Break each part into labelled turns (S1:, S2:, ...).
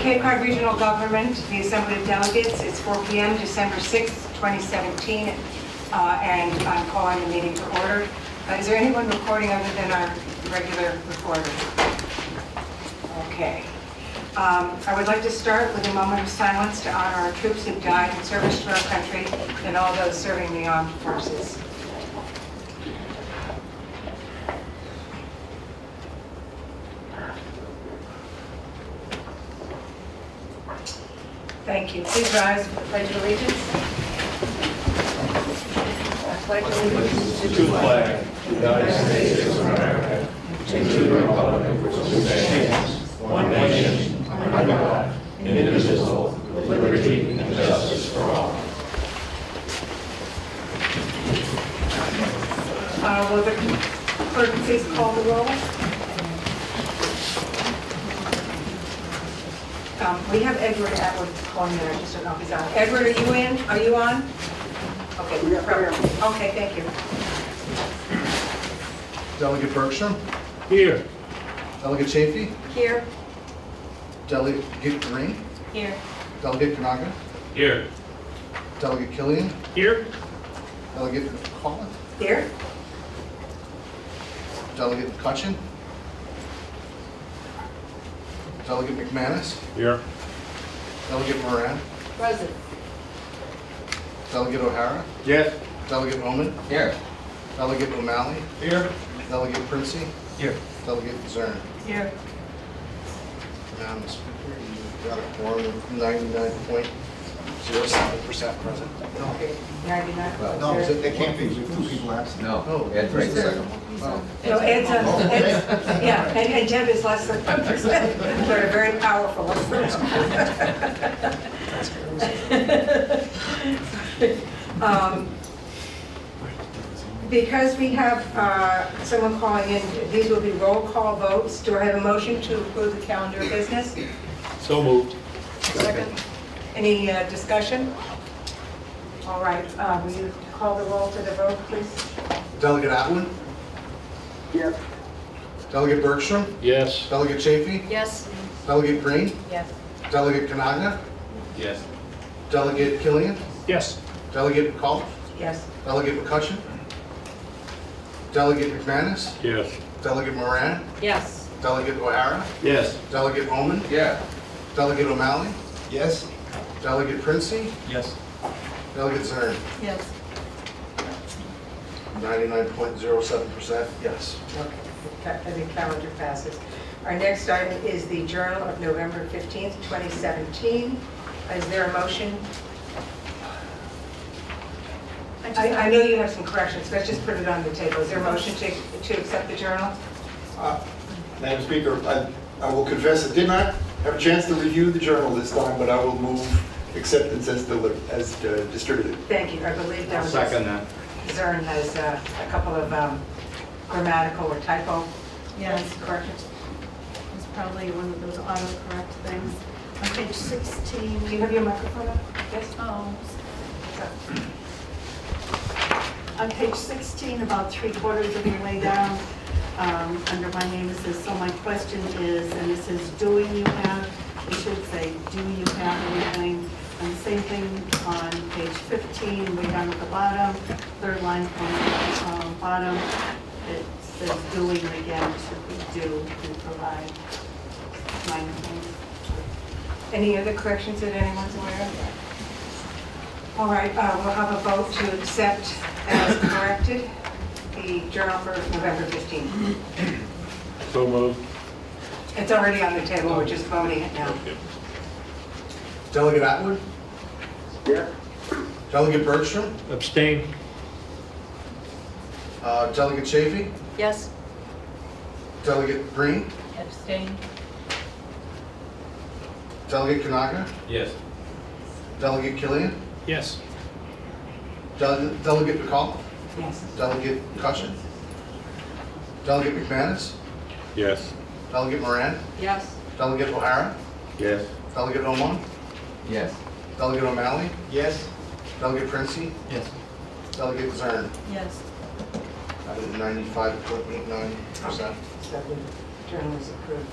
S1: Cape Cod Regional Government, the Assembly of Delegates, it's 4 p.m., December 6th, 2017, and I'm calling the meeting to order. Is there anyone recording other than our regular recorder? Okay. I would like to start with a moment of silence to honor our troops who died in service to our country and all those serving the armed forces. Thank you. Please rise for the Pledge of Allegiance. I pledge allegiance
S2: To the flag of the United States of America, and to the republic which stands one nation, under God, indivisible, with liberty and justice for all.
S1: Will the clerk please call the roll? We have Edward Atwood calling in. I just don't know if he's on. Edward, are you in? Are you on? Okay. Okay, thank you.
S3: Delegate Bergstrom,
S2: Here.
S3: Delegate Chafee,
S1: Here.
S3: Delegate Green,
S1: Here.
S3: Delegate Kanaga,
S2: Here.
S3: Delegate Killian,
S2: Here.
S3: Delegate Collin,
S1: Here.
S3: Delegate McCutcheon, Delegate McManus,
S2: Here.
S3: Delegate Moran,
S1: Present.
S3: Delegate O'Hara,
S2: Yes.
S3: Delegate Oman,
S2: Here.
S3: Delegate O'Malley,
S2: Here.
S3: Delegate Princey,
S2: Here.
S3: Delegate Zern.
S1: Here.
S3: Madam Speaker, you've got a quorum of 99.07% present.
S1: Okay. 99.
S4: No, it can't be, there's two people absent.
S3: Oh,
S4: Ed Frank's the second one.
S1: No, Ed's yeah, and Deb is less than 1%. They're very powerful. Because we have someone calling in, these will be roll call votes. Do I have a motion to approve the calendar of business?
S2: So moved.
S1: Second. Any discussion? All right, will you call the roll to the vote, please?
S3: Delegate Atwood,
S1: Yes.
S3: Delegate Bergstrom,
S2: Yes.
S3: Delegate Chafee,
S1: Yes.
S3: Delegate Green,
S1: Yes.
S3: Delegate Kanaga,
S2: Yes.
S3: Delegate Killian,
S2: Yes.
S3: Delegate McCall,
S1: Yes.
S3: Delegate McCutcheon, Delegate McManus,
S2: Yes.
S3: Delegate Moran,
S1: Yes.
S3: Delegate O'Hara,
S2: Yes.
S3: Delegate Oman,
S2: Yeah.
S3: Delegate O'Malley,
S4: Yes?
S3: Delegate Princey,
S2: Yes.
S3: Delegate Zern.
S1: Yes.
S3: 99.07% yes.
S1: Okay, the calendar passes. Our next item is the Journal of November 15th, 2017. Is there a motion? I know you have some corrections, let's just put it on the table. Is there a motion to accept the journal?
S5: Madam Speaker, I will confess I did not have a chance to review the journal this time, but I will move acceptance as distributed.
S1: Thank you. I believe
S2: I'll second that.
S1: Zern has a couple of grammatical or typo corrections.
S6: It's probably one of those autocorrect things. On page 16.
S1: Do you have your microphone on? Yes?
S6: Oh. On page 16, about 3/4 of the way down, under my name, it says, so my question is, and it says, doing you have, it should say, do you have anything? And the same thing on page 15, way down at the bottom, third line from the bottom, it says doing again, it should be do and provide. Minor things.
S1: Any other corrections that anyone's aware of? All right, we'll have a vote to accept as corrected the journal for November 15th.
S2: So moved.
S1: It's already on the table, we're just voting it now.
S3: Delegate Atwood?
S5: Yeah.
S3: Delegate Bergstrom?
S2: Abstain.
S3: Delegate Chafee?
S6: Yes.
S3: Delegate Green?
S6: Abstain.
S3: Delegate Kanaga?
S2: Yes.
S3: Delegate Killian?
S2: Yes.
S3: Delegate McCall?
S1: Yes.
S3: Delegate McCutcheon? Delegate McManus?
S2: Yes.
S3: Delegate Moran?
S6: Yes.
S3: Delegate O'Hara?
S2: Yes.
S3: Delegate Oman?
S4: Yes.
S3: Delegate O'Malley?
S5: Yes?
S3: Delegate Princey?
S2: Yes.
S3: Delegate Zern.
S6: Yes.
S3: 95.89%.
S1: So the journal is approved.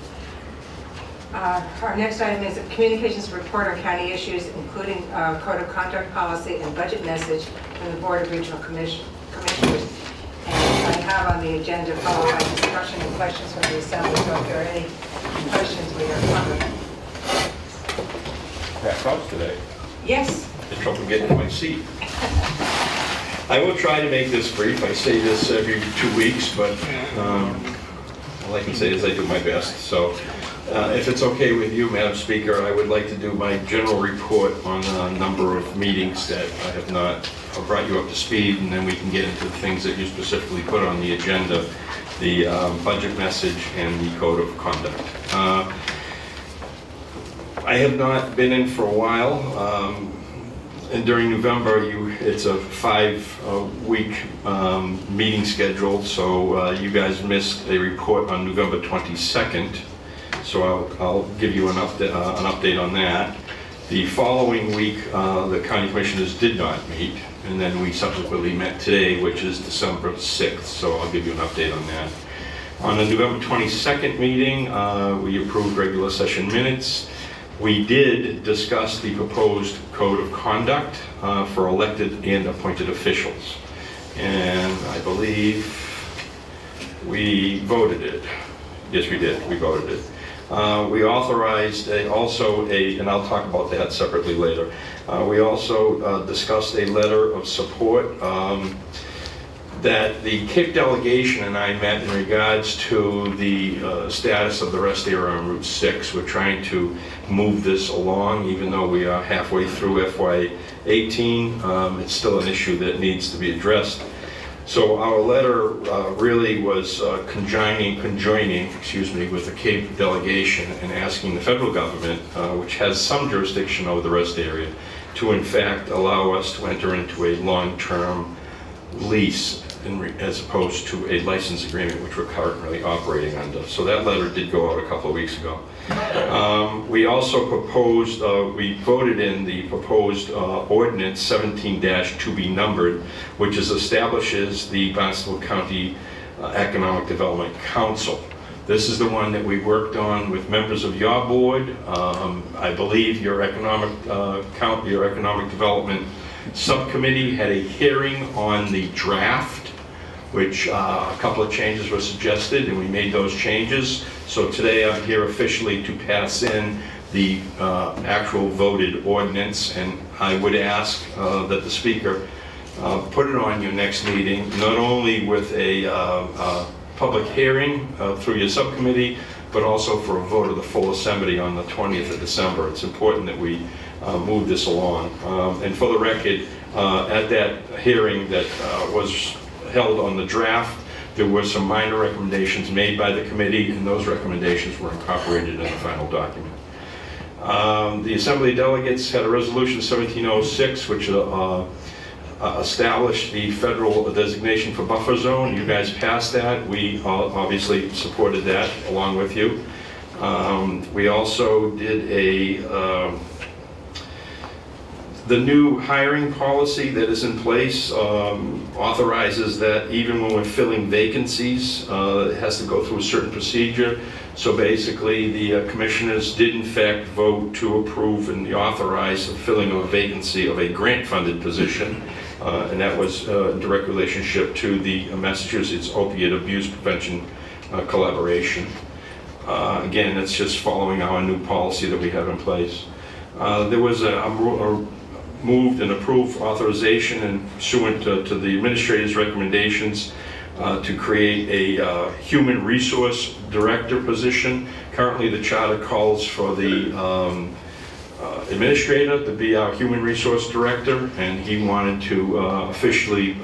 S1: Our next item is a communications report on county issues, including code of conduct policy and budget message from the Board of Regional Commissioners. And I have on the agenda followed by discussion and questions from the Assembly. So if there are any questions, we are covered.
S2: Packed house today.
S1: Yes?
S2: In trouble getting to my seat. I will try to make this brief. I say this every 2 weeks, but all I can say is I do my best. So if it's okay with you, Madam Speaker, I would like to do my general report on a number of meetings that I have not brought you up to speed, and then we can get into the things that you specifically put on the agenda, the budget message and the code of conduct. I have not been in for a while. And during November, it's a 5-week meeting schedule, so you guys missed a report on November 22nd. So I'll give you an update on that. The following week, the county commissioners did not meet, and then we subsequently met today, which is December 6th. So I'll give you an update on that. On the November 22nd meeting, we approved regular session minutes. We did discuss the proposed code of conduct for elected and appointed officials. And I believe we voted it. Yes, we did. We voted it. We authorized and I'll talk about that separately later. We also discussed a letter of support that the Cape delegation and I met in regards to the status of the rest area on Route 6. We're trying to move this along, even though we are halfway through FY18. It's still an issue that needs to be addressed. So our letter really was conjoining with the Cape delegation and asking the federal government, which has some jurisdiction over the rest area, to in fact allow us to enter into a long-term lease as opposed to a license agreement, which we're currently operating under. So that letter did go out a couple of weeks ago. We also proposed, we voted in the proposed ordinance 17-to be numbered, which establishes the Barnstable County Economic Development Council. This is the one that we worked on with members of your board. I believe your economic development subcommittee had a hearing on the draft, which a couple of changes were suggested, and we made those changes. So today I'm here officially to pass in the actual voted ordinance, and I would ask that the speaker put it on your next meeting, not only with a public hearing through your subcommittee, but also for a vote of the full assembly on the 20th of December. It's important that we move this along. And for the record, at that hearing that was held on the draft, there were some minor recommendations made by the committee, and those recommendations were incorporated in the final document. The Assembly Delegates had a resolution 1706, which established the federal designation for buffer zone. You guys passed that. We obviously supported that along with you. We also did the new hiring policy that is in place authorizes that even when we're filling vacancies, it has to go through a certain procedure. So basically, the commissioners did in fact vote to approve and authorize the filling of a vacancy of a grant-funded position, and that was in direct relationship to the Massachusetts Opiate Abuse Prevention Collaboration. Again, it's just following our new policy that we have in place. There was a moved and approved authorization and pursuant to the administrator's recommendations to create a human resource director position. Currently, the charter calls for the administrator to be our human resource director, and he wanted to officially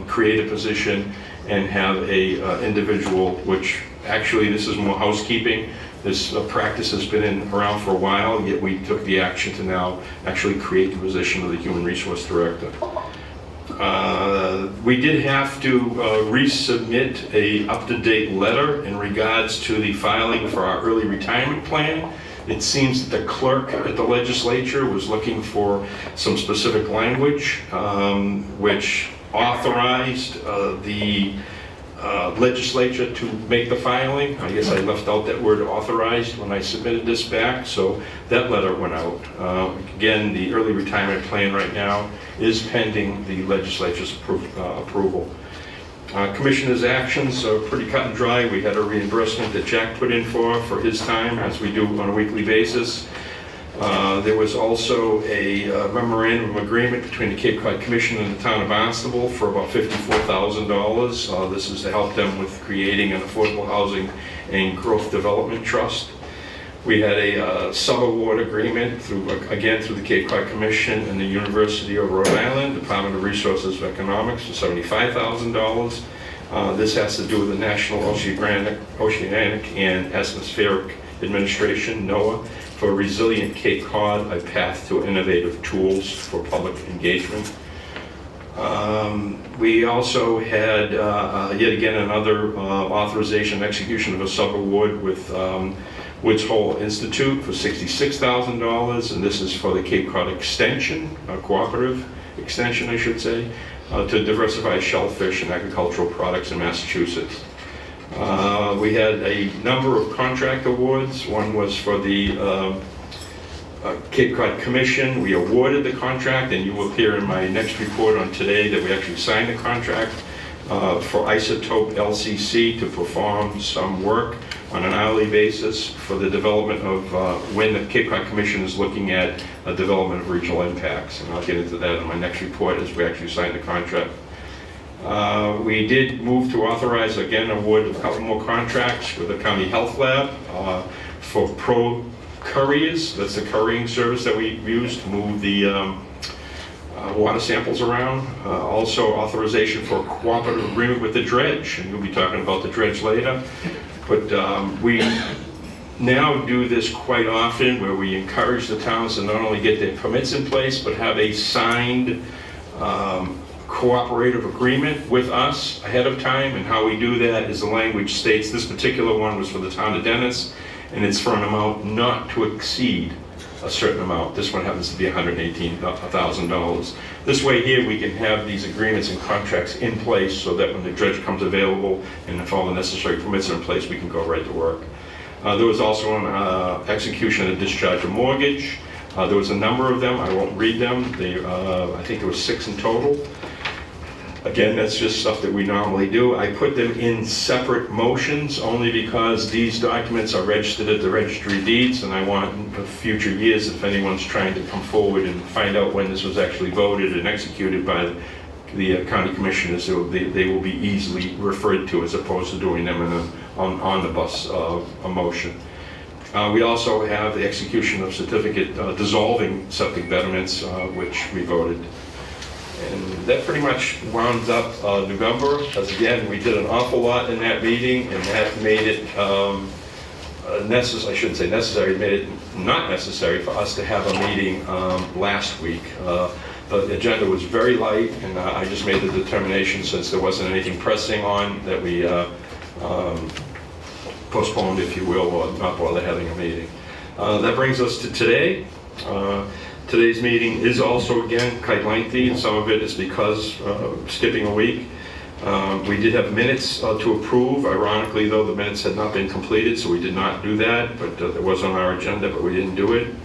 S2: create a position and have a individual, which actually this is more housekeeping. This practice has been around for a while, yet we took the action to now actually create the position of the Human Resource Director. We did have to resubmit a up-to-date letter in regards to the filing for our early retirement plan. It seems that the clerk at the legislature was looking for some specific language, which authorized the legislature to make the filing. I guess I left out that word authorized when I submitted this back, so that letter went out. Again, the early retirement plan right now is pending the legislature's approval. Commissioner's actions are pretty cut and dry. We had a reimbursement that Jack put in for his time, as we do on a weekly basis. There was also a memorandum of agreement between the Cape Cod Commission and the town of Barnstable for about $54,000. This is to help them with creating an affordable housing and growth development trust. We had a sub-award agreement through the Cape Cod Commission and the University of Rhode Island, Department of Resources and Economics, for $75,000. This has to do with the National Oceanic and Atmospheric Administration, NOAA, for Resilient Cape Cod, a path to innovative tools for public engagement. We also had, yet again, another authorization and execution of a sub-award with Woods Hole Institute for $66,000, and this is for the Cape Cod Extension, cooperative extension, I should say, to diversify shellfish and agricultural products in Massachusetts. We had a number of contract awards. One was for the Cape Cod Commission. We awarded the contract, and you will hear in my next report on today that we actually signed the contract for Isotope LCC to perform some work on an hourly basis for the development of when the Cape Cod Commission is looking at a development of regional impacts. And I'll get into that in my next report as we actually sign the contract. We did move to authorize, again, award of a couple more contracts with the County Health Lab for Pro Couriers. That's the couriering service that we use to move the water samples around. Also authorization for a cooperative agreement with the dredge, and we'll be talking about the dredge later. But we now do this quite often, where we encourage the towns to not only get their permits in place, but have a signed cooperative agreement with us ahead of time. And how we do that is the language states, this particular one was for the town of Dennis, and it's for an amount not to exceed a certain amount. This one happens to be $118,000. This way here we can have these agreements and contracts in place so that when the dredge comes available and if all the necessary permits are in place, we can go right to work. There was also an execution of discharge of mortgage. There was a number of them. I won't read them. I think there was 6 in total. Again, that's just stuff that we normally do. I put them in separate motions only because these documents are registered at the Registry of Deeds, and I want in future years, if anyone's trying to come forward and find out when this was actually voted and executed by the county commissioners, they will be easily referred to as opposed to doing them in an omnibus a motion. We also have the execution of certificate dissolving septic betterments, which we voted. And that pretty much wound up November, because again, we did an awful lot in that meeting, and that made it necessary, I shouldn't say necessary, made it not necessary for us to have a meeting last week. The agenda was very light, and I just made the determination, since there wasn't anything pressing on, that we postponed, if you will, or not bother having a meeting. That brings us to today. Today's meeting is also, again, quite lengthy, and some of it is because skipping a week. We did have minutes to approve. Ironically, though, the minutes had not been completed, so we did not do that, but it was on our agenda, but we didn't do it.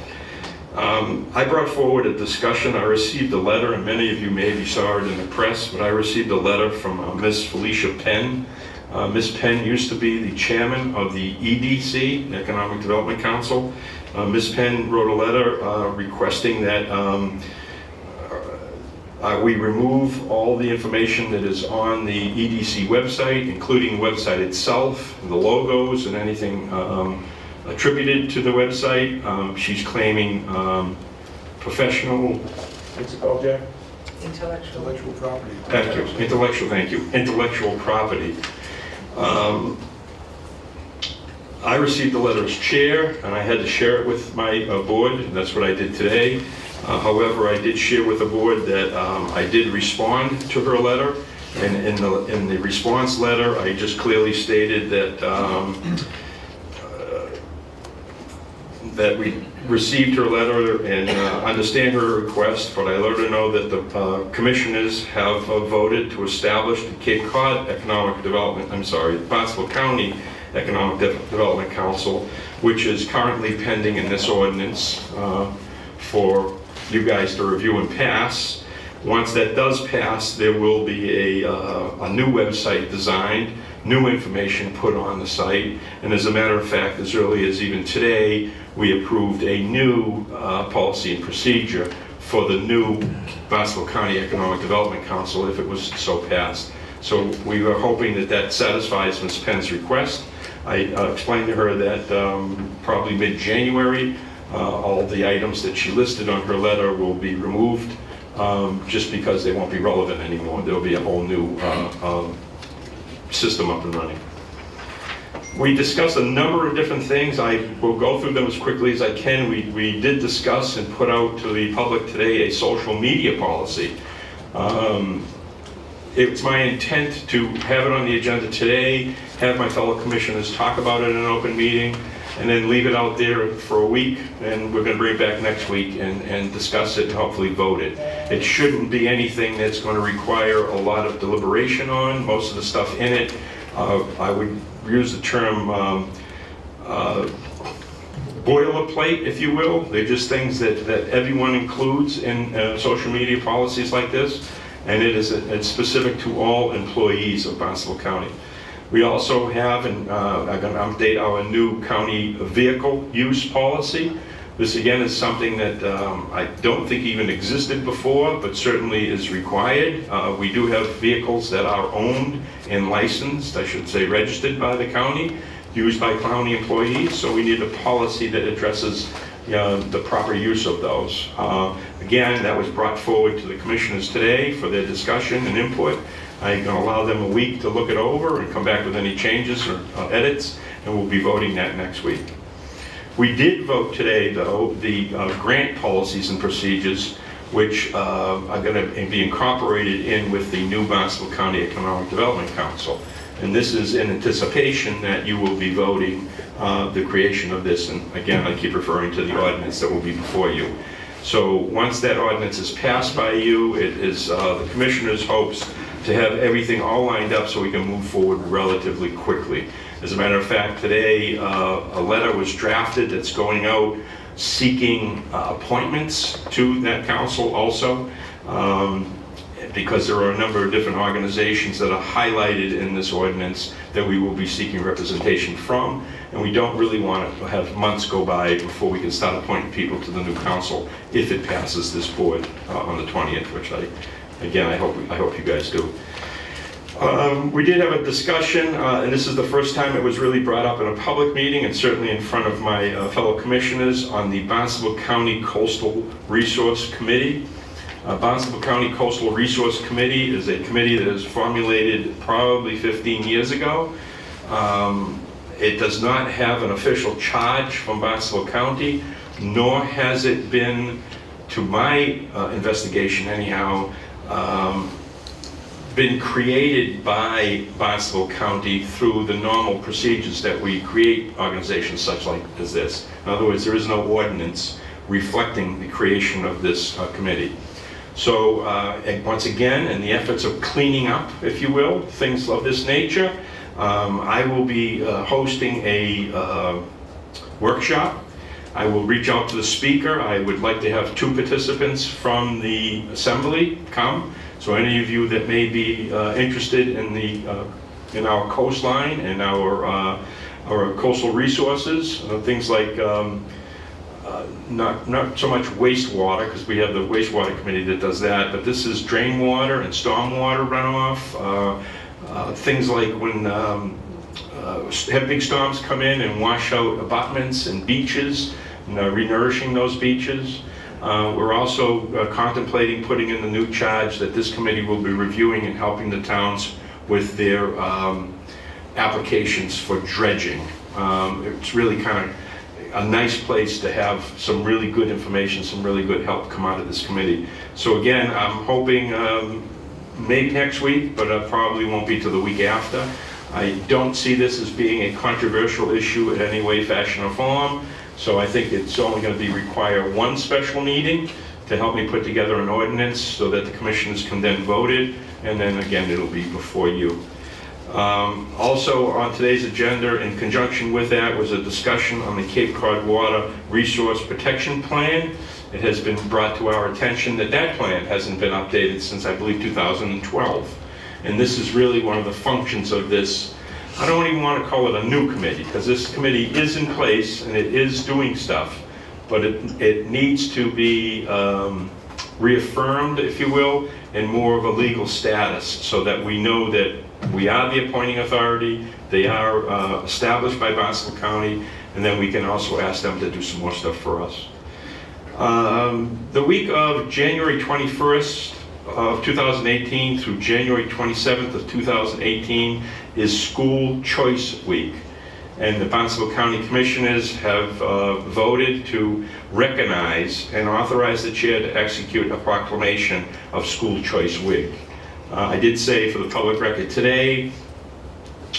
S2: I brought forward a discussion. I received a letter, and many of you maybe saw it in the press, but I received a letter from Miss Felicia Penn. Ms. Penn used to be the chairman of the EDC, Economic Development Council. Ms. Penn wrote a letter requesting that we remove all the information that is on the EDC website, including the website itself, the logos, and anything attributed to the website. She's claiming professional, what's it called, Jack?
S5: Intellectual property.
S2: Thank you. Intellectual property. I received the letter as chair, and I had to share it with my board, and that's what I did today. However, I did share with the board that I did respond to her letter, and in the response letter, I just clearly stated that that we received her letter and understand her request, but I let her know that the commissioners have voted to establish the Cape Cod Economic Development, Barnstable County Economic Development Council, which is currently pending in this ordinance for you guys to review and pass. Once that does pass, there will be a new website designed, new information put on the site, and as a matter of fact, as early as even today, we approved a new policy and procedure for the new Barnstable County Economic Development Council if it was so passed. So we were hoping that that satisfies Ms. Penn's request. I explained to her that probably mid-January, all the items that she listed on her letter will be removed just because they won't be relevant anymore. There'll be a whole new system up and running. We discussed a number of different things. I will go through them as quickly as I can. We did discuss and put out to the public today a social media policy. It's my intent to have it on the agenda today, have my fellow commissioners talk about it in an open meeting, and then leave it out there for a week, and we're going to bring it back next week and discuss it and hopefully vote it. It shouldn't be anything that's going to require a lot of deliberation on. Most of the stuff in it, I would use the term boilerplate, if you will. They're just things that everyone includes in social media policies like this, and it's specific to all employees of Barnstable County. We also have, and I'm going to update our new county vehicle use policy. This again is something that I don't think even existed before, but certainly is required. We do have vehicles that are owned and licensed, I should say registered by the county, used by county employees, so we need a policy that addresses the proper use of those. Again, that was brought forward to the commissioners today for their discussion and input. I'm going to allow them a week to look it over and come back with any changes or edits, and we'll be voting that next week. We did vote today, though, the grant policies and procedures, which are going to be incorporated in with the new Barnstable County Economic Development Council. And this is in anticipation that you will be voting the creation of this. And again, I keep referring to the ordinance that will be before you. So once that ordinance is passed by you, it is the commissioner's hopes to have everything all lined up so we can move forward relatively quickly. As a matter of fact, today a letter was drafted that's going out seeking appointments to that council also, because there are a number of different organizations that are highlighted in this ordinance that we will be seeking representation from, and we don't really want to have months go by before we can start appointing people to the new council if it passes this board on the 20th, which I hope you guys do. We did have a discussion, and this is the first time it was really brought up in a public meeting, and certainly in front of my fellow commissioners, on the Barnstable County Coastal Resource Committee. Barnstable County Coastal Resource Committee is a committee that was formulated probably 15 years ago. It does not have an official charge from Barnstable County, nor has it been, to my investigation anyhow, been created by Barnstable County through the normal procedures that we create organizations such like as this. In other words, there is no ordinance reflecting the creation of this committee. So and once again, in the efforts of cleaning up, if you will, things of this nature, I will be hosting a workshop. I will reach out to the speaker. I would like to have 2 participants from the assembly come. So any of you that may be interested in our coastline and our coastal resources, things like not so much wastewater, because we have the wastewater committee that does that, but this is drain water and stormwater runoff. Things like when have big storms come in and wash out abutments and beaches, and re-nourishing those beaches. We're also contemplating putting in the new charge that this committee will be reviewing and helping the towns with their applications for dredging. It's really kind of a nice place to have some really good information, some really good help come out of this committee. So again, I'm hoping maybe next week, but probably won't be till the week after. I don't see this as being a controversial issue in any way, fashion, or form. So I think it's only going to require one special meeting to help me put together an ordinance so that the commissioners can then vote it, and then again, it'll be before you. Also on today's agenda, in conjunction with that, was a discussion on the Cape Cod Water Resource Protection Plan. It has been brought to our attention that that plan hasn't been updated since, I believe, 2012. And this is really one of the functions of this. I don't even want to call it a new committee, because this committee is in place and it is doing stuff, but it needs to be reaffirmed, if you will, in more of a legal status, so that we know that we are the appointing authority, they are established by Barnstable County, and then we can also ask them to do some more stuff for us. The week of January 21st of 2018 through January 27th of 2018 is School Choice Week. And the Barnstable County Commissioners have voted to recognize and authorize the chair to execute a proclamation of School Choice Week. I did say for the public record today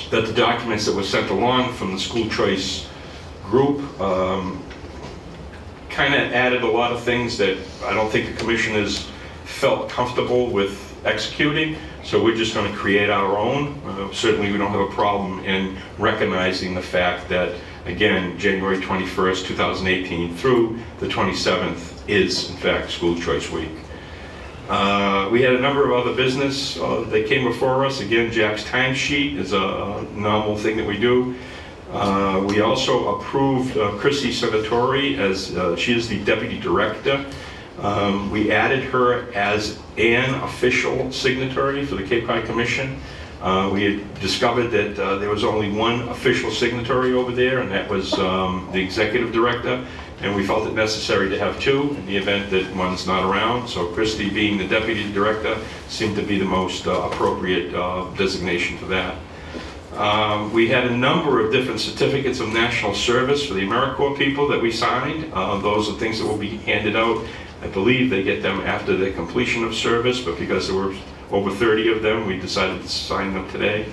S2: that the documents that were sent along from the school choice group kind of added a lot of things that I don't think the commissioners felt comfortable with executing, so we're just going to create our own. Certainly we don't have a problem in recognizing the fact that, again, January 21st, 2018 through the 27th is, in fact, School Choice Week. We had a number of other business that came before us. Again, Jack's timesheet is a normal thing that we do. We also approved Chrissy Senatori as she is the Deputy Director. We added her as an official signatory for the Cape Cod Commission. We had discovered that there was only one official signatory over there, and that was the Executive Director. And we felt it necessary to have two in the event that one's not around. So Christy, being the Deputy Director, seemed to be the most appropriate designation for that. We had a number of different certificates of national service for the AmeriCorps people that we signed. Those are things that will be handed out. I believe they get them after the completion of service, but because there were over 30 of them, we decided to sign them today.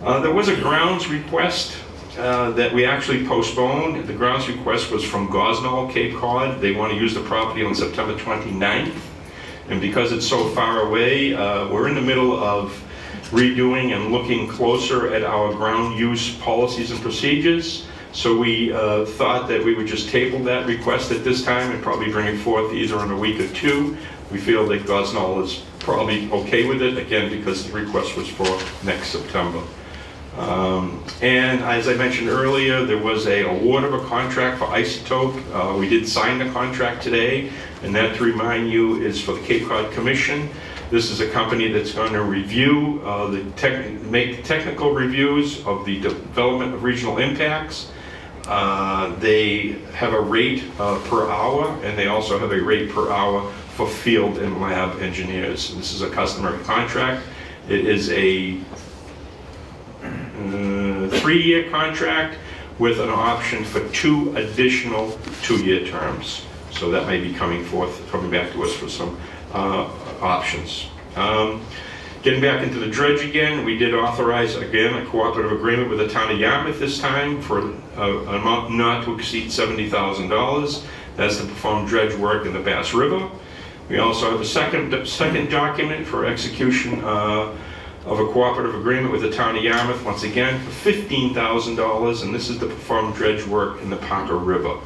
S2: There was a grounds request that we actually postponed. The grounds request was from Gosnell, Cape Cod. They want to use the property on September 29th. And because it's so far away, we're in the middle of redoing and looking closer at our ground use policies and procedures. So we thought that we would just table that request at this time and probably bring it forth either in a week or two. We feel that Gosnell is probably okay with it, again, because the request was for next September. And as I mentioned earlier, there was an award of a contract for Isotope. We did sign the contract today, and that, to remind you, is for the Cape Cod Commission. This is a company that's going to review, make technical reviews of the development of regional impacts. They have a rate per hour, and they also have a rate per hour for field and lab engineers. This is a customary contract. It is a 3-year contract with an option for 2 additional 2-year terms. So that may be coming back to us for some options. Getting back into the dredge again, we did authorize again a cooperative agreement with the town of Yarmouth this time for an amount not to exceed $70,000. That's to perform dredge work in the Bass River. We also have a second document for execution of a cooperative agreement with the town of Yarmouth, once again for $15,000, and this is to perform dredge work in the Parker River.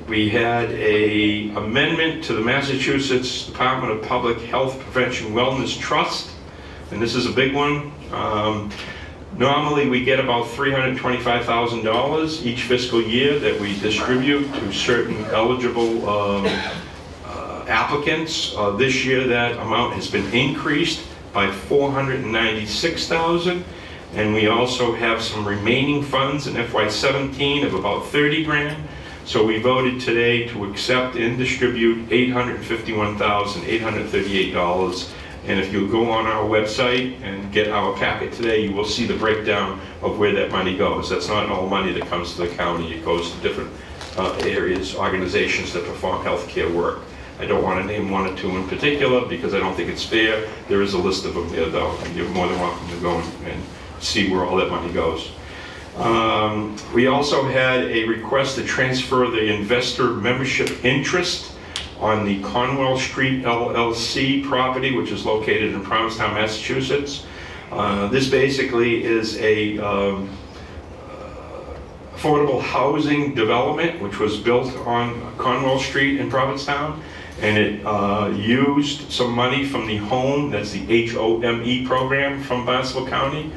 S2: We had an amendment to the Massachusetts Department of Public Health Prevention Wellness Trust, and this is a big one. Normally we get about $325,000 each fiscal year that we distribute to certain eligible applicants. This year that amount has been increased by $496,000, and we also have some remaining funds in FY17 of about 30 grand. So we voted today to accept and distribute $851,838. And if you go on our website and get our packet today, you will see the breakdown of where that money goes. That's not all money that comes to the county. It goes to different areas, organizations that perform healthcare work. I don't want to name one or two in particular because I don't think it's fair. There is a list of them there though, and you're more than welcome to go and see where all that money goes. We also had a request to transfer the investor membership interest on the Conwell Street LLC property, which is located in Provincetown, Massachusetts. This basically is a affordable housing development which was built on Conwell Street in Provincetown, and it used some money from the HOME, that's the HOME program from Barnstable County,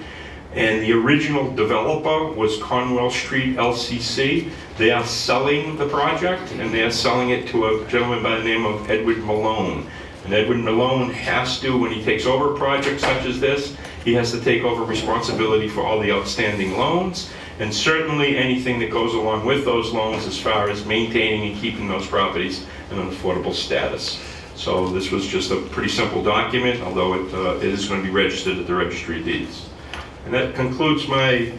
S2: and the original developer was Conwell Street LCC. They are selling the project, and they are selling it to a gentleman by the name of Edward Malone. And Edward Malone has to, when he takes over a project such as this, he has to take over responsibility for all the outstanding loans, and certainly anything that goes along with those loans as far as maintaining and keeping those properties in an affordable status. So this was just a pretty simple document, although it is going to be registered at the Registry of Deeds. And that concludes my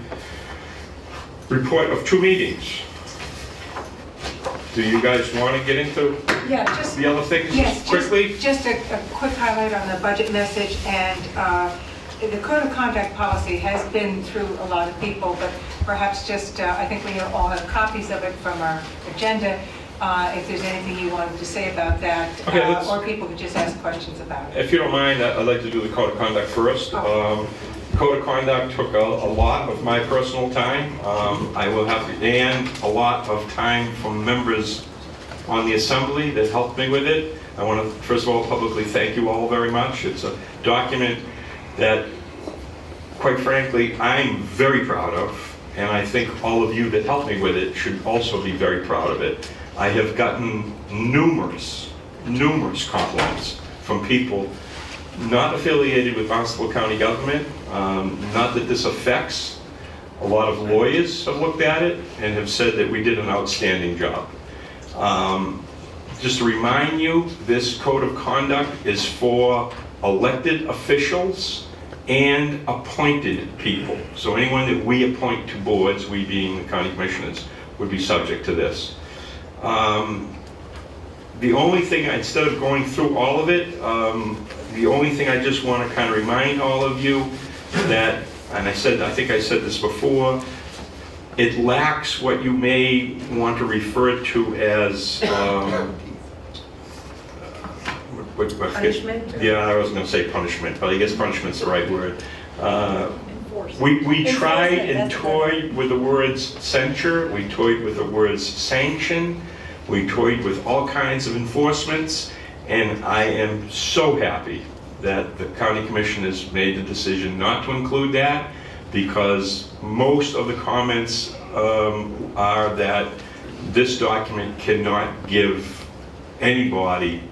S2: report of 2 meetings. Do you guys want to get into
S1: Yeah, just,
S2: the other things
S1: yes,
S2: quickly?
S1: just a quick highlight on the budget message, and the code of conduct policy has been through a lot of people, but perhaps just, I think we all have copies of it from our agenda. If there's anything you wanted to say about that,
S2: Okay, let's-
S1: or people could just ask questions about it.
S2: If you don't mind, I'd like to do the code of conduct first.
S1: Oh.
S2: Code of conduct took a lot of my personal time. I will have to, and a lot of time from members on the assembly that helped me with it. I want to, first of all, publicly thank you all very much. It's a document that, quite frankly, I'm very proud of, and I think all of you that helped me with it should also be very proud of it. I have gotten numerous compliments from people not affiliated with Barnstable County government. Not that this affects. A lot of lawyers have looked at it and have said that we did an outstanding job. Just to remind you, this code of conduct is for elected officials and appointed people. So anyone that we appoint to boards, we being the county commissioners, would be subject to this. The only thing, instead of going through all of it, the only thing I just want to kind of remind all of you that, and I think I said this before, it lacks what you may want to refer to as
S1: Punishment?
S2: Yeah, I was going to say punishment, but I guess punishment's the right word. We tried and toyed with the words censure, we toyed with the words sanction, we toyed with all kinds of enforcements, and I am so happy that the county commission has made the decision not to include that, because most of the comments are that this document cannot give anybody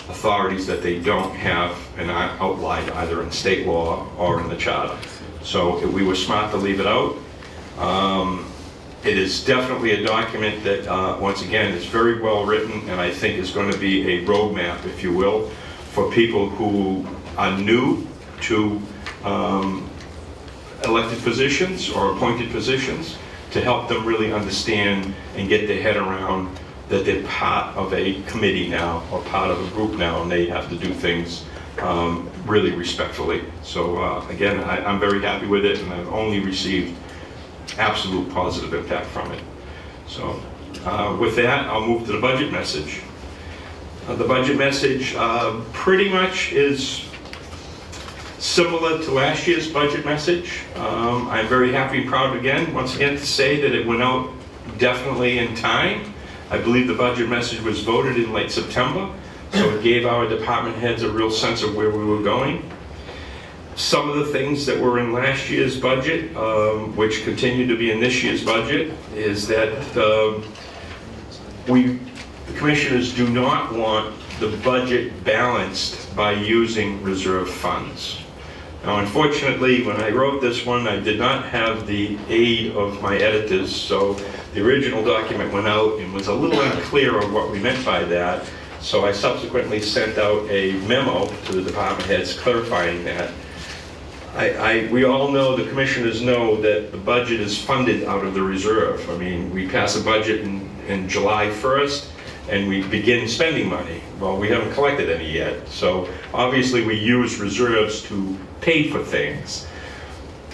S2: authorities that they don't have and aren't outlined either in state law or in the charter. So we were smart to leave it out. It is definitely a document that, once again, is very well written, and I think is going to be a roadmap, if you will, for people who are new to elected positions or appointed positions, to help them really understand and get their head around that they're part of a committee now, or part of a group now, and they have to do things really respectfully. So again, I'm very happy with it, and I've only received absolute positive impact from it. So with that, I'll move to the budget message. The budget message pretty much is similar to last year's budget message. I'm very happy and proud again, once again, to say that it went out definitely in time. I believe the budget message was voted in late September, so it gave our department heads a real sense of where we were going. Some of the things that were in last year's budget, which continue to be in this year's budget, is that the commissioners do not want the budget balanced by using reserve funds. Now, unfortunately, when I wrote this one, I did not have the aid of my editors, so the original document went out and was a little unclear on what we meant by that. So I subsequently sent out a memo to the department heads clarifying that. We all know, the commissioners know, that the budget is funded out of the reserve. I mean, we pass a budget in July 1st, and we begin spending money. Well, we haven't collected any yet. So obviously we use reserves to pay for things.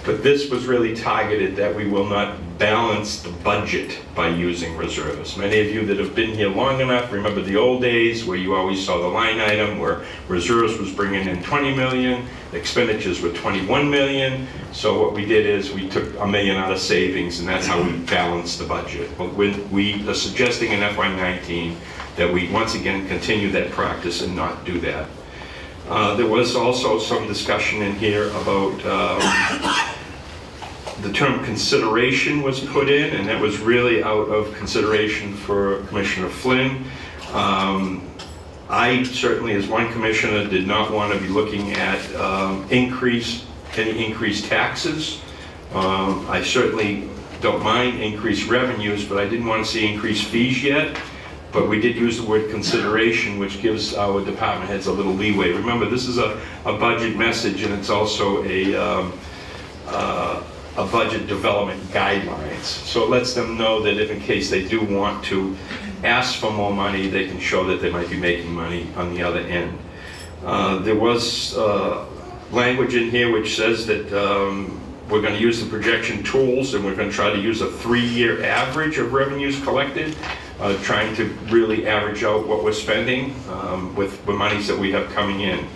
S2: But this was really targeted that we will not balance the budget by using reserves. Many of you that have been here long enough remember the old days where you always saw the line item where reserves was bringing in 20 million, expenditures were 21 million. So what we did is we took $1 million out of savings, and that's how we balanced the budget. But we are suggesting in FY19 that we once again continue that practice and not do that. There was also some discussion in here about the term consideration was put in, and that was really out of consideration for Commissioner Flynn. I certainly, as one commissioner, did not want to be looking at any increased taxes. I certainly don't mind increased revenues, but I didn't want to see increased fees yet. But we did use the word consideration, which gives our department heads a little leeway. Remember, this is a budget message, and it's also a budget development guidelines. So it lets them know that if in case they do want to ask for more money, they can show that they might be making money on the other end. There was language in here which says that we're going to use the projection tools, and we're going to try to use a 3-year average of revenues collected, trying to really average out what we're spending with the monies that we have coming in.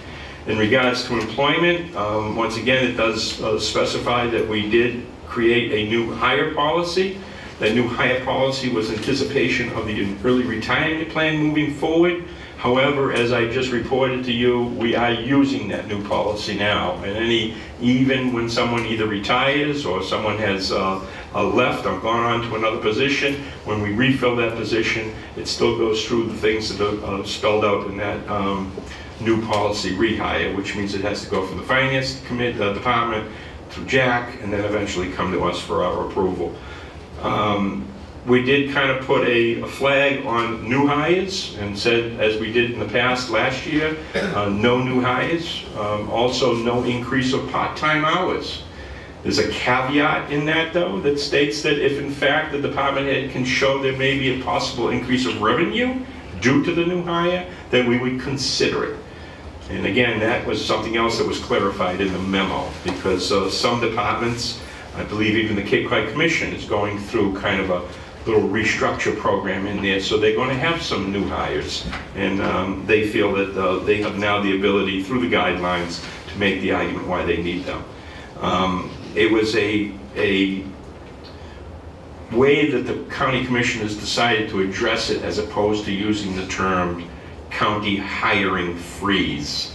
S2: In regards to employment, once again, it does specify that we did create a new hire policy. That new hire policy was anticipation of the early retirement plan moving forward. However, as I just reported to you, we are using that new policy now. And even when someone either retires or someone has left or gone on to another position, when we refill that position, it still goes through the things that are spelled out in that new policy rehire, which means it has to go from the finance department through Jack and then eventually come to us for our approval. We did kind of put a flag on new hires and said, as we did in the past last year, no new hires. Also no increase of part-time hours. There's a caveat in that, though, that states that if in fact the department head can show there may be a possible increase of revenue due to the new hire, then we would consider it. And again, that was something else that was clarified in the memo, because some departments, I believe even the Cape Cod Commission is going through kind of a little restructure program in there, so they're going to have some new hires, and they feel that they have now the ability through the guidelines to make the argument why they need them. It was a way that the county commissioners decided to address it, as opposed to using the term county hiring freeze.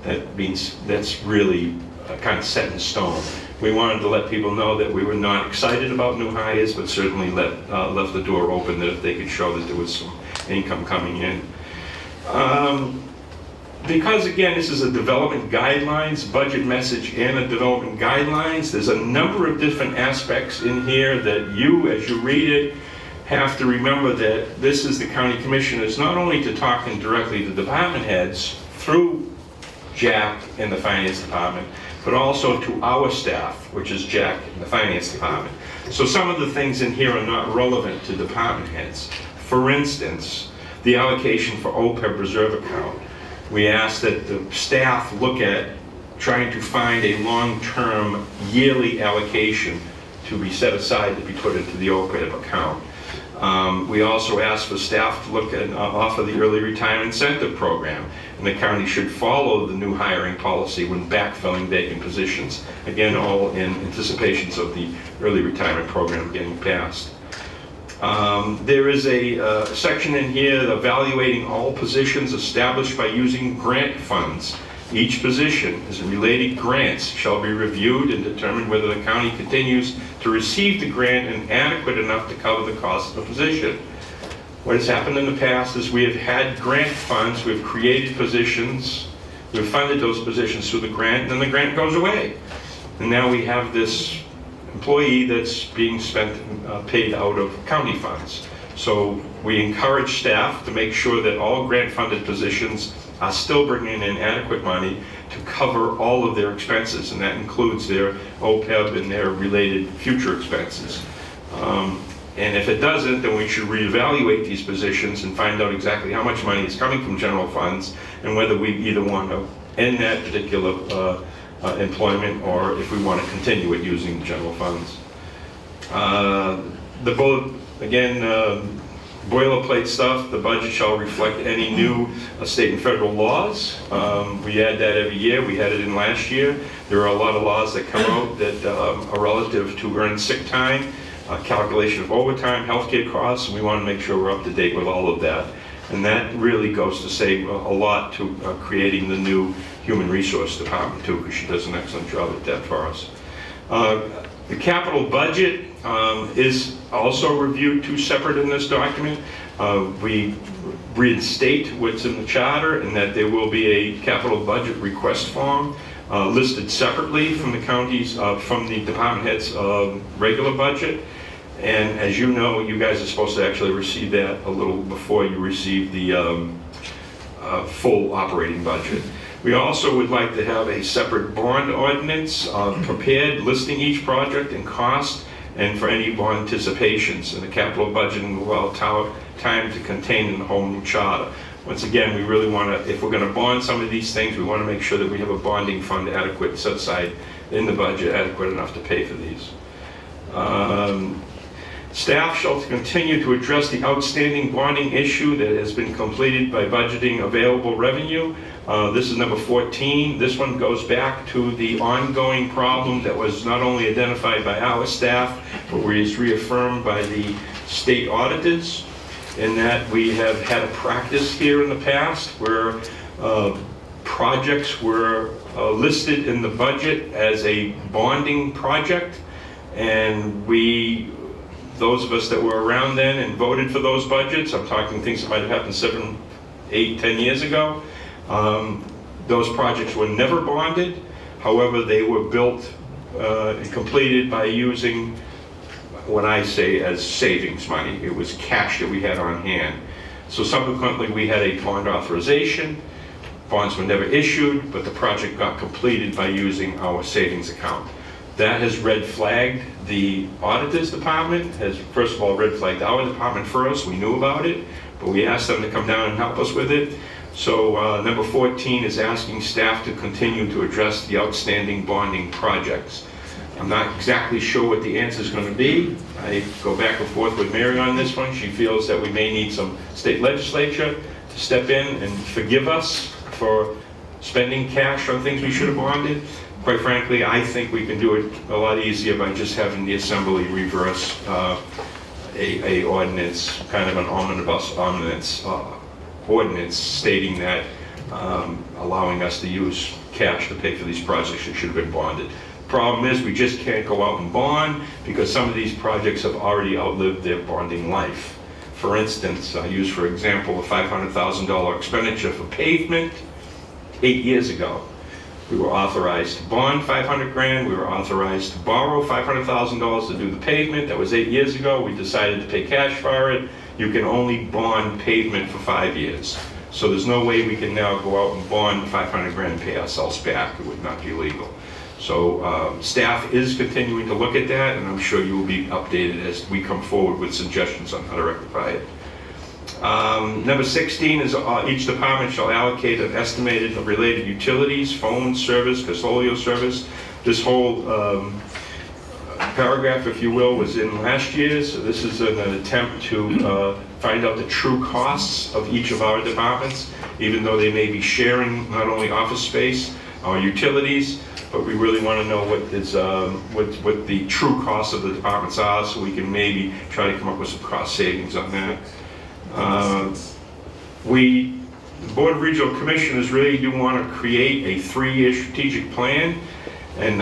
S2: That means that's really kind of set in stone. We wanted to let people know that we were not excited about new hires, but certainly left the door open that if they could show that there was some income coming in. Because again, this is a development guidelines, budget message and a development guidelines, there's a number of different aspects in here that you, as you read it, have to remember that this is the county commissioners not only to talking directly to department heads through Jack and the finance department, but also to our staff, which is Jack and the finance department. So some of the things in here are not relevant to department heads. For instance, the allocation for OPEB reserve account. We ask that the staff look at trying to find a long-term yearly allocation to be set aside to be put into the OPEB account. We also ask for staff to look at offer the early retirement incentive program, and the county should follow the new hiring policy when backfilling vacant positions. Again, all in anticipations of the early retirement program getting passed. There is a section in here evaluating all positions established by using grant funds. Each position as related grants shall be reviewed and determine whether the county continues to receive the grant and adequate enough to cover the cost of the position. What has happened in the past is we have had grant funds, we've created positions, we've funded those positions through the grant, and then the grant goes away. And now we have this employee that's being paid out of county funds. So we encourage staff to make sure that all grant-funded positions are still bringing in adequate money to cover all of their expenses, and that includes their OPEB and their related future expenses. And if it doesn't, then we should reevaluate these positions and find out exactly how much money is coming from general funds and whether we either want to end that particular employment, or if we want to continue it using general funds. The vote, again, boilerplate stuff, the budget shall reflect any new state and federal laws. We add that every year. We had it in last year. There are a lot of laws that come out that are relative to earned sick time, calculation of overtime, healthcare costs, and we want to make sure we're up to date with all of that. And that really goes to say a lot to creating the new Human Resource Department too, because she does an excellent job at that for us. The capital budget is also reviewed, two separate in this document. We reinstate what's in the charter, and that there will be a capital budget request form listed separately from the county's, from the department head's regular budget. And as you know, you guys are supposed to actually receive that a little before you receive the full operating budget. We also would like to have a separate bond ordinance prepared listing each project and cost, and for any bond anticipations. And the capital budgeting will allow time to contain in the whole new charter. Once again, we really want to, if we're going to bond some of these things, we want to make sure that we have a bonding fund adequate, set aside in the budget, adequate enough to pay for these. Staff shall continue to address the outstanding bonding issue that has been completed by budgeting available revenue. This is number 14. This one goes back to the ongoing problem that was not only identified by our staff, but was reaffirmed by the state auditors, in that we have had a practice here in the past where projects were listed in the budget as a bonding project, and those of us that were around then and voted for those budgets, I'm talking things that might have happened 7, 8, 10 years ago, those projects were never bonded. However, they were built and completed by using what I say as savings money. It was cash that we had on hand. So subsequently, we had a bond authorization. Bonds were never issued, but the project got completed by using our savings account. That has red flagged the auditors department, has first of all red flagged our department first. We knew about it, but we asked them to come down and help us with it. So number 14 is asking staff to continue to address the outstanding bonding projects. I'm not exactly sure what the answer is going to be. I go back and forth with Mary on this one. She feels that we may need some state legislature to step in and forgive us for spending cash on things we should have bonded. Quite frankly, I think we can do it a lot easier by just having the assembly reverse a ordinance, kind of an omnibus ordinance stating that allowing us to use cash to pay for these projects that should have been bonded. Problem is, we just can't go out and bond because some of these projects have already outlived their bonding life. For instance, I use for example a $500,000 expenditure for pavement 8 years ago. We were authorized to bond 500 grand. We were authorized to borrow $500,000 to do the pavement. That was 8 years ago. We decided to pay cash for it. You can only bond pavement for 5 years. So there's no way we can now go out and bond 500 grand and pay ourselves back. It would not be legal. So staff is continuing to look at that, and I'm sure you will be updated as we come forward with suggestions on how to rectify it. Number 16 is each department shall allocate an estimated of related utilities, phone service, custodial service. This whole paragraph, if you will, was in last year's. So this is an attempt to find out the true costs of each of our departments, even though they may be sharing not only office space or utilities, but we really want to know what the true costs of the departments are, so we can maybe try to come up with some cost savings on that. The Board of Regional Commissioners really do want to create a 3-year strategic plan, and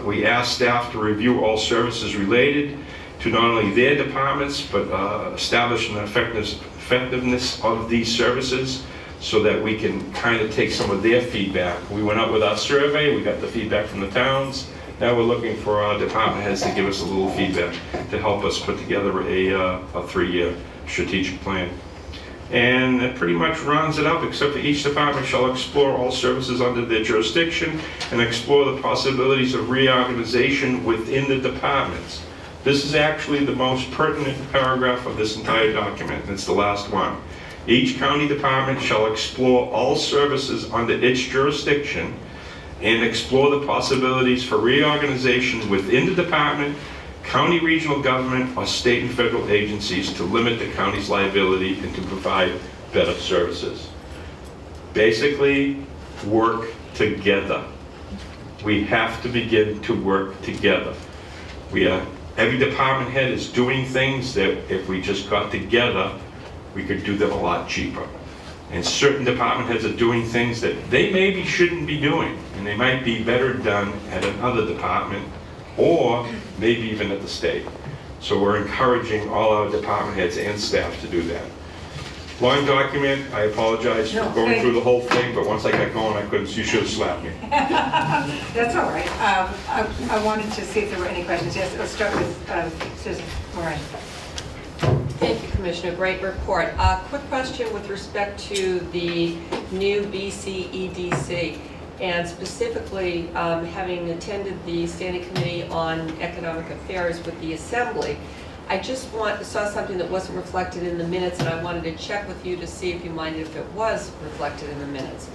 S2: we ask staff to review all services related to not only their departments, but establish an effectiveness of these services so that we can kind of take some of their feedback. We went out with our survey, we got the feedback from the towns. Now we're looking for our department heads to give us a little feedback to help us put together a 3-year strategic plan. And that pretty much rounds it up, except that each department shall explore all services under their jurisdiction and explore the possibilities of reorganization within the departments. This is actually the most pertinent paragraph of this entire document, and it's the last one. Each county department shall explore all services under its jurisdiction and explore the possibilities for reorganization within the department, county regional government, or state and federal agencies to limit the county's liability and to provide better services. Basically, work together. We have to begin to work together. Every department head is doing things that if we just got together, we could do them a lot cheaper. And certain department heads are doing things that they maybe shouldn't be doing, and they might be better done at another department, or maybe even at the state. So we're encouraging all our department heads and staff to do that. Long document, I apologize for
S1: No,
S2: going
S1: thank
S2: through
S1: you.
S2: the whole thing, but once I got going, I couldn't, you should have slapped me.
S1: That's all right. I wanted to see if there were any questions. Yes, let's start with Susan Moran.
S7: Thank you, Commissioner. Great report. Quick question with respect to the new BCEDC, and specifically having attended the Standing Committee on Economic Affairs with the Assembly. I just saw something that wasn't reflected in the minutes, and I wanted to check with you to see if you mind if it was reflected in the minutes.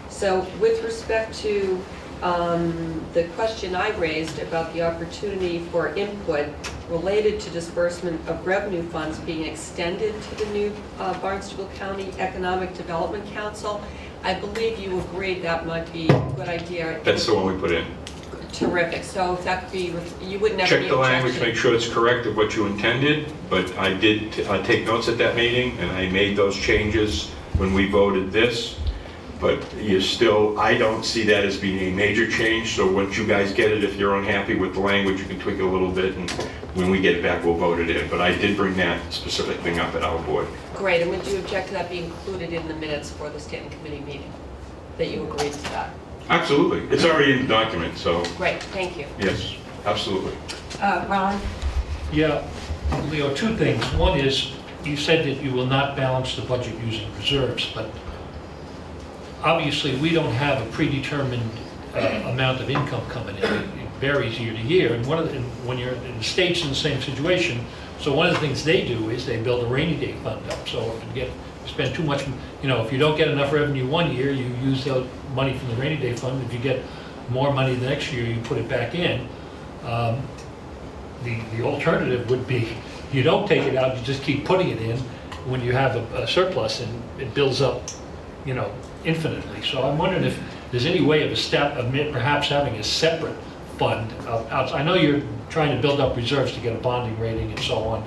S7: So with respect to the question I raised about the opportunity for input related to disbursement of revenue funds being extended to the new Barnstable County Economic Development Council, I believe you agreed that might be a good idea.
S2: That's the one we put in.
S7: Terrific. So if that could be, you would never
S2: Check
S7: be
S2: the language,
S7: objection.
S2: make sure it's correct of what you intended, but I did take notes at that meeting, and I made those changes when we voted this. But you still, I don't see that as being a major change, so once you guys get it, if you're unhappy with the language, you can tweak it a little bit, and when we get it back, we'll vote it in. But I did bring that specific thing up at our board.
S7: Great. And would you object to that being included in the minutes for the Standing Committee meeting? That you agreed to that?
S2: Absolutely. It's already in the document, so
S7: Great. Thank you.
S2: yes, absolutely.
S1: Ron?
S8: Yeah, Leo, two things. One is, you said that you will not balance the budget using reserves, but obviously, we don't have a predetermined amount of income coming in. It varies year to year, and when you're in the state's in the same situation, so one of the things they do is they build a rainy day fund up. So if you spend too much, if you don't get enough revenue one year, you use the money from the rainy day fund. If you get more money the next year, you put it back in. The alternative would be you don't take it out, you just keep putting it in when you have a surplus, and it builds up, infinitely. So I'm wondering if there's any way of perhaps having a separate fund out. I know you're trying to build up reserves to get a bonding rating and so on,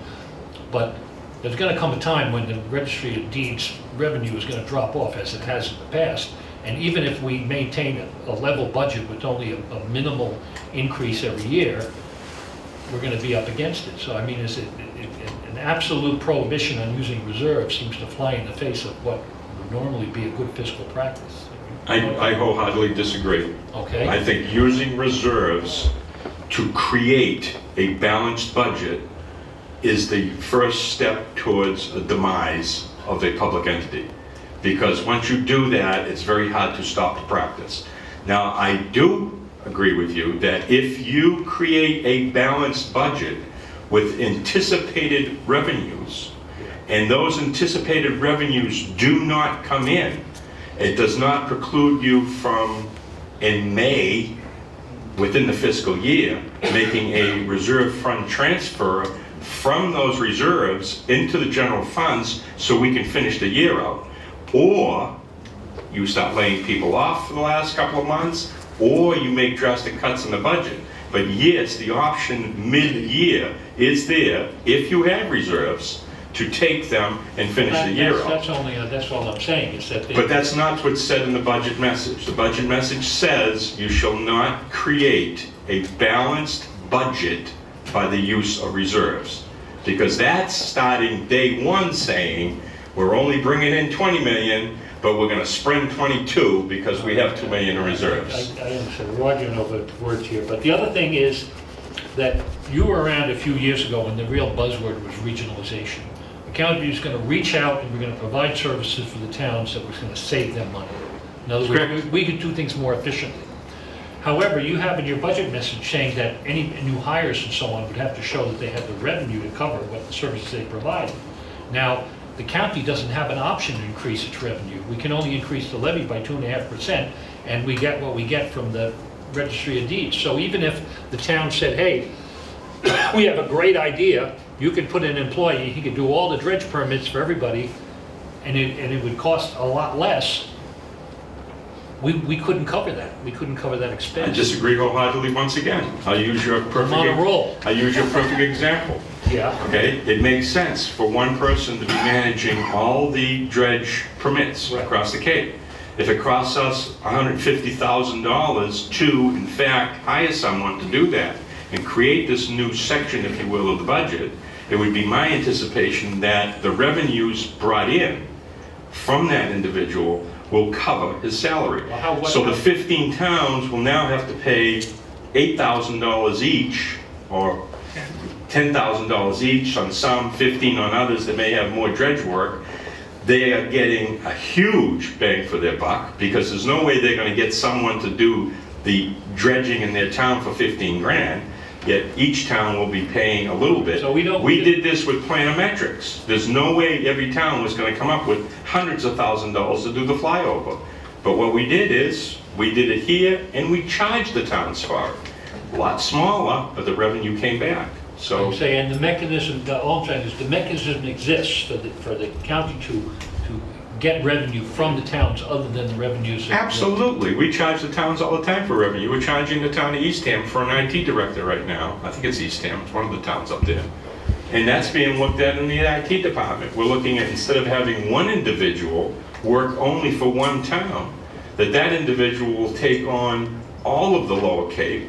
S8: but there's going to come a time when the Registry of Deeds revenue is going to drop off, as it has in the past. And even if we maintain a level budget with only a minimal increase every year, we're going to be up against it. So I mean, an absolute prohibition on using reserves seems to fly in the face of what would normally be a good fiscal practice.
S2: I wholeheartedly disagree.
S8: Okay.
S2: I think using reserves to create a balanced budget is the first step towards a demise of a public entity. Because once you do that, it's very hard to stop the practice. Now, I do agree with you that if you create a balanced budget with anticipated revenues, and those anticipated revenues do not come in, it does not preclude you from, in May, within the fiscal year, making a reserve fund transfer from those reserves into the general funds so we can finish the year out. Or you start laying people off for the last couple of months, or you make drastic cuts in the budget. But yes, the option mid-year is there, if you have reserves, to take them and finish the year out.
S8: That's all I'm saying, is that.
S2: But that's not what's said in the budget message. The budget message says you shall not create a balanced budget by the use of reserves. Because that's starting day one saying, we're only bringing in 20 million, but we're gonna spend 22 because we have 2 million in reserves.
S8: I understand, we're arguing over words here, but the other thing is that you were around a few years ago when the real buzzword was regionalization. The county is going to reach out and we're going to provide services for the towns that was going to save them money. In other words, we could do things more efficiently. However, you have in your budget message saying that any new hires and so on would have to show that they had the revenue to cover what the services they provide. Now, the county doesn't have an option to increase its revenue. We can only increase the levy by 2.5%, and we get what we get from the registry of deeds. So even if the town said, hey, we have a great idea, you could put an employee, he could do all the dredge permits for everybody, and it would cost a lot less, we couldn't cover that. We couldn't cover that
S2: I
S8: expense.
S2: disagree wholeheartedly once again. I'll use your perfect.
S8: I'm on a roll.
S2: I'll use your perfect example.
S8: Yeah.
S2: Okay, it makes sense for one person to be managing all the dredge permits
S8: Right.
S2: across the Cape. If it costs us $150,000 to, in fact, hire someone to do that and create this new section, if you will, of the budget, it would be my anticipation that the revenues brought in from that individual will cover his salary.
S8: Well, what-
S2: So the 15 towns will now have to pay $8,000 each, or $10,000 each on some, 15 on others that may have more dredge work. They are getting a huge bang for their buck, because there's no way they're gonna get someone to do the dredging in their town for 15 grand, yet each town will be paying a little bit.
S8: So we don't-
S2: We did this with planometrics. There's no way every town was gonna come up with hundreds of $1,000s to do the flyover. But what we did is, we did it here, and we charged the towns for it. A lot smaller, but the revenue came back. So,
S8: I'm saying the mechanism, all I'm saying is the mechanism exists for the county to get revenue from the towns other than the revenues.
S2: absolutely, we charge the towns all the time for revenue. We're charging the town of Eastham for an IT director right now. I think it's Eastham, it's one of the towns up there. And that's being looked at in the IT department. We're looking at, instead of having one individual work only for one town, that individual will take on all of the Lower Cape,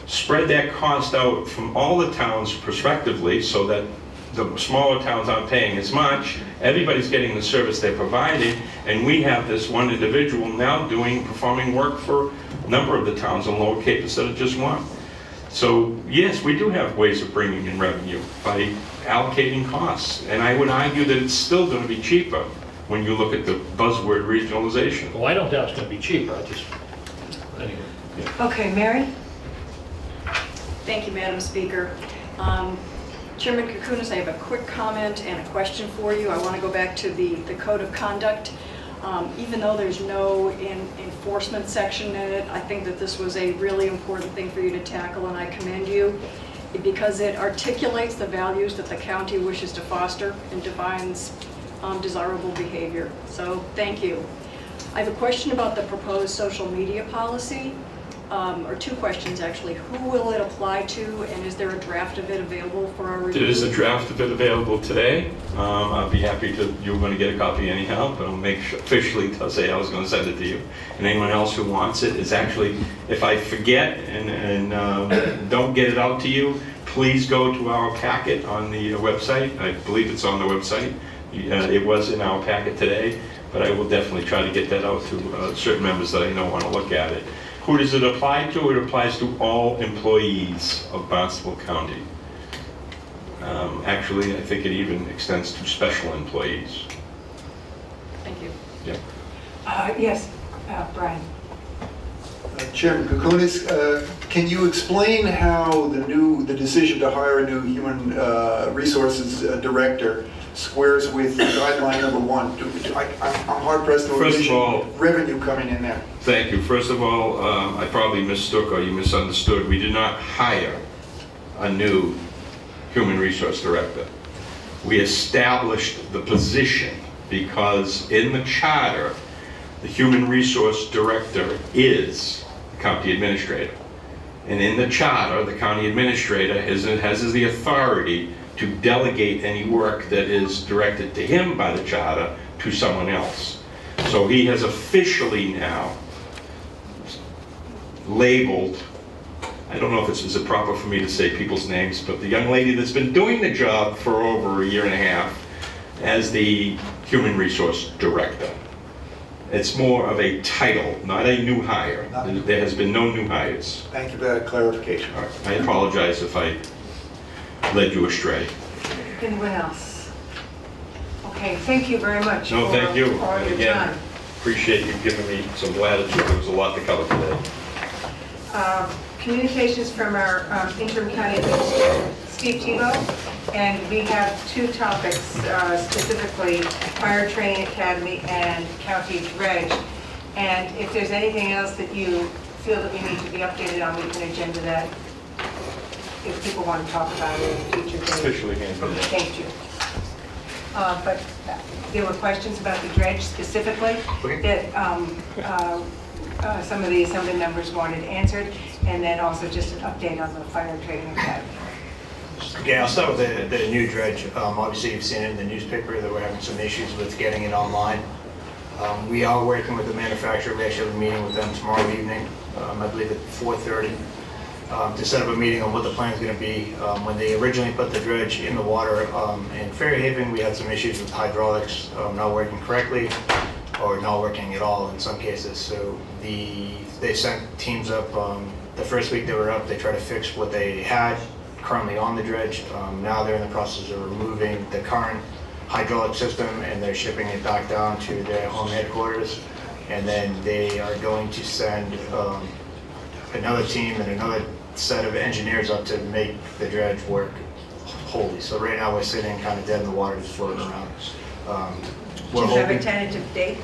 S2: spread that cost out from all the towns prospectively, so that the smaller towns aren't paying as much, everybody's getting the service they're providing, and we have this one individual now performing work for a number of the towns on Lower Cape instead of just one. So yes, we do have ways of bringing in revenue by allocating costs, and I would argue that it's still going to be cheaper when you look at the buzzword regionalization.
S8: Well, I don't doubt it's gonna be cheaper, anyway.
S1: Okay, Mary?
S9: Thank you, Madam Speaker. Chairman Kukunis, I have a quick comment and a question for you. I want to go back to the code of conduct. Even though there's no enforcement section in it, I think that this was a really important thing for you to tackle, and I commend you because it articulates the values that the county wishes to foster and defines desirable behavior. So thank you. I have a question about the proposed social media policy. Or two questions actually. Who will it apply to, and is there a draft of it available for our review?
S2: There is a draft of it available today. I'll be happy to, you're going to get a copy anyhow, but I'll make sure officially to say I was going to send it to you. And anyone else who wants it is actually, if I forget and don't get it out to you, please go to our packet on the website. I believe it's on the website. It was in our packet today, but I will definitely try to get that out to certain members that I know want to look at it. Who does it apply to? It applies to all employees of Barnstable County. Actually, I think it even extends to special employees.
S9: Thank you.
S2: Yeah.
S1: Yes, Brian?
S5: Chairman Kukunis, can you explain how the decision to hire a new human resources director squares with guideline number 1? I'm hard pressed to
S2: First of
S5: envision
S2: all,
S5: revenue coming in there.
S2: thank you. First of all, I probably mistook or you misunderstood. We did not hire a new human resource director. We established the position because in the charter, the human resource director is the county administrator. And in the charter, the county administrator has the authority to delegate any work that is directed to him by the charter to someone else. So he has officially now labeled, I don't know if is it proper for me to say people's names, but the young lady that's been doing the job for over a year and a half as the human resource director. It's more of a title, not a new hire. There has been no new hires.
S5: Thank you for that clarification.
S2: All right. I apologize if I led you astray.
S1: Anyone else? Okay, thank you very much
S2: No, thank you.
S1: for all your
S2: Again,
S1: time.
S2: appreciate you giving me some latitude. There was a lot to cover today.
S1: Communications from our interim county administrator, Steve Tebow. And we have two topics, specifically Fire Training Academy and County Dredge. And if there's anything else that you feel that we need to be updated on, we can agenda that if people want to talk about it in a future date.
S2: Officially handed in.
S1: Thank you. But there were questions about the dredge specifically that some of the assembly members wanted answered, and then also just an update on the Fire Training Academy.
S3: Okay, I'll start with the new dredge. Obviously, you've seen it in the newspaper that we're having some issues with getting it online. We are working with the manufacturer. We actually have a meeting with them tomorrow evening, I believe at 4:30, to set up a meeting on what the plan is going to be. When they originally put the dredge in the water in Fairhaven, we had some issues with hydraulics not working correctly or not working at all in some cases. So they sent teams up. The first week they were up, they tried to fix what they had currently on the dredge. Now they're in the process of removing the current hydraulic system and they're shipping it back down to their home headquarters. And then they are going to send another team and another set of engineers up to make the dredge work wholly. So right now we're sitting kind of dead in the water, just floating around.
S1: Do you have a tentative date?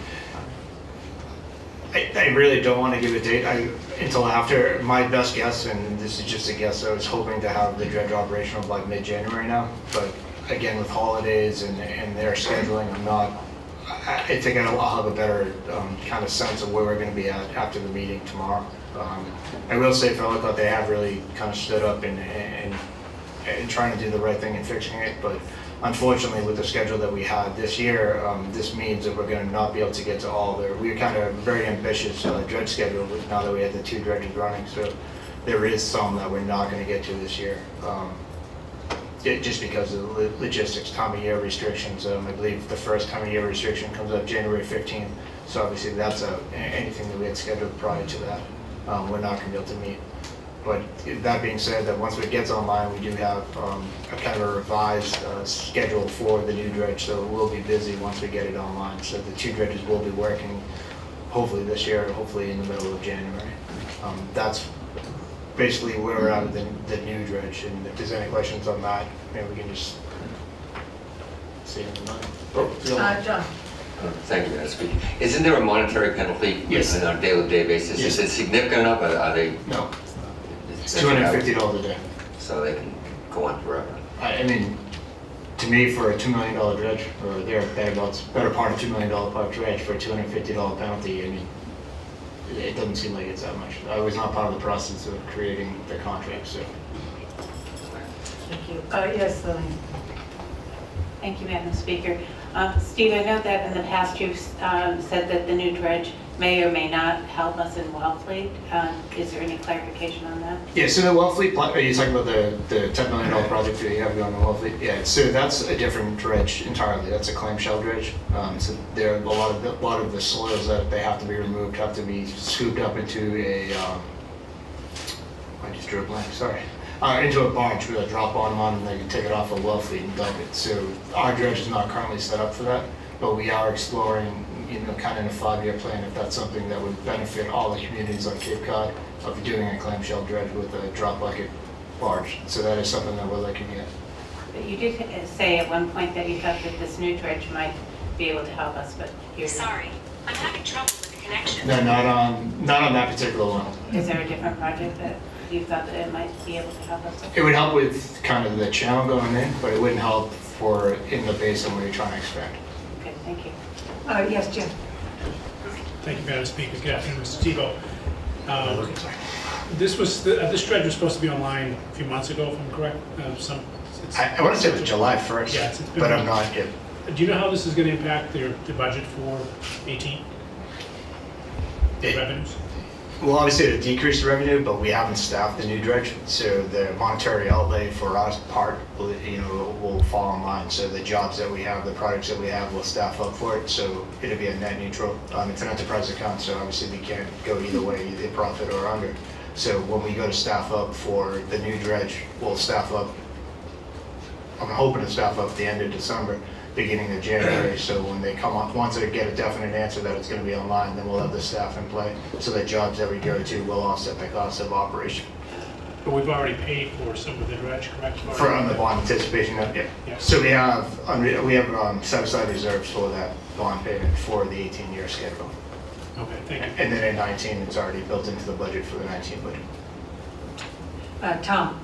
S3: I really don't want to give a date until after. My best guess, and this is just a guess, I was hoping to have the dredge operational by mid-January now. But again, with holidays and their scheduling, I think I'll have a better kind of sense of where we're going to be at after the meeting tomorrow. I will say for Ellicott, they have really kind of stood up and trying to do the right thing and fixing it. But unfortunately, with the schedule that we had this year, this means that we're going to not be able to get to all the. We were kind of very ambitious dredge schedule now that we had the two dredges running. So there is some that we're not going to get to this year. Just because of the logistics, time of year restrictions. I believe the first time of year restriction comes up January 15th. So obviously that's anything that we had scheduled prior to that, we're not going to be able to meet. But that being said, that once it gets online, we do have a kind of a revised schedule for the new dredge. So we'll be busy once we get it online. So the two dredges will be working hopefully this year, hopefully in the middle of January. That's basically where we're at with the new dredge. And if there's any questions on that, maybe we can just see it in the mind.
S1: John?
S10: Thank you, Madam Speaker. Isn't there a monetary penalty
S3: Yes.
S10: on a day-to-day basis?
S3: Yes.
S10: Is it significant enough? Are they?
S3: No, it's $250 a day.
S10: So they can go on forever.
S3: I mean, to me, for a $2 million dredge, or thereabouts, better part of $2 million part dredge for a $250 penalty, I mean, it doesn't seem like it's that much. I was not part of the process of creating the contract, so.
S1: Thank you. Yes, Lillian?
S11: Thank you, Madam Speaker. Steve, I know that in the past you've said that the new dredge may or may not help us in Wellfleet. Is there any clarification on that?
S3: Yeah, so the Wellfleet, are you talking about the $10 million project that you have going on Wellfleet? Yeah, so that's a different dredge entirely. That's a clamshell dredge. So there are a lot of the soils that they have to be removed have to be scooped up into a, I just drew a blank, sorry. Into a barge with a drop bottom on, and they can take it off of Wellfleet and dump it. So our dredge is not currently set up for that, but we are exploring, kind of in a 5-year plan, if that's something that would benefit all the communities on Cape Cod, of doing a clamshell dredge with a drop bucket barge. So that is something that we're looking at.
S11: But you did say at one point that you thought that this new dredge might be able to help us, but you're
S12: Sorry, I'm having trouble with the connection.
S3: No, not on that particular one.
S11: Is there a different project that you thought that it might be able to help us with?
S3: It would help with kind of the channel going in, but it wouldn't help for in the basin where you're trying to expand.
S11: Okay, thank you.
S1: Yes, Jim?
S13: Thank you, Madam Speaker. Good afternoon, Mr. Tebow. This dredge was supposed to be online a few months ago, if I'm correct.
S3: I want to say it was July 1st,
S13: Yeah, it's been
S3: but I'm
S13: months.
S3: not yet.
S13: Do you know how this is going to impact the budget for 18? The revenues?
S3: Well, obviously it'll decrease the revenue, but we haven't staffed the new dredge, so the monetary outlay for us part will fall in line. So the jobs that we have, the projects that we have, will staff up for it. So it'll be a net neutral. It's an enterprise account, so obviously we can't go either way, either profit or under. So when we go to staff up for the new dredge, we'll staff up. I'm hoping to staff up at the end of December, beginning of January, so when they come up, once they get a definite answer that it's going to be online, then we'll have the staff in play, so that jobs that we go to will offset the cost of operation.
S13: But we've already paid for some of the dredge, correct?
S3: For on the bond anticipation, yeah.
S13: Yeah.
S3: So we have set aside reserves for that bond payment for the 18-year schedule.
S13: Okay, thank you.
S3: And then in 19, it's already built into the budget for the 19 budget.
S1: Tom?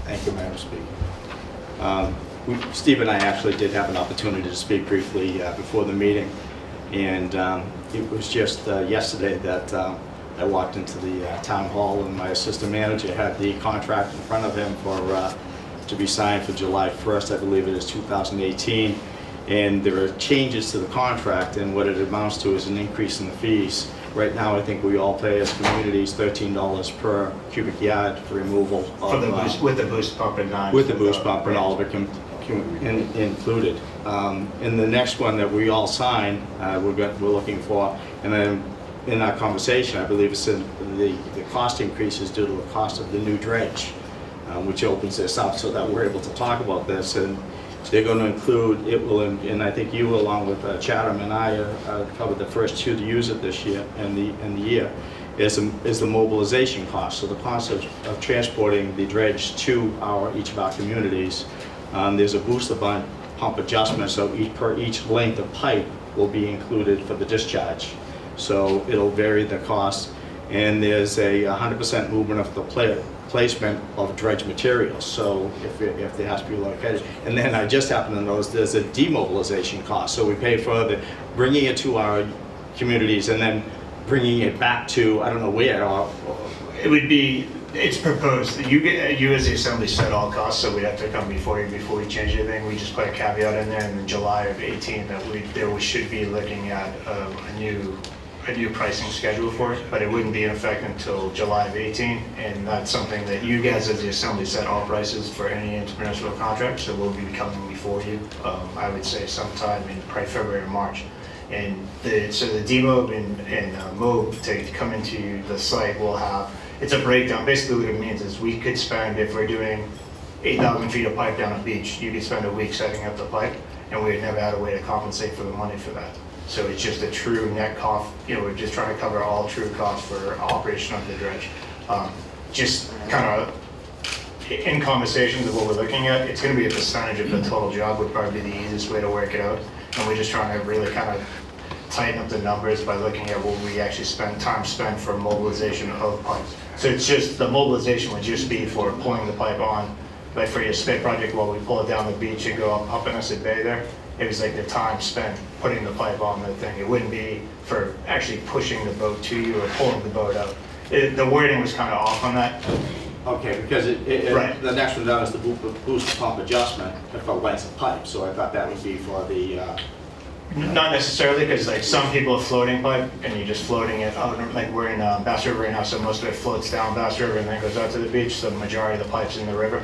S14: Thank you, Madam Speaker. Steve and I actually did have an opportunity to speak briefly before the meeting, and it was just yesterday that I walked into the town hall and my assistant manager had the contract in front of him for to be signed for July 1st, I believe it is 2018, and there are changes to the contract, and what it amounts to is an increase in the fees. Right now, I think we all pay as communities $13 per cubic yard for removal of...
S3: For the boost, with the boost pump and nine.
S14: With the boost pump and all of it included. In the next one that we all sign, we're looking for, and then in our conversation, I believe it's in the cost increase is due to the cost of the new dredge, which opens this up so that we're able to talk about this. And they're going to include, it will, and I think you along with Chatham and I are probably the first two to use it this year and the year, is the mobilization cost. So the cost of transporting the dredge to each of our communities. There's a booster pump adjustment, so each length of pipe will be included for the discharge. So it'll vary the cost, and there's a 100% movement of the placement of dredge materials. So if there has to be located, and then I just happen to notice there's a demobilization cost. So we pay for bringing it to our communities and then bringing it back to I don't know where.
S3: It would be. It's proposed that you as the assembly set all costs, so we'd have to come before you before we change anything. We just put a caveat in there in July of 18 that we should be looking at a new pricing schedule for it, but it wouldn't be in effect until July of 18, and that's something that you guys as the assembly set all prices for any intermunicipal contract, so we'll be coming before you, I would say sometime in probably February or March. And so the demob and mob to come into the site will have, it's a breakdown. Basically what it means is we could spend, if we're doing 8,000 feet of pipe down a beach, you could spend a week setting up the pipe, and we would never had a way to compensate for the money for that. So it's just a true net cost, we're just trying to cover all true costs for operation of the dredge. Just kind of in conversations of what we're looking at, it's going to be a percentage of the total job would probably be the easiest way to work it out. And we're just trying to really kind of tighten up the numbers by looking at what we actually time spent for mobilization of pipes. So it's just, the mobilization would just be for pulling the pipe on, like for your spit project, while we pull it down the beach and go up in Upper Bay there. It was like the time spent putting the pipe on the thing. It wouldn't be for actually pushing the boat to you or pulling the boat out. The wording was kind of off on that.
S14: Okay, because
S3: Right.
S14: the next one down is the booster pump adjustment for lengths of pipe. So I thought that would be for the.
S3: Not necessarily, because like some people are floating pipe and you're just floating it out. Like we're in Bass River right now, so most of it floats down Bass River and then goes out to the beach. So the majority of the pipe's in the river.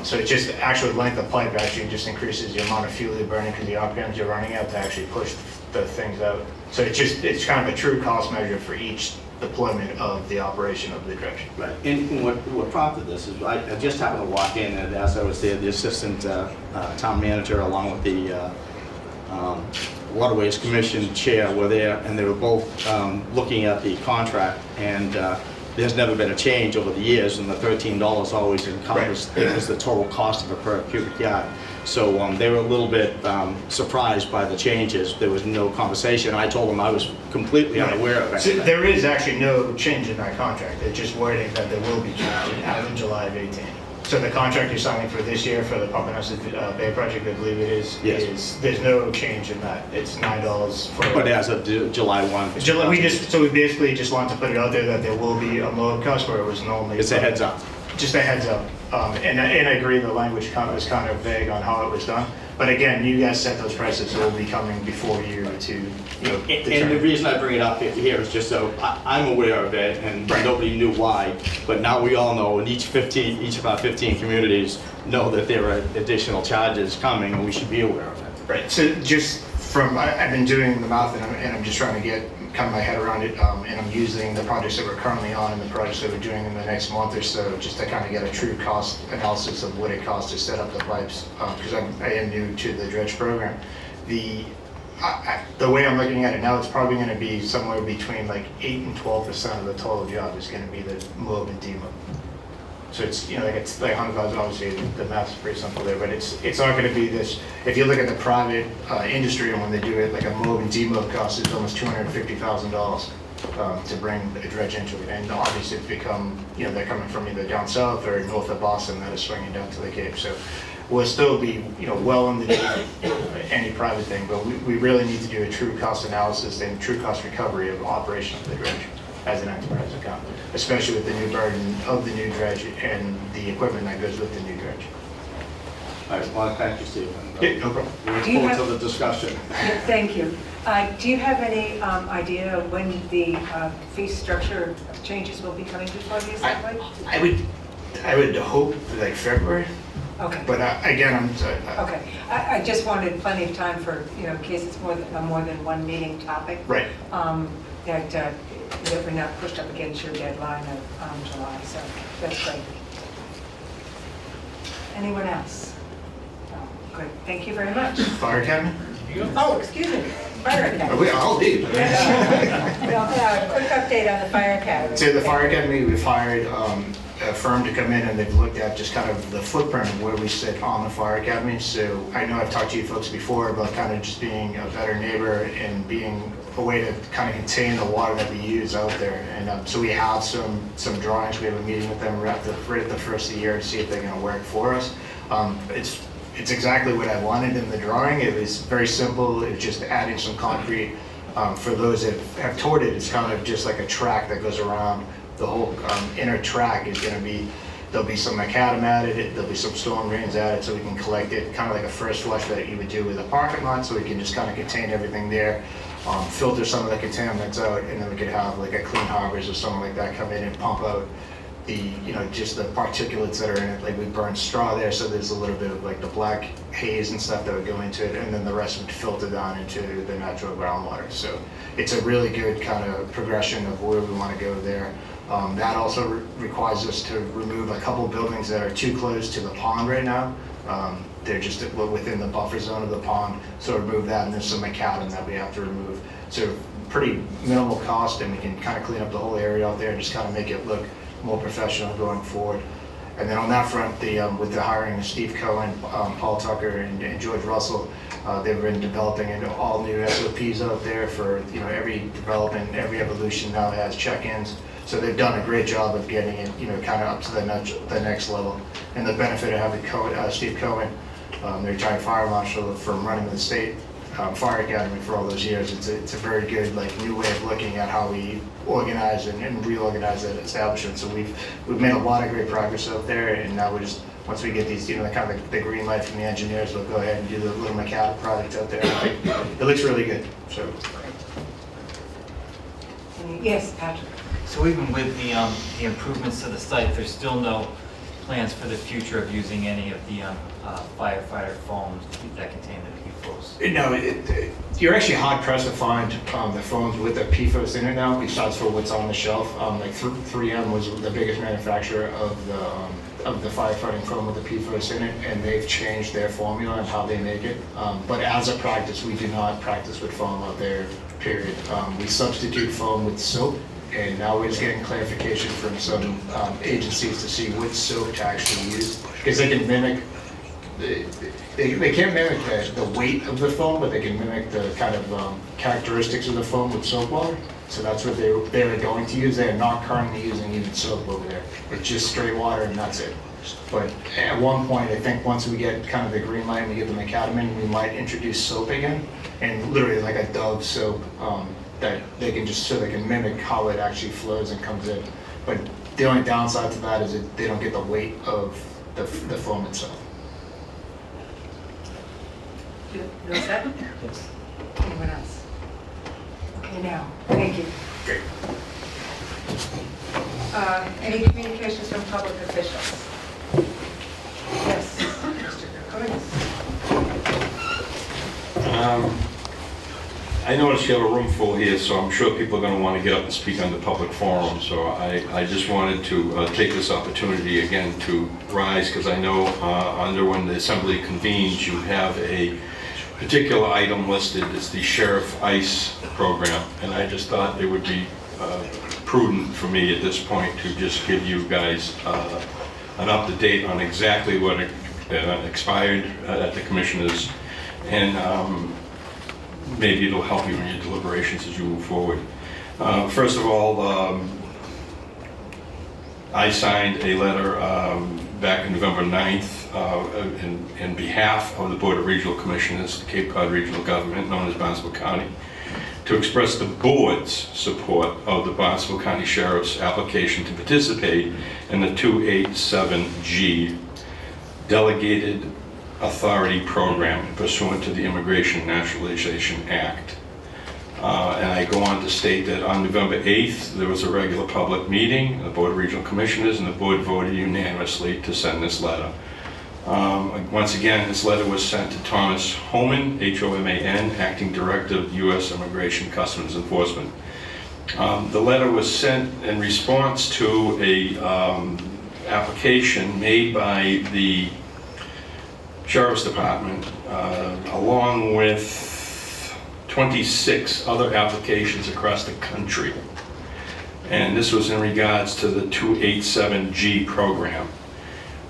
S3: So it's just the actual length of pipe actually just increases the amount of fuel you're burning because the RPMs you're running at to actually push the things out. So it's kind of a true cost measure for each deployment of the operation of the dredge.
S14: Right. And what prompted this is I just happened to walk in, and as I was there, the assistant town manager along with the Waterways Commission chair were there, and they were both looking at the contract, and there's never been a change over the years, and the $13 always encompassed it was the total cost of a per cubic yard. So they were a little bit surprised by the changes. There was no conversation. I told them I was completely unaware of it.
S3: So there is actually no change in that contract. It's just wording that there will be change after July of 18. So the contract you're signing for this year for the Upper Bay project, I believe it is,
S14: Yes.
S3: there's no change in that. It's $9 for.
S14: But as of July 1.
S3: We basically just want to put it out there that there will be a mob cost where it was normally.
S14: It's a heads up.
S3: Just a heads up. And I agree the language was kind of vague on how it was done. But again, you guys set those prices, so we'll be coming before you to,
S14: And the
S3: determine.
S14: reason I bring it up here is just so I'm aware of it, and nobody knew why, but now we all know, and each of our 15 communities know that there are additional charges coming, and we should be aware of it.
S3: Right, so just from, I've been doing the math and I'm just trying to get kind of my head around it, and I'm using the projects that we're currently on and the projects that we're doing in the next month or so, just to kind of get a true cost analysis of what it costs to set up the pipes, because I am new to the dredge program. The way I'm looking at it now, it's probably going to be somewhere between like 8 and 12% of the total job is going to be the mob and demob. So it's, it's like $100,000, obviously, the math's pretty simple there, but it's not gonna be this, if you look at the private industry and when they do it, like a mob and demob cost is almost $250,000 to bring a dredge into it. And obviously it's become, they're coming from either down south or north of Boston that is swinging down to the Cape. So we'll still be, well underneath any private thing, but we really need to do a true cost analysis and true cost recovery of operation of the dredge as an enterprise account, especially with the new burden of the new dredge and the equipment that goes with the new dredge.
S14: All right, well, thank you, Stephen.
S3: Yeah, no problem.
S14: We look
S1: Do you
S14: forward
S1: have-
S14: to the discussion.
S1: Yeah, thank you. Do you have any idea of when the fee structure changes will be coming before the Assembly?
S3: I would hope like February,
S1: Okay.
S3: but again,
S1: Okay, I just wanted plenty of time for, in case it's more than one meeting topic.
S3: Right.
S1: That we're not pushed up against your deadline of July, so that's great. Anyone else? No, good, thank you very much.
S3: Fire Academy?
S1: Oh, excuse me, Fire Academy.
S3: I'll leave.
S1: Quick update on the Fire Academy.
S3: So the Fire Academy, we've hired a firm to come in and they've looked at just kind of the footprint of where we sit on the Fire Academy. So I know I've talked to you folks before about kind of just being a better neighbor and being a way to kind of contain the water that we use out there. And so we have some drawings. We have a meeting with them right at the first of the year to see if they're going to work for us. It's exactly what I wanted in the drawing. It was very simple. It's just adding some concrete. For those that have toured it, it's kind of just like a track that goes around. The whole inner track is going to be, there'll be some macadam added, there'll be some storm drains added so we can collect it, kind of like a first flush that you would do with a parking lot, so we can just kind of contain everything there, filter some of the contaminants out, and then we could have like a Clean Harbors or something like that come in and pump out the, just the particulates that are in it. Like we burn straw there, so there's a little bit of like the black haze and stuff that would go into it, and then the rest would filter down into the natural groundwater. So it's a really good kind of progression of where we want to go there. That also requires us to remove a couple buildings that are too close to the pond right now. They're just within the buffer zone of the pond, so remove that, and there's some macadam that we have to remove. So pretty minimal cost, and we can kind of clean up the whole area out there and just kind of make it look more professional going forward. And then on that front, with the hiring of Steve Cohen, Paul Tucker, and George Russell, they've been developing all new SOPs out there for every development, every evolution now has check-ins. So they've done a great job of getting it, kind of up to the next level. And the benefit of having Steve Cohen, the retired fire marshal from running the state fire academy for all those years, it's a very good new way of looking at how we organize and reorganize that establishment. So we've made a lot of great progress out there, and now we're just, once we get these, kind of the green light from the engineers, we'll go ahead and do the little macadam project out there. It looks really good. So.
S1: Yes, Patrick.
S15: So even with the improvements to the site, there's still no plans for the future of using any of the firefighter foams that contain the PFOS?
S3: No, you're actually hard pressed to find the foams with the PFOS in it now, besides for what's on the shelf. Like 3M was the biggest manufacturer of the firefighting foam with the PFOS in it, and they've changed their formula and how they make it. But as a practice, we do not practice with foam out there, period. We substitute foam with soap. And now we're just getting clarification from some agencies to see what soap to actually use, because they can mimic, they can't mimic the weight of the foam, but they can mimic the kind of characteristics of the foam with soap water. So that's what they are going to use. They are not currently using even soap over there. It's just straight water and that's it. But at one point, I think once we get kind of the green light and we get the macadam in, we might introduce soap again, and literally like a Dove soap. That they can just, so they can mimic how it actually flows and comes in. But the only downside to that is that they don't get the weight of the foam itself.
S1: You set? Yes. Anyone else? Okay, now, thank you.
S3: Great.
S1: Any communications from public officials? Yes, Mr. Kukonis.
S2: I noticed you have a room full here, so I'm sure people are going to want to get up and speak on the public forum. So I just wanted to take this opportunity again to rise, because I know under when the Assembly convenes, you have a particular item listed as the Sheriff ICE program. And I just thought it would be prudent for me at this point to just give you guys an up-to-date on exactly what expired at the commissioners, and maybe it'll help you in your deliberations as you move forward. First of all, I signed a letter back on November 9th in behalf of the Board of Regional Commissioners, the Cape Cod Regional Government, known as Barnstable County, to express the board's support of the Barnstable County Sheriff's application to participate in the 287G Delegated Authority Program pursuant to the Immigration and Naturalization Act. And I go on to state that on November 8th, there was a regular public meeting, the Board of Regional Commissioners, and the board voted unanimously to send this letter. Once again, this letter was sent to Thomas Homan, H-O-M-A-N, Acting Director of U.S. Immigration Customs Enforcement. The letter was sent in response to a application made by the Sheriff's Department, along with 26 other applications across the country. And this was in regards to the 287G program.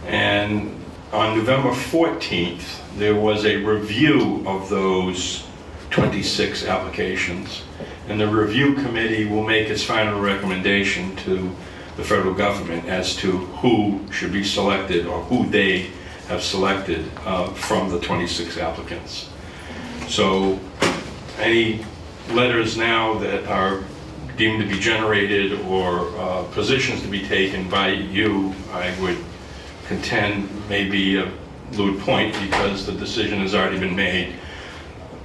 S2: And on November 14th, there was a review of those 26 applications. And the review committee will make its final recommendation to the federal government as to who should be selected or who they have selected from the 26 applicants. So any letters now that are deemed to be generated or positions to be taken by you, I would contend may be a moot point because the decision has already been made.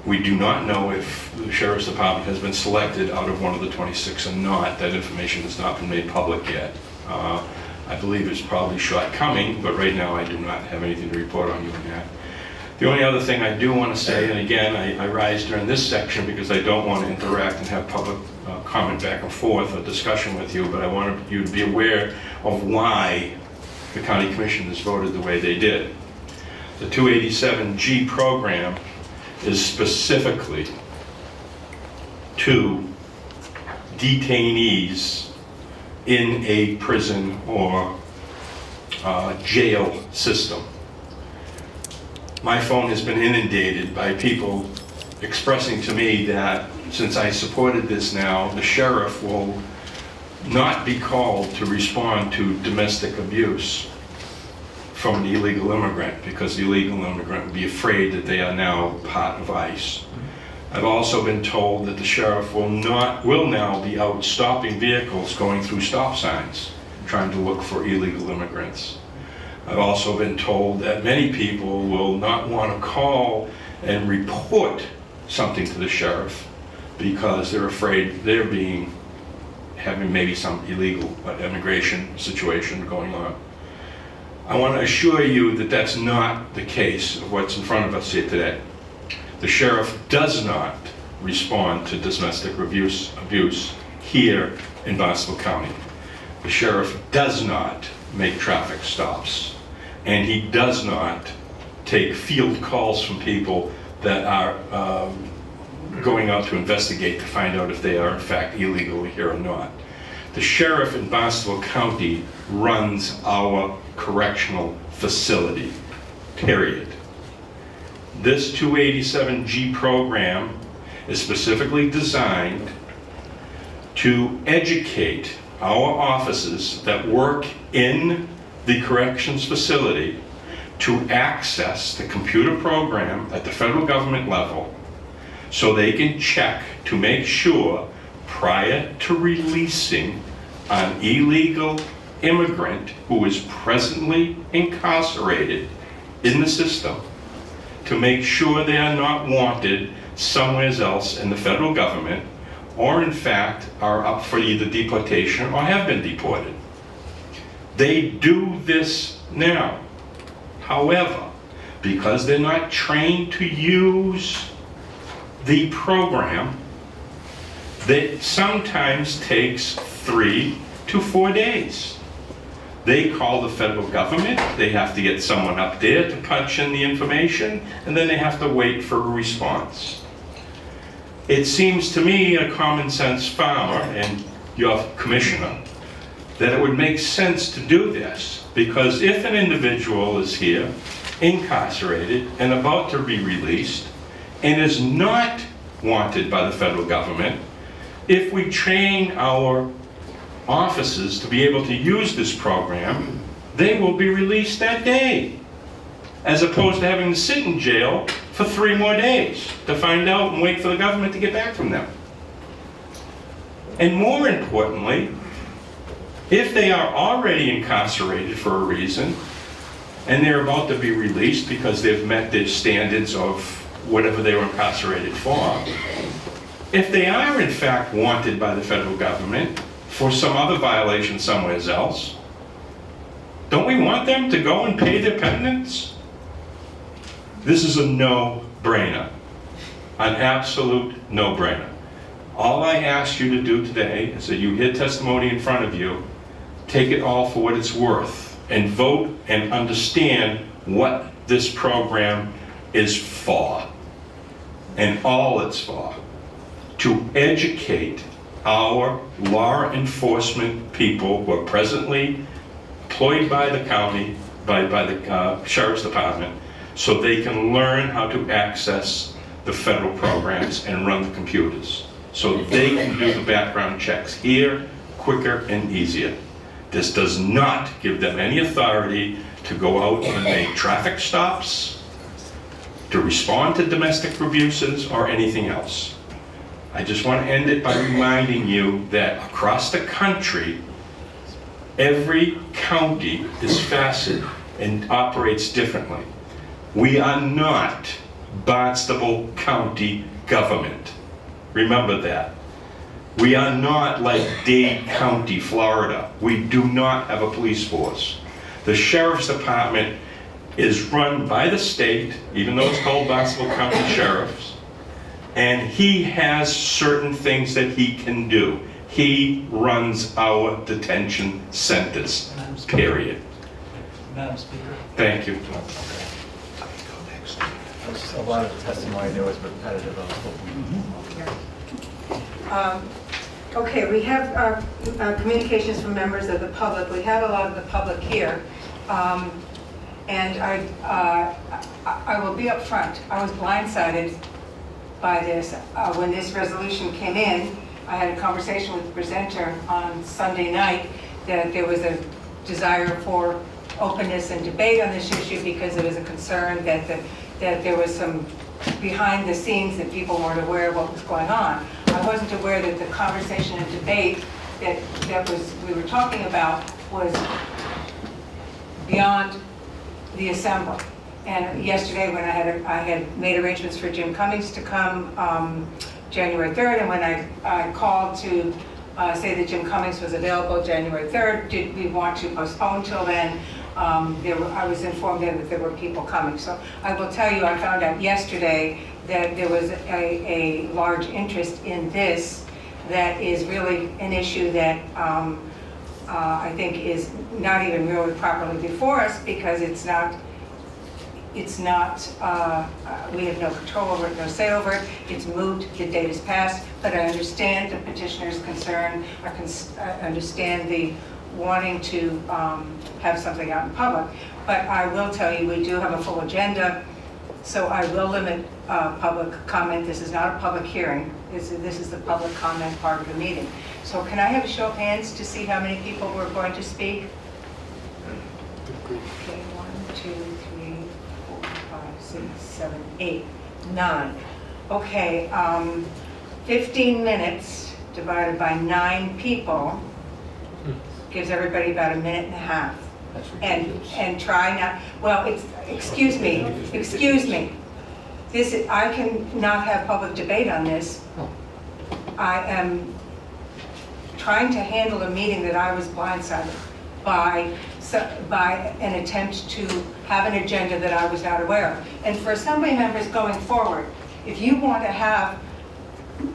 S2: We do not know if the Sheriff's Department has been selected out of one of the 26 or not. That information has not been made public yet. I believe it's probably shortcoming, but right now I do not have anything to report on you on that. The only other thing I do want to say, and again, I rise during this section because I don't want to interact and have public comment back and forth or discussion with you, but I wanted you to be aware of why the county commissioners voted the way they did. The 287G program is specifically to detainees in a prison or jail system. My phone has been inundated by people expressing to me that since I supported this now, the sheriff will not be called to respond to domestic abuse from an illegal immigrant because the illegal immigrant will be afraid that they are now part of ICE. I've also been told that the sheriff will now be out stopping vehicles going through stop signs, trying to look for illegal immigrants. I've also been told that many people will not want to call and report something to the sheriff because they're afraid they're having maybe some illegal immigration situation going on. I want to assure you that that's not the case of what's in front of us here today. The sheriff does not respond to domestic abuse here in Barnstable County. The sheriff does not make traffic stops, and he does not take field calls from people that are going out to investigate to find out if they are in fact illegally here or not. The sheriff in Barnstable County runs our correctional facility, period. This 287G program is specifically designed to educate our officers that work in the corrections facility to access the computer program at the federal government level so they can check to make sure prior to releasing an illegal immigrant who is presently incarcerated in the system to make sure they are not wanted somewhere else in the federal government or in fact are up for either deportation or have been deported. They do this now. However, because they're not trained to use the program, that sometimes takes 3 to 4 days. They call the federal government, they have to get someone up there to punch in the information, and then they have to wait for a response. It seems to me a common sense farmer and your commissioner that it would make sense to do this, because if an individual is here, incarcerated, and about to be released, and is not wanted by the federal government, if we train our officers to be able to use this program, they will be released that day, as opposed to having to sit in jail for 3 more days to find out and wait for the government to get back from them. And more importantly, if they are already incarcerated for a reason, and they're about to be released because they've met their standards of whatever they were incarcerated for, if they are in fact wanted by the federal government for some other violation somewhere else, don't we want them to go and pay their penance? This is a no-brainer, an absolute no-brainer. All I ask you to do today is that you hear testimony in front of you, take it all for what it's worth, and vote and understand what this program is for, and all it's for, to educate our law enforcement people who are presently employed by the county, by the Sheriff's Department, so they can learn how to access the federal programs and run the computers, so they can do the background checks here quicker and easier. This does not give them any authority to go out and make traffic stops, to respond to domestic abuses, or anything else. I just want to end it by reminding you that across the country, every county is faceted and operates differently. We are not Barnstable County government. Remember that. We are not like Dade County, Florida. We do not have a police force. The Sheriff's Department is run by the state, even though it's called Barnstable County Sheriff's, and he has certain things that he can do. He runs our detention centers, period.
S15: Madam Speaker,
S2: Thank you.
S15: a lot of the testimony there was repetitive of what we.
S1: Okay, we have communications from members of the public. We have a lot of the public here. And I will be up front. I was blindsided by this. When this resolution came in, I had a conversation with the presenter on Sunday night that there was a desire for openness and debate on this issue because there was a concern that there was some behind the scenes that people weren't aware of what was going on. I wasn't aware that the conversation and debate that we were talking about was beyond the assembly. And yesterday when I had made arrangements for Jim Cummings to come January 3rd, and when I called to say that Jim Cummings was available January 3rd, did we want to postpone till then? I was informed that there were people coming. So I will tell you, I found out yesterday that there was a large interest in this that is really an issue that I think is not even really properly before us because it's not, we have no control over it, no say over it. It's moot, the date is passed, but I understand the petitioner's concern, I understand the wanting to have something out in public. But I will tell you, we do have a full agenda, so I will limit public comment. This is not a public hearing. This is the public comment part of the meeting. So can I have a show of hands to see how many people were going to speak? Okay, 1, 2, 3, 4, 5, 6, 7, 8, 9. Okay, 15 minutes divided by 9 people gives everybody about a minute and a half. And try not, well, excuse me. I cannot have public debate on this. I am trying to handle a meeting that I was blindsided by an attempt to have an agenda that I was not aware of. And for assembly members going forward, if you want to have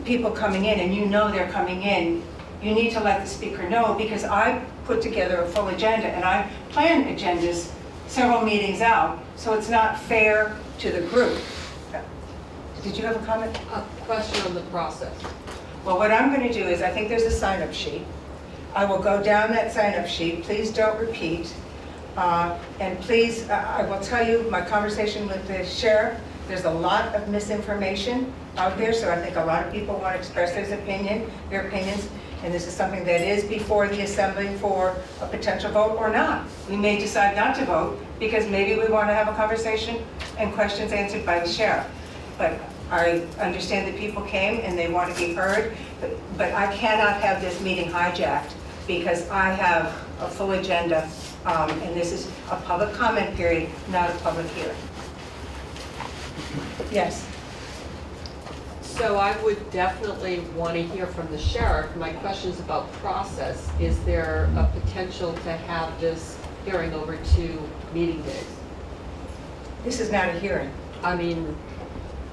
S1: people coming in and you know they're coming in, you need to let the speaker know, because I put together a full agenda and I plan agendas several meetings out, so it's not fair to the group. Did you have a comment?
S7: A question on the process.
S1: Well, what I'm going to do is, I think there's a sign-up sheet. I will go down that sign-up sheet. Please don't repeat. And please, I will tell you, my conversation with the sheriff, there's a lot of misinformation out there, so I think a lot of people want to express their opinions, and this is something that is before the assembly for a potential vote or not. We may decide not to vote because maybe we want to have a conversation and questions answered by the sheriff. But I understand that people came and they want to be heard, but I cannot have this meeting hijacked because I have a full agenda, and this is a public comment period, not a public hearing. Yes?
S7: So I would definitely want to hear from the sheriff. My question is about process. Is there a potential to have this hearing over 2 meeting days?
S1: This is not a hearing.
S7: I mean,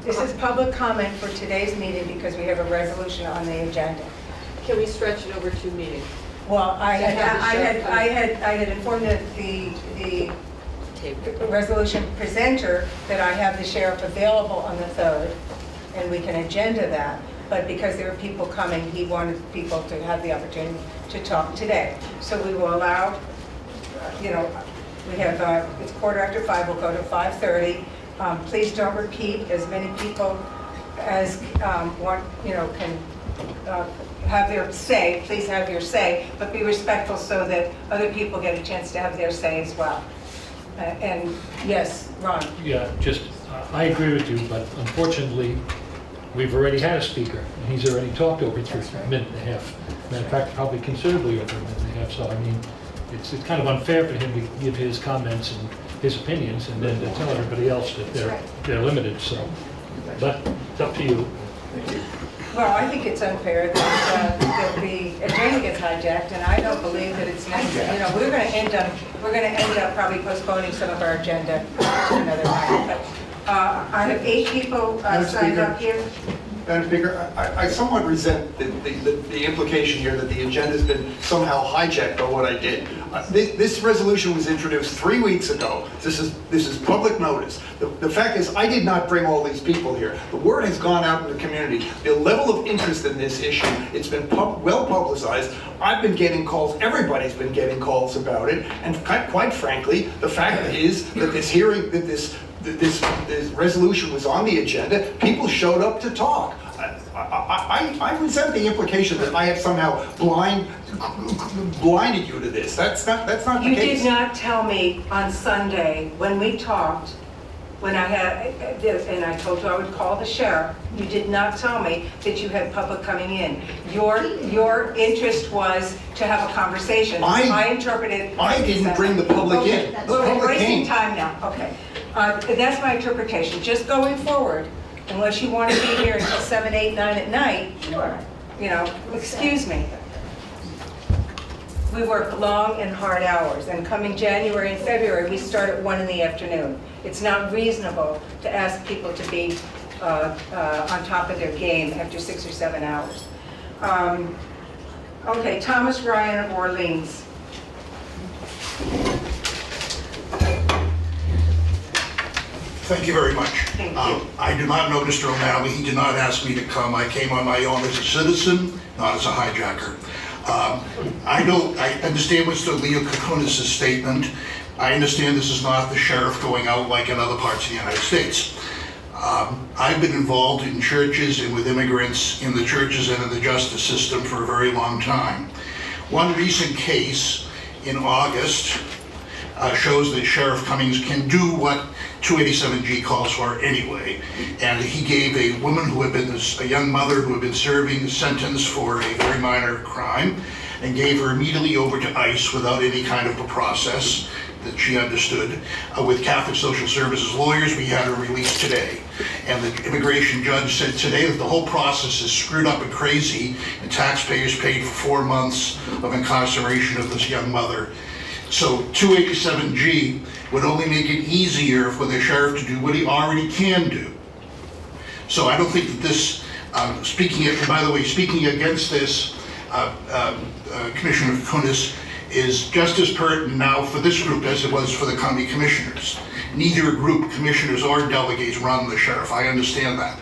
S1: This is public comment for today's meeting because we have a resolution on the agenda.
S7: can we stretch it over 2 meetings?
S1: Well, I
S7: To have the sheriff
S1: had informed the resolution presenter that I have the sheriff available on the 3rd, and we can agenda that. But because there are people coming, he wanted people to have the opportunity to talk today. So we will allow, we have, it's 5:15, we'll go to 5:30. Please don't repeat. As many people as want, can have their say. Please have your say, but be respectful so that other people get a chance to have their say as well. And yes, Ron.
S8: Yeah, just, I agree with you, but unfortunately, we've already had a speaker, and he's already talked over a minute and a half. Matter of fact, probably considerably over a minute and a half, so I mean, it's kind of unfair for him to give his comments and his opinions, and then to tell everybody else that they're limited, so. But it's up to you.
S1: Well, I think it's unfair that the agenda gets hijacked, and I don't believe that it's necessary. We're going to end up probably postponing some of our agenda to another night. But I have 8 people signed up here.
S5: Madam Speaker, I somewhat resent the implication here that the agenda's been somehow hijacked by what I did. This resolution was introduced 3 weeks ago. This is public notice. The fact is, I did not bring all these people here. The word has gone out in the community. The level of interest in this issue, it's been well publicized. I've been getting calls. Everybody's been getting calls about it. And quite frankly, the fact is that this hearing, that this resolution was on the agenda. People showed up to talk. I resent the implication that I have somehow blinded you to this. That's not the case.
S1: You did not tell me on Sunday when we talked, when I had this, and I told you I would call the sheriff. You did not tell me that you had public coming in. Your interest was to have a conversation. I interpreted.
S5: I didn't bring the public in. The public
S1: wasting
S5: came.
S1: time now. Okay. That's my interpretation. Just going forward, unless you want to be here until 7, 8, 9 at night, excuse me. We work long and hard hours, and coming January and February, we start at 1 in the afternoon. It's not reasonable to ask people to be on top of their game after 6 or 7 hours. Okay, Thomas Ryan of Orleans.
S16: Thank you very much.
S1: Thank you.
S16: I do not know Mr. O'Malley. He did not ask me to come. I came on my own as a citizen, not as a hijacker. I understand Mr. Leo Kukunis' statement. I understand this is not the sheriff going out like in other parts of the United States. I've been involved in churches and with immigrants in the churches and in the justice system for a very long time. One recent case in August shows that Sheriff Cummings can do what 287G calls for anyway. And he gave a woman who had been, a young mother who had been serving a sentence for a very minor crime, and gave her immediately over to ICE without any kind of a process that she understood. With Catholic Social Services lawyers, we had her released today. And the immigration judge said today that the whole process is screwed up and crazy, and taxpayers paid for 4 months of incarceration of this young mother. So 287G would only make it easier for the sheriff to do what he already can do. So I don't think that this, by the way, speaking against this, Commissioner Kunis, is just as pertinent now for this group as it was for the county commissioners. Neither group, commissioners or delegates, run the sheriff. I understand that.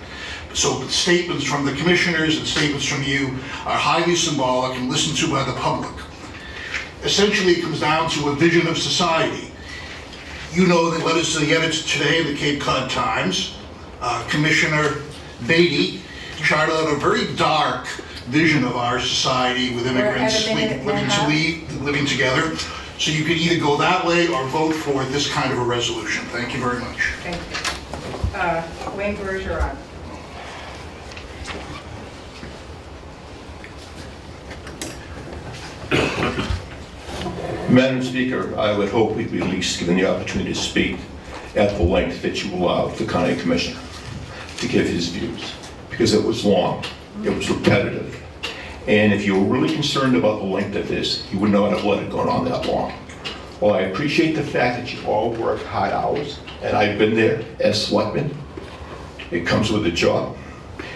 S16: So statements from the commissioners and statements from you are highly symbolic and listened to by the public. essentially it comes down to a vision of society. You know, the letters to the editors today in the Cape Cod Times, Commissioner Beatty charted out a very dark vision of our society with immigrants living together. So you could either go that way or vote for this kind of a resolution. Thank you very much.
S1: Thank you. Wayne Bergeron.
S2: Madam Speaker, I would hope we'd be at least given the opportunity to speak at the length that you allowed the county commissioner to give his views, because it was long, it was repetitive. And if you were really concerned about the length of this, you would not have let it go on that long. Well, I appreciate the fact that you all work hard hours, and I've been there as selectman. It comes with a job.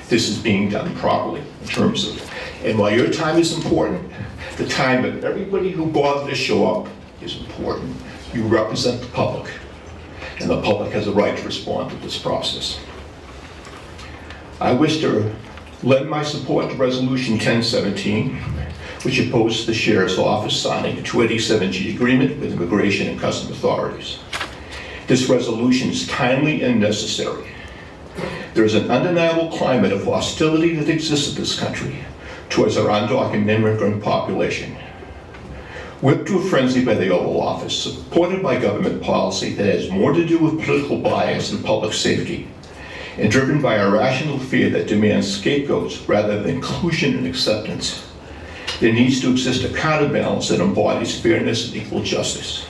S2: This is being done properly in terms of, and while your time is important, the time of everybody who bothered to show up is important. You represent the public, and the public has a right to respond to this process. I wish to lend my support to Resolution 1017, which opposes the Sheriff's Office signing a 287G agreement with Immigration and Customs authorities. This resolution is timely and necessary. There is an undeniable climate of hostility that exists in this country towards our undocumented immigrant population. Whipped to a frenzy by the Oval Office, supported by government policy that has more to do with political bias and public safety, and driven by a rational fear that demands scapegoats rather than inclusion and acceptance, there needs to exist a counterbalance that embodies fairness and equal justice.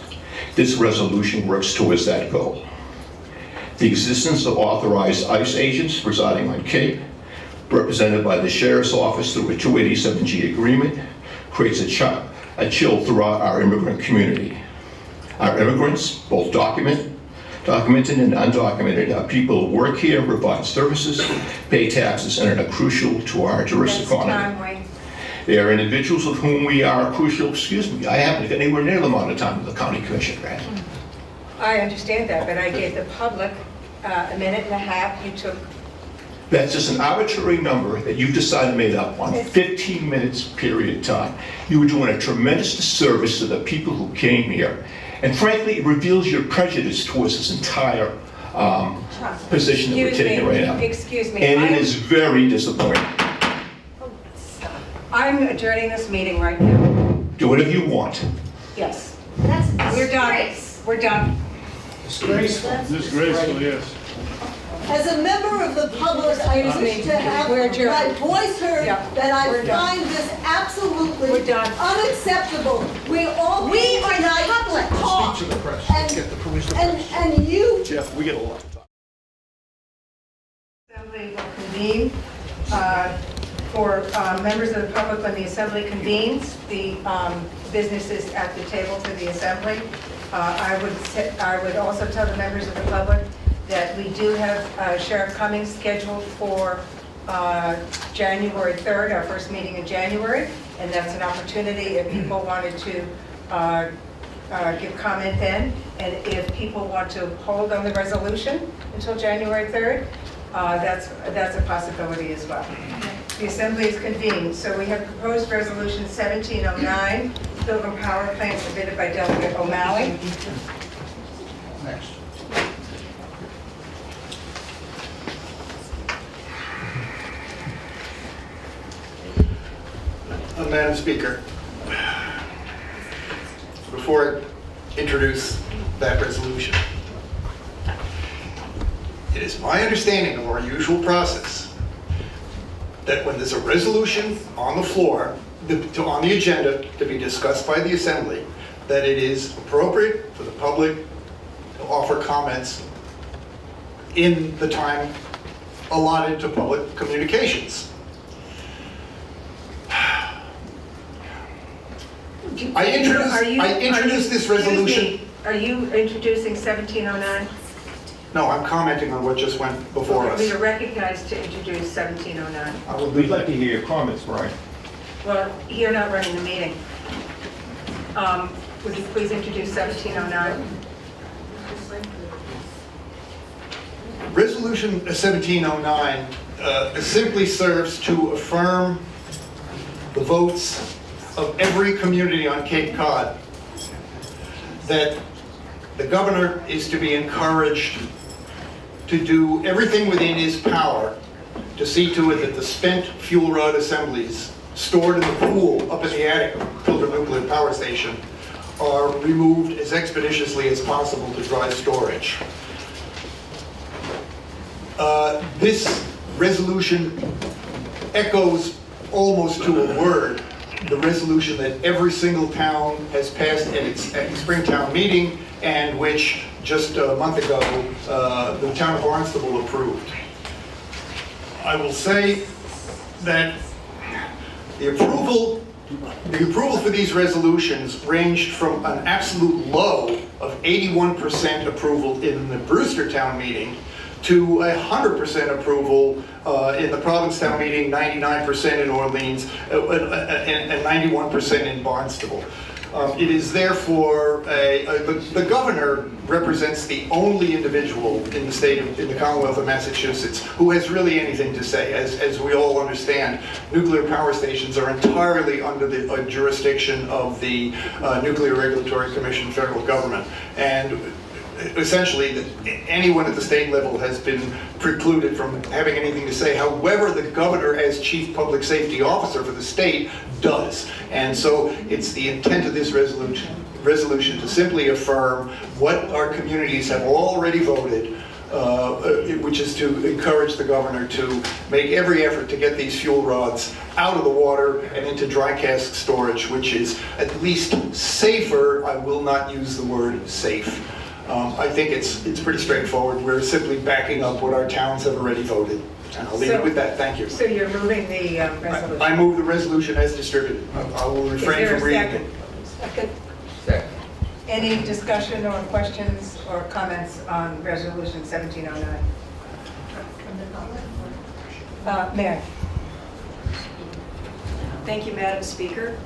S2: This resolution works towards that goal. The existence of authorized ICE agents residing on Cape, represented by the Sheriff's Office through a 287G agreement, creates a chill throughout our immigrant community. Our immigrants, both documented and undocumented, are people who work here, provide services, pay taxes, and are crucial to our diverse economy. They are individuals of whom we are crucial. Excuse me, I haven't got anywhere near the amount of time that the county commissioner had.
S1: I understand that, but I gave the public a minute and a half. You took.
S2: That's just an arbitrary number that you decided made up on 15 minutes period of time. You were doing a tremendous disservice to the people who came here. And frankly, it reveals your prejudice towards this entire position that we're taking right now.
S1: Excuse me.
S2: And it is very disappointing.
S1: I'm adjourning this meeting right now.
S2: Do whatever you want.
S1: Yes.
S6: That's
S1: We're done. We're done.
S13: Disgraceful, yes.
S17: As a member of the public, I wish to have my voice heard that I find this absolutely unacceptable. We all came tonight to talk.
S16: Speak to the press. Get the permission.
S17: And you.
S2: Jeff, we get a lot.
S1: Assembly will convene for members of the public. When the assembly convenes, the business is at the table to the assembly. I would also tell the members of the public that we do have Sheriff Cummings scheduled for January 3rd, our first meeting in January, and that's an opportunity if people wanted to give comment then, and if people want to hold on the resolution until January 3rd, that's a possibility as well. The Assembly is convened, so we have proposed resolution 1709, Pilgrim Power Plant submitted by Delegate O'Malley.
S16: Next.
S5: Madam Speaker, before I introduce that resolution, it is my understanding of our usual process that when there's a resolution on the floor, on the agenda to be discussed by the Assembly, that it is appropriate for the public to offer comments in the time allotted to public communications. I introduced this resolution.
S1: Are you introducing 1709?
S5: No, I'm commenting on what just went before us.
S1: We are recognized to introduce 1709.
S2: We'd like to hear your comments, Brian.
S1: Well, you're not running the meeting. Would you please introduce 1709?
S5: Resolution 1709 simply serves to affirm the votes of every community on Cape Cod that the governor is to be encouraged to do everything within his power to see to it that the spent fuel rod assemblies stored in the pool up in the attic of Pilgrim Nuclear Power Station are removed as expeditiously as possible to dry storage. This resolution echoes almost to a word the resolution that every single town has passed at its Springtown meeting, and which just a month ago the town of Barnstable approved. I will say that the approval for these resolutions ranged from an absolute low of 81% approval in the Brewster Town meeting to 100% approval in the Provincetown meeting, 99% in Orleans, and 91% in Barnstable. It is therefore, the governor represents the only individual in the Commonwealth of Massachusetts who has really anything to say. As we all understand, nuclear power stations are entirely under the jurisdiction of the Nuclear Regulatory Commission, federal government. And essentially, anyone at the state level has been precluded from having anything to say. However, the governor, as chief public safety officer for the state, does. And so it's the intent of this resolution to simply affirm what our communities have already voted, which is to encourage the governor to make every effort to get these fuel rods out of the water and into dry cask storage, which is at least safer. I will not use the word safe. I think it's pretty straightforward. We're simply backing up what our towns have already voted. And I'll leave it with that. Thank you.
S1: So you're moving the resolution?
S5: I move the resolution as distributed. I will refrain from reading it.
S1: Second?
S10: Second.
S1: Any discussion or questions or comments on Resolution 1709? Mary?
S9: Thank you, Madam Speaker.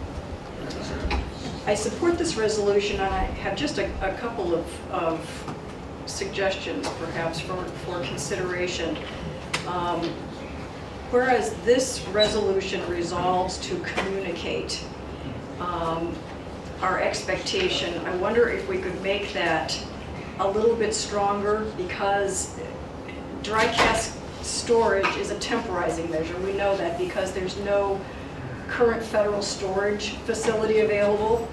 S9: I support this resolution, and I have just a couple of suggestions, perhaps, for consideration. Whereas this resolution resolves to communicate our expectation, I wonder if we could make that a little bit stronger, because dry cask storage is a temporizing measure. We know that because there's no current federal storage facility available.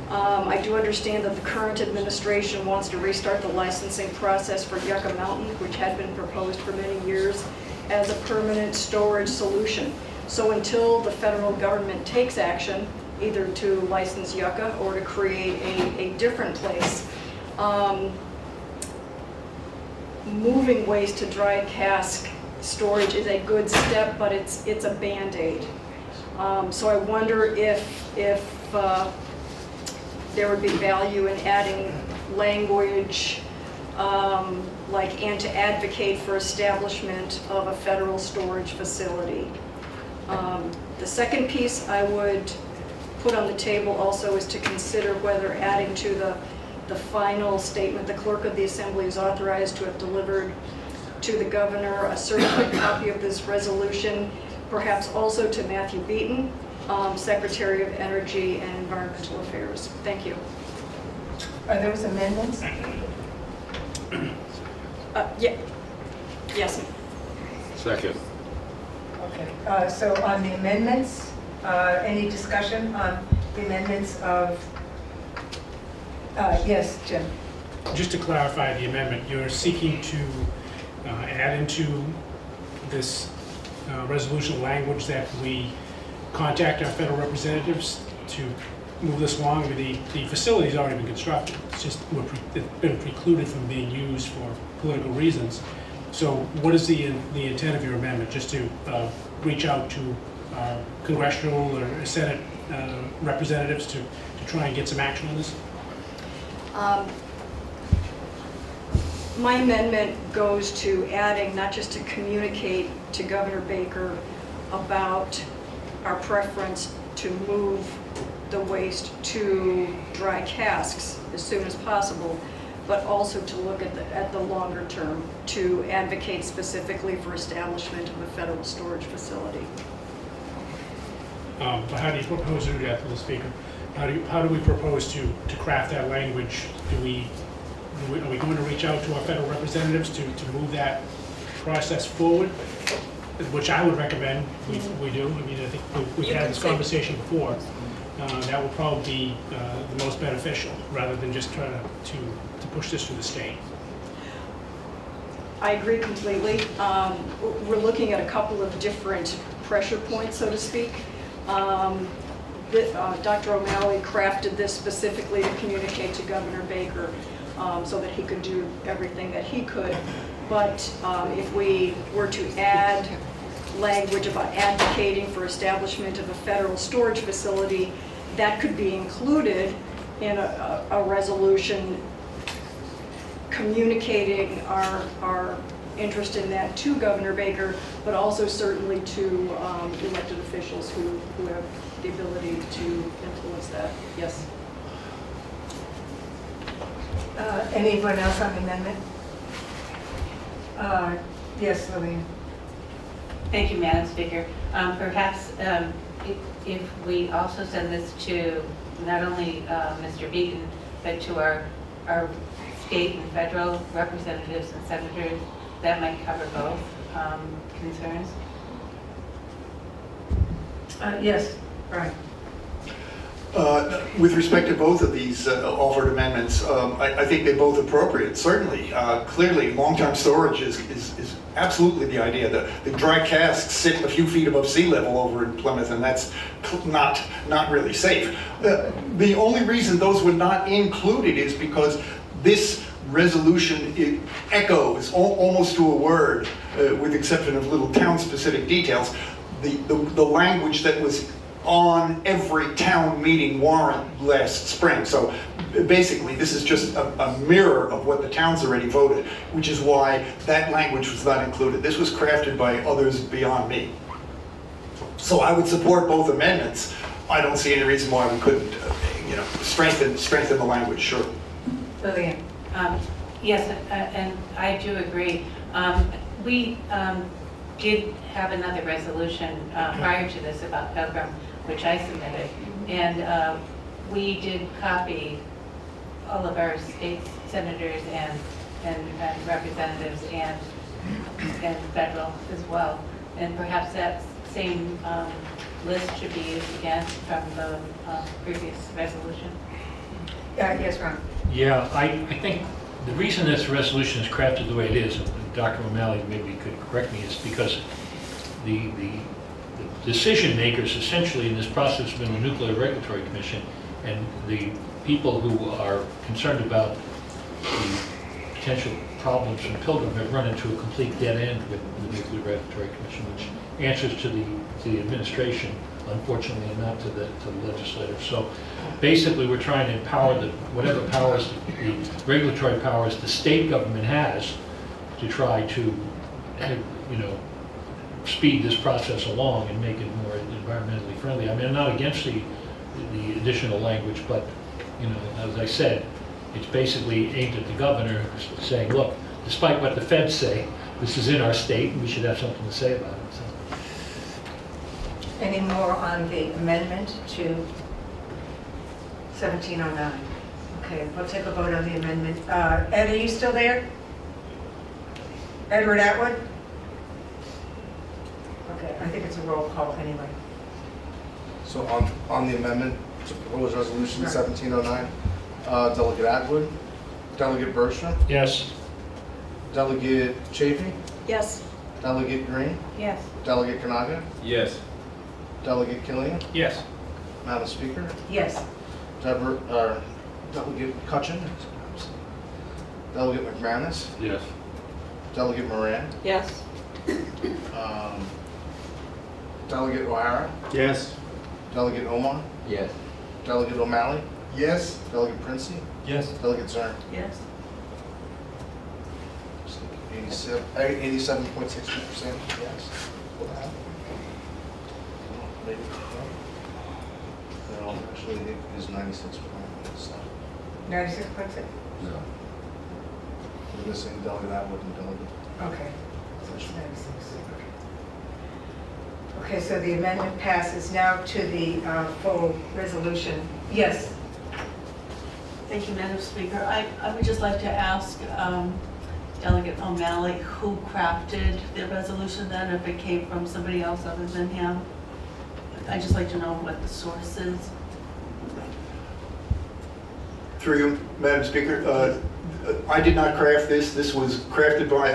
S9: I do understand that the current administration wants to restart the licensing process for Yucca Mountain, which had been proposed for many years as a permanent storage solution. So until the federal government takes action, either to license Yucca or to create a different place, moving waste to dry cask storage is a good step, but it's a Band-Aid. So I wonder if there would be value in adding language like, and to advocate for establishment of a federal storage facility. The second piece I would put on the table also is to consider whether adding to the final statement, the clerk of the assembly is authorized to have delivered to the governor a certified copy of this resolution, perhaps also to Matthew Beaton, Secretary of Energy and Environmental Affairs. Thank you.
S1: Are those amendments?
S9: Yeah. Yes.
S14: Second.
S1: Okay. So on the amendments, any discussion on the amendments of, yes, Jim?
S13: Just to clarify the amendment, you're seeking to add into this resolution language that we contact our federal representatives to move this along. I mean, the facility's already been constructed. It's just it's been precluded from being used for political reasons. So what is the intent of your amendment? Just to reach out to congressional or Senate representatives to try and get some action on this?
S9: My amendment goes to adding, not just to communicate to Governor Baker about our preference to move the waste to dry casks as soon as possible, but also to look at the longer term, to advocate specifically for establishment of a federal storage facility.
S13: But how do you propose to do that, Mr. Speaker? How do we propose to craft that language? Are we going to reach out to our federal representatives to move that process forward? Which I would recommend we do. I mean, I think we've had this conversation before. That would probably be the most beneficial, rather than just try to push this through the state.
S9: I agree completely. We're looking at a couple of different pressure points, so to speak. Dr. O'Malley crafted this specifically to communicate to Governor Baker so that he could do everything that he could. But if we were to add language about advocating for establishment of a federal storage facility, that could be included in a resolution communicating our interest in that to Governor Baker, but also certainly to elected officials who have the ability to influence that. Yes.
S1: Anyone else on the amendment? Yes, Lillian.
S11: Thank you, Madam Speaker. Perhaps if we also send this to not only Mr. Beaton, but to our state and federal representatives and senators, that might cover both concerns.
S1: Yes, Brian.
S5: With respect to both of these offered amendments, I think they're both appropriate, certainly. Clearly, long-term storage is absolutely the idea. The dry casks sit a few feet above sea level over in Plymouth, and that's not really safe. The only reason those were not included is because this resolution, it echoes almost to a word, with the exception of little town-specific details, the language that was on every town meeting warrant last spring. So basically, this is just a mirror of what the towns already voted, which is why that language was not included. This was crafted by others beyond me. So I would support both amendments. I don't see any reason why we couldn't, strengthen the language, sure.
S1: Lillian.
S11: Yes, and I do agree. We did have another resolution prior to this about Pilgrim, which I submitted, and we did copy all of our state senators and representatives and federal as well. And perhaps that same list should be used again from the previous resolution.
S1: Yes, Ron.
S8: Yeah, I think the reason this resolution is crafted the way it is, and Dr. O'Malley maybe could correct me, is because the decision makers essentially in this process have been the Nuclear Regulatory Commission, and the people who are concerned about the potential problems from Pilgrim have run into a complete dead end with the Nuclear Regulatory Commission, which answers to the administration, unfortunately, and not to the legislature. So basically, we're trying to empower whatever powers, the regulatory powers the state government has, to try to, speed this process along and make it more environmentally friendly. I mean, I'm not against the additional language, but, as I said, it's basically aimed at the governor, saying, look, despite what the feds say, this is in our state, and we should have something to say about it. So.
S1: Any more on the amendment to 1709? Okay, we'll take a vote on the amendment. Ed, are you still there? Edward Atwood? Okay, I think it's a roll call anyway.
S18: So on the amendment to proposed resolution 1709, Delegate Atwood, Delegate Bergstrom,
S8: Yes.
S18: Delegate Chafee,
S9: Yes.
S18: Delegate Green,
S11: Yes.
S18: Delegate Kanaga,
S4: Yes.
S18: Delegate Killian,
S13: Yes.
S18: Madam Speaker,
S1: Yes.
S18: Delegate Cutchin, Delegate McManus,
S4: Yes.
S18: Delegate Moran,
S7: Yes.
S18: Delegate O'Hara,
S14: Yes.
S18: Delegate Omar,
S4: Yes.
S18: Delegate O'Malley, yes. Delegate Princey,
S15: Yes.
S18: Delegate Zern.
S6: Yes.
S18: 87.60% yes. No, actually, it is 96 percent.
S1: 96.6?
S18: No. We're missing Delegate Atwood and Delegate.
S1: Okay. So it's 96. Okay, so the amendment passes now to the full resolution. Yes,
S6: Thank you, Madam Speaker. I would just like to ask Delegate O'Malley who crafted the resolution then, if it came from somebody else other than him. I'd just like to know what the source is.
S5: Through you, Madam Speaker, I did not craft this. This was crafted by,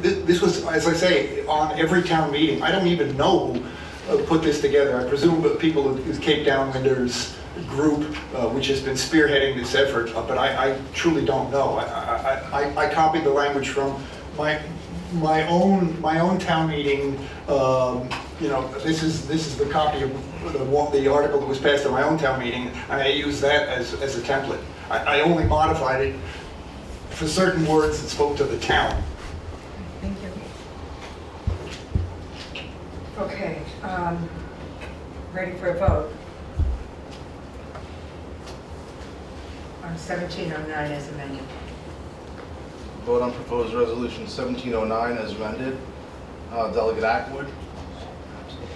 S5: this was, as I say, on every town meeting. I don't even know who put this together. I presume the people of Cape Downwinders group, which has been spearheading this effort, but I truly don't know. I copied the language from my own town meeting. You know, this is the copy of the article that was passed at my own town meeting, and I used that as a template. I only modified it for certain words that spoke to the town.
S1: thank you. Okay, ready for a vote? On 1709 as amended.
S18: Vote on proposed resolution 1709 as amended. Delegate Atwood.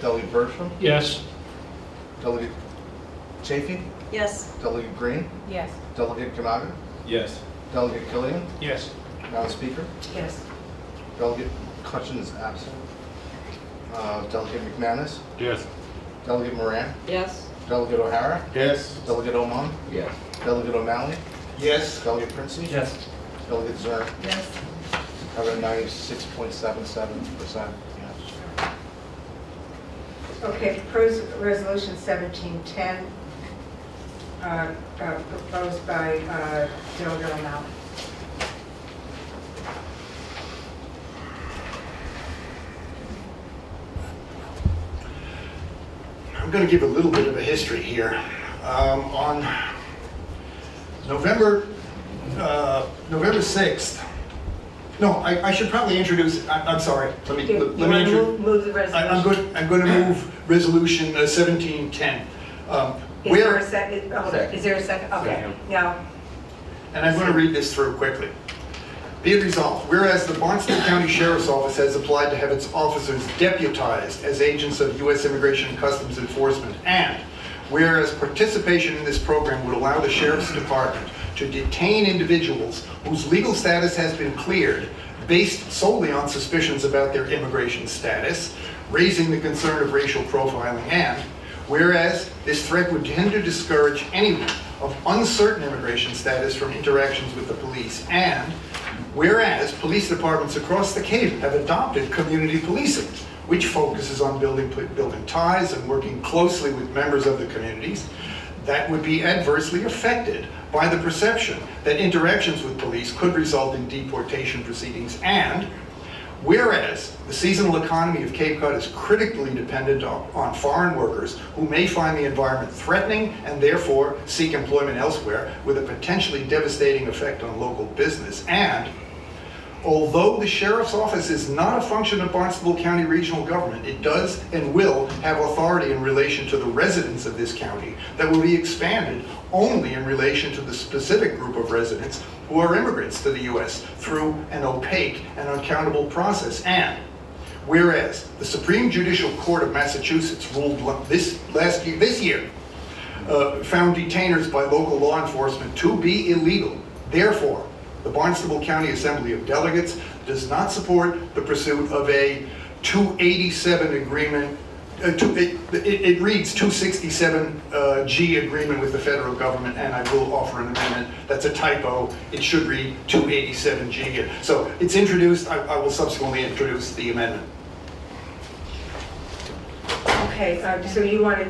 S18: Delegate Bertram.
S8: Yes.
S18: Delegate Chafee.
S9: Yes.
S18: Delegate Green.
S11: Yes.
S18: Delegate Kanaga.
S4: Yes.
S18: Delegate Killian.
S13: Yes.
S18: Madam Speaker.
S1: Yes.
S18: Delegate Cutchin is absent. Delegate McManus.
S4: Yes.
S18: Delegate Moran.
S7: Yes.
S18: Delegate O'Hara.
S4: Yes.
S18: Delegate Oman.
S4: Yes.
S18: Delegate O'Malley.
S5: Yes.
S18: Delegate Princey.
S15: Yes.
S18: Delegate Zern.
S1: Yes.
S18: Have a 96.77%. Yes.
S1: Okay, proposed resolution 1710, proposed by Delegate O'Malley.
S5: I'm going to give a little bit of a history here. On November 6th, no, I should probably introduce, I'm sorry, let me
S1: You want to move the resolution?
S5: I'm going to move resolution 1710.
S1: Is there a second? Oh, is there a second? Okay,
S4: Second.
S1: now,
S5: And I'm going to read this through quickly. Be it resolved, whereas the Barnstable County Sheriff's Office has applied to have its officers deputized as agents of U.S. Immigration and Customs Enforcement, and whereas participation in this program would allow the Sheriff's Department to detain individuals whose legal status has been cleared based solely on suspicions about their immigration status, raising the concern of racial profiling, and whereas this threat would tend to discourage anyone of uncertain immigration status from interactions with the police, and whereas police departments across the Cape have adopted community policing, which focuses on building ties and working closely with members of the communities that would be adversely affected by the perception that interactions with police could result in deportation proceedings, and whereas the seasonal economy of Cape Cod is critically dependent on foreign workers who may find the environment threatening and therefore seek employment elsewhere, with a potentially devastating effect on local business, and although the Sheriff's Office is not a function of Barnstable County Regional Government, it does and will have authority in relation to the residents of this county that will be expanded only in relation to the specific group of residents who are immigrants to the U.S. through an opaque and unaccountable process. And whereas the Supreme Judicial Court of Massachusetts ruled this year, found detainers by local law enforcement to be illegal, therefore, the Barnstable County Assembly of Delegates does not support the pursuit of a 287 agreement. It reads 267G agreement with the federal government, and I will offer an amendment. That's a typo. It should read 287G. So it's introduced. I will subsequently introduce the amendment.
S1: okay, so you want to,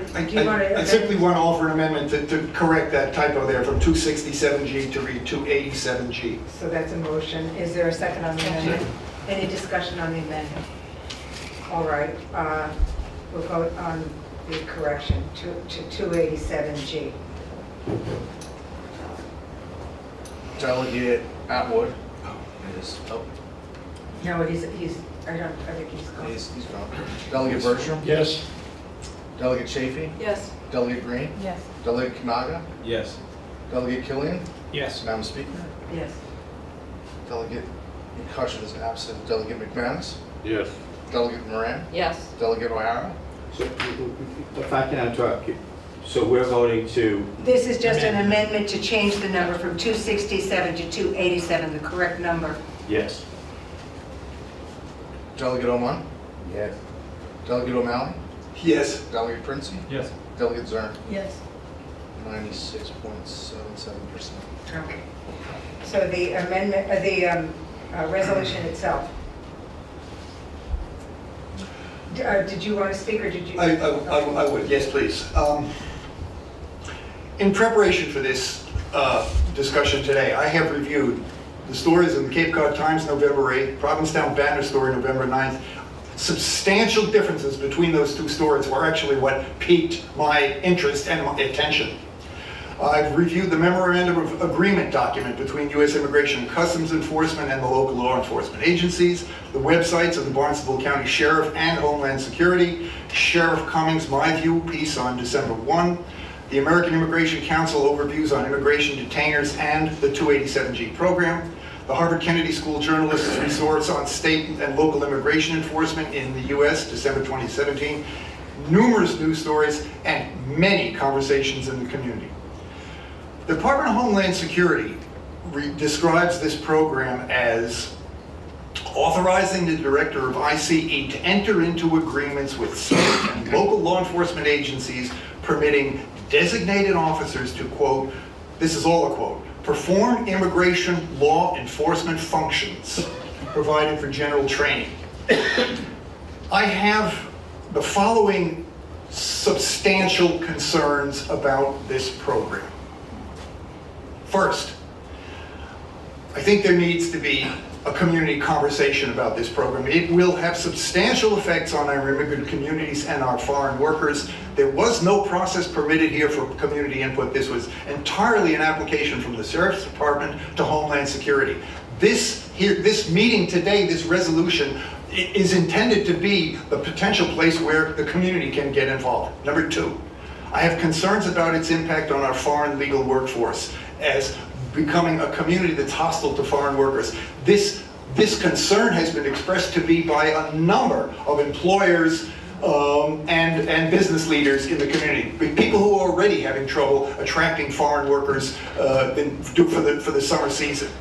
S5: I simply want to offer an amendment to correct that typo there from 267G to read 287G.
S1: So that's a motion. Is there a second on the amendment? Any discussion on the amendment? All right, we'll vote on the correction to 287G.
S18: Delegate Atwood.
S1: No, I think he's gone.
S18: He's gone. Delegate Bertram.
S8: Yes.
S18: Delegate Chafee.
S9: Yes.
S18: Delegate Green.
S11: Yes.
S18: Delegate Kanaga.
S4: Yes.
S18: Delegate Killian.
S13: Yes.
S18: Madam Speaker.
S1: Yes.
S18: Delegate McCutcheon is absent. Delegate McManus.
S4: Yes.
S18: Delegate Moran.
S7: Yes.
S18: Delegate O'Hara.
S14: So, if I can interrupt you, so we're voting to,
S1: This is just an amendment to change the number from 267 to 287, the correct number.
S14: yes.
S18: Delegate Oman?
S4: Yes.
S18: Delegate O'Malley?
S5: Yes.
S18: Delegate Princey?
S15: Yes.
S18: Delegate Zern?
S6: Yes.
S18: 96.77%.
S1: Okay. So the amendment, resolution itself. Did you want to speak, or did you?
S5: I would, yes, please. In preparation for this discussion today, I have reviewed the stories in the Cape Cod Times, November 8th, Provincetown Banner story, November 9th. Substantial differences between those two stories were actually what piqued my interest and my attention. I've reviewed the memorandum of agreement document between U.S. Immigration and Customs Enforcement and the local law enforcement agencies, the websites of the Barnstable County Sheriff and Homeland Security, Sheriff Cummings' My View piece on December 1, the American Immigration Council overviews on immigration detainers and the 287G program, the Harvard Kennedy School Journalists' Resource on State and Local Immigration Enforcement in the U.S., December 2017, numerous news stories, and many conversations in the community. The Department of Homeland Security describes this program as authorizing the director of ICE to enter into agreements with state and local law enforcement agencies permitting designated officers to, quote, this is all a quote, perform immigration law enforcement functions provided for general training. I have the following substantial concerns about this program. First, I think there needs to be a community conversation about this program. It will have substantial effects on our immigrant communities and our foreign workers. There was no process permitted here for community input. This was entirely an application from the Sheriff's Department to Homeland Security. This meeting today, this resolution, is intended to be the potential place where the community can get involved. Number two, I have concerns about its impact on our foreign legal workforce as becoming a community that's hostile to foreign workers. This concern has been expressed to me by a number of employers and business leaders in the community. People who are already having trouble attracting foreign workers for the summer season.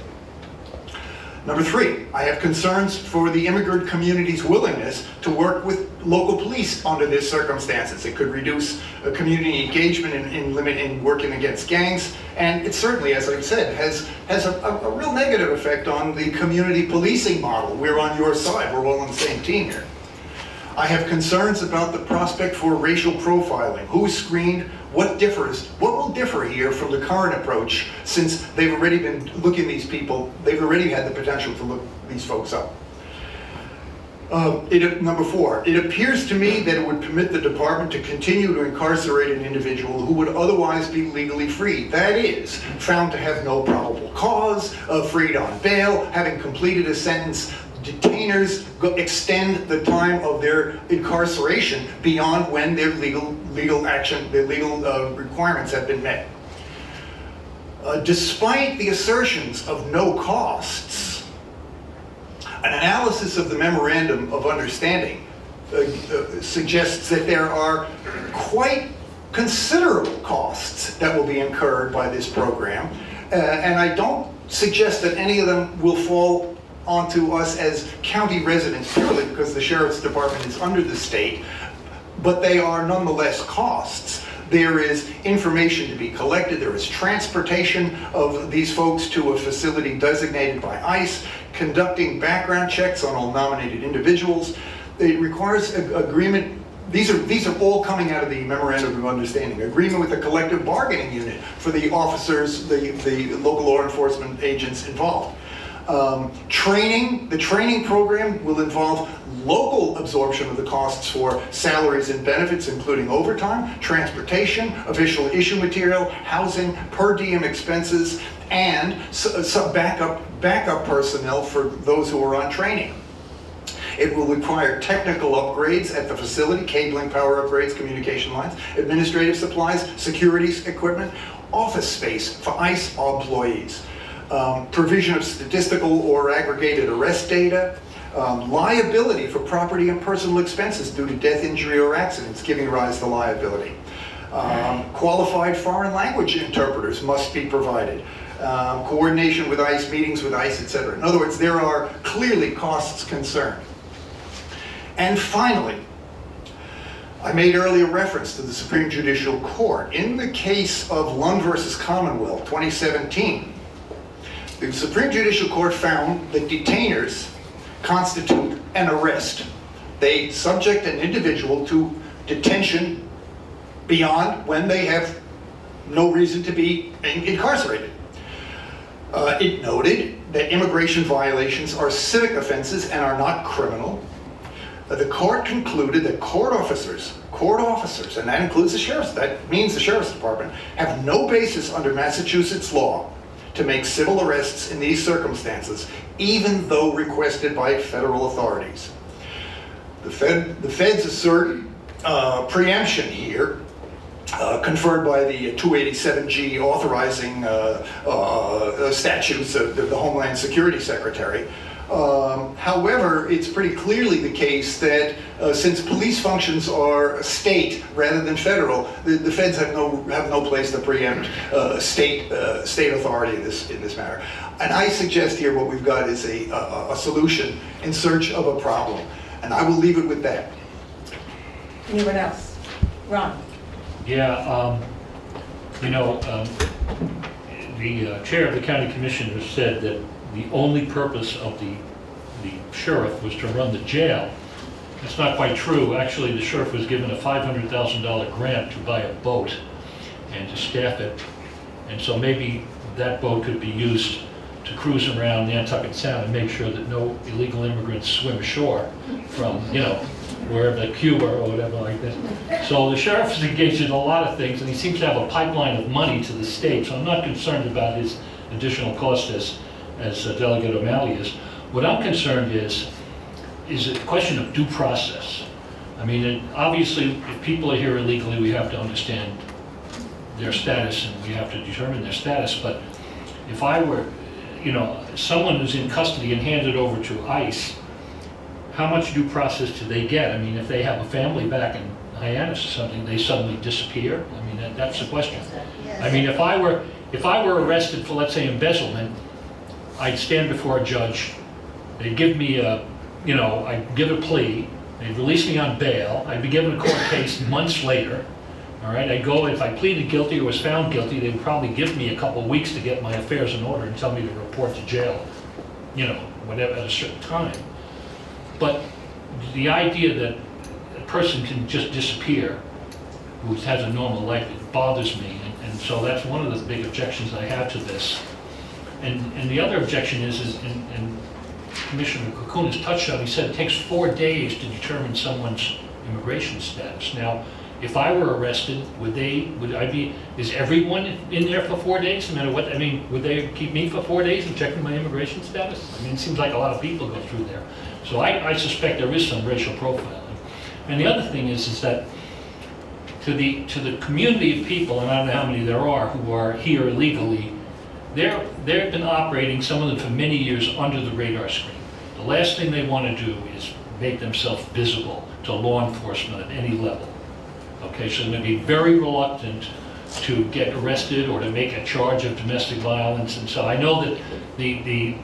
S5: Number three, I have concerns for the immigrant community's willingness to work with local police under these circumstances. It could reduce community engagement in working against gangs, and it certainly, as I've said, has a real negative effect on the community policing model. We're on your side. We're all on the same team here. I have concerns about the prospect for racial profiling. Who's screened? What will differ here from the current approach, since they've already been looking these people, they've already had the potential to look these folks up. Number four, it appears to me that it would permit the department to continue to incarcerate an individual who would otherwise be legally free. That is, found to have no probable cause, freed on bail, having completed a sentence. Detainers extend the time of their incarceration beyond when their legal requirements have been met. Despite the assertions of no costs, an analysis of the Memorandum of Understanding suggests that there are quite considerable costs that will be incurred by this program, and I don't suggest that any of them will fall onto us as county residents purely because the Sheriff's Department is under the state, but they are nonetheless costs. There is information to be collected, there is transportation of these folks to a facility designated by ICE, conducting background checks on all nominated individuals. It requires agreement. These are all coming out of the Memorandum of Understanding. Agreement with the collective bargaining unit for the officers, the local law enforcement agents involved. The training program will involve local absorption of the costs for salaries and benefits, including overtime, transportation, official issue material, housing, per diem expenses, and some backup personnel for those who are on training. It will require technical upgrades at the facility, cabling, power upgrades, communication lines, administrative supplies, security equipment, office space for ICE employees. Provision of statistical or aggregated arrest data, Liability for property and personal expenses due to death, injury, or accidents giving rise to liability. Qualified foreign language interpreters must be provided. Coordination with ICE, meetings with ICE, etc. In other words, there are clearly costs concerned. And finally, I made earlier reference to the Supreme Judicial Court. In the case of Lund versus Commonwealth, 2017, the Supreme Judicial Court found that detainers constitute an arrest. They subject an individual to detention beyond when they have no reason to be incarcerated. It noted that immigration violations are civic offenses and are not criminal. The court concluded that court officers, and that includes the sheriff's, that means the sheriff's department, have no basis under Massachusetts law to make civil arrests in these circumstances, even though requested by federal authorities. The feds assert preemption here, conferred by the 287G authorizing statutes of the Homeland Security Secretary. However, it's pretty clearly the case that since police functions are state rather than federal, the feds have no place to preempt state authority in this matter. And I suggest here what we've got is a solution in search of a problem. And I will leave it with that.
S17: Anyone else? Ron?
S8: Yeah, the chair of the county commissioner said that the only purpose of the sheriff was to run the jail. That's not quite true. Actually, the sheriff was given a $500,000 grant to buy a boat and to staff it. And so maybe that boat could be used to cruise around Nantucket Sound and make sure that no illegal immigrants swim ashore from, wherever, Cuba or whatever like this. So the sheriff is engaged in a lot of things, and he seems to have a pipeline of money to the state, so I'm not concerned about his additional cost as Delegate O'Malley is. What I'm concerned is a question of due process. I mean, obviously, if people are here illegally, we have to understand their status and we have to determine their status, but if I were, someone who's in custody and handed over to ICE, how much due process do they get? I mean, if they have a family back in Hyannis or something, they suddenly disappear? I mean, that's the question. I mean, if I were arrested for, let's say, embezzlement, I'd stand before a judge, they'd give me I'd give a plea, they'd release me on bail, I'd be given a court case months later, all right? I'd go, if I pleaded guilty or was found guilty, they'd probably give me a couple of weeks to get my affairs in order and tell me to report to jail, whatever, at a certain time. But the idea that a person can just disappear who has a normal life, it bothers me. And so that's one of the big objections I have to this. And the other objection is and Commissioner Kukunis touched on, he said it takes 4 days to determine someone's immigration status. Now, if I were arrested, is everyone in there for 4 days? No matter what, would they keep me for 4 days and checking my immigration status? I mean, it seems like a lot of people go through there. So I suspect there is some racial profiling. And the other thing is that to the community of people, and I don't know how many there are, who are here illegally, they've been operating, some of them for many years, under the radar screen. The last thing they want to do is make themselves visible to law enforcement at any level. Okay, so they're going to be very reluctant to get arrested or to make a charge of domestic violence. And so I know that the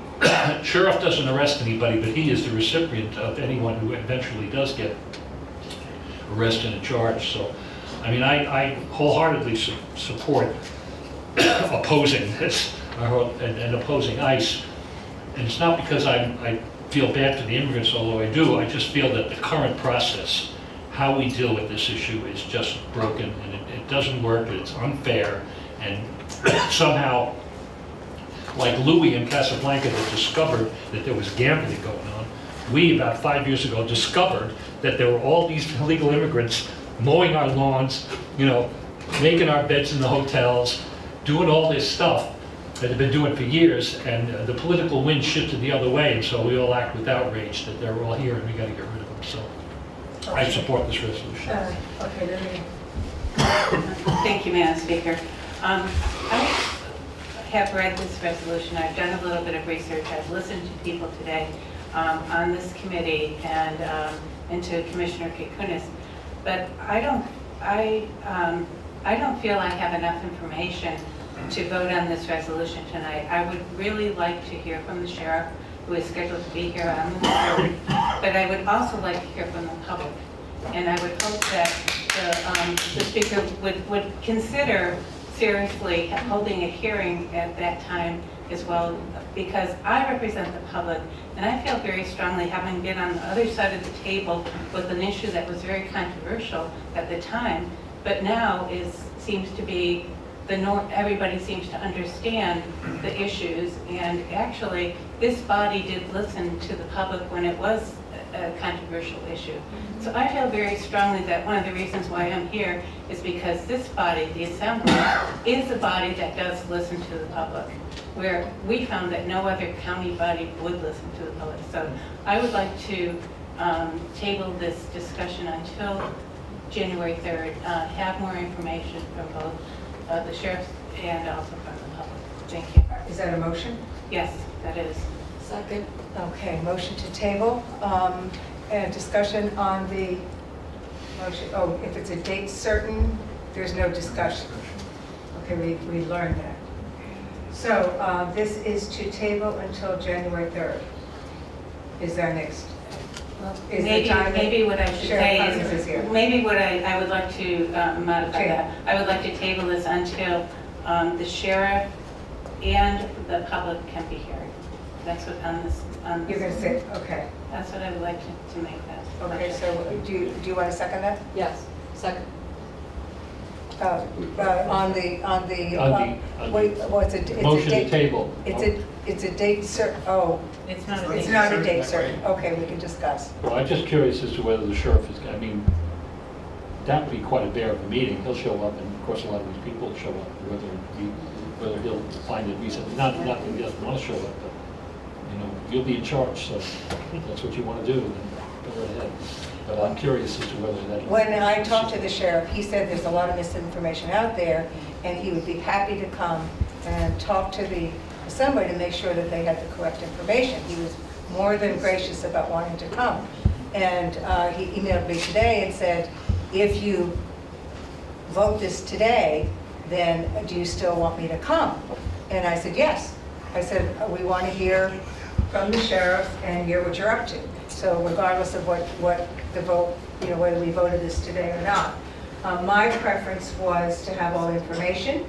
S8: sheriff doesn't arrest anybody, but he is the recipient of anyone who eventually does get arrested and charged. So, I wholeheartedly support opposing this and opposing ICE. And it's not because I feel bad for the immigrants, although I do. I just feel that the current process, how we deal with this issue, is just broken, and it doesn't work, and it's unfair, and somehow, like Louis in Casablanca that discovered that there was gambling going on, we, about 5 years ago, discovered that there were all these illegal immigrants mowing our lawns, making our beds in the hotels, doing all this stuff that they've been doing for years, and the political wind shifted the other way, and so we all act with outrage that they're all here and we got to get rid of them. So I support this resolution.
S17: Okay, there we go.
S11: Thank you, Madam Speaker. I have read this resolution. I've done a little bit of research. I've listened to people today. on this committee and to Commissioner Kukunis. But I don't feel I have enough information to vote on this resolution tonight. I would really like to hear from the sheriff, who is scheduled to be here on the 3rd, but I would also like to hear from the public. And I would hope that the speaker would consider seriously holding a hearing at that time as well, because I represent the public, and I feel very strongly, having been on the other side of the table with an issue that was very controversial at the time, but now seems to be the norm. Everybody seems to understand the issues, and actually, this body did listen to the public when it was a controversial issue. So I feel very strongly that one of the reasons why I'm here is because this body, the Assembly, is a body that does listen to the public, where we found that no other county body would listen to the public. So I would like to table this discussion until January 3rd, have more information from both the sheriff and also from the public. Thank you.
S1: Is that a motion?
S11: Yes, that is.
S7: Second.
S1: Okay, motion to table, and discussion on the motion. Oh, if it's a date certain, there's no discussion. Okay, we learned that. So this is to table until January 3rd. Is our next? Is the time that
S11: Maybe what I should say
S1: Sheriff Cummings is here?
S11: maybe what I would like to modify that. I would like to table this until the sheriff and the public can be heard. That's what on this.
S1: You're going to say, okay.
S11: That's what I would like to make that.
S1: Okay, so do you want to second that?
S7: Yes, second.
S1: On the wait, what's it? It's
S8: Motion
S1: a
S8: to
S1: date.
S8: table.
S1: It's a date certain. Oh,
S11: It's not a
S1: it's
S11: date
S1: not a
S11: certain.
S1: date certain. Okay, we can discuss.
S8: Well, I'm just curious as to whether the sheriff is, I mean, that would be quite a bear of a meeting. He'll show up, and of course, a lot of these people will show up, whether he'll find it reasonable. Not that he doesn't want to show up, but, you know, you'll be in charge, so if that's what you want to do, then go right ahead. But I'm curious as to whether that...
S1: When I talked to the sheriff, he said there's a lot of misinformation out there, and he would be happy to come and talk to the assembly to make sure that they had the correct information. He was more than gracious about wanting to come. And he emailed me today and said, if you vote this today, then do you still want me to come? And I said, yes. I said, we want to hear from the sheriff and hear what you're up to. So regardless of what the vote, you know, whether we voted this today or not. My preference was to have all the information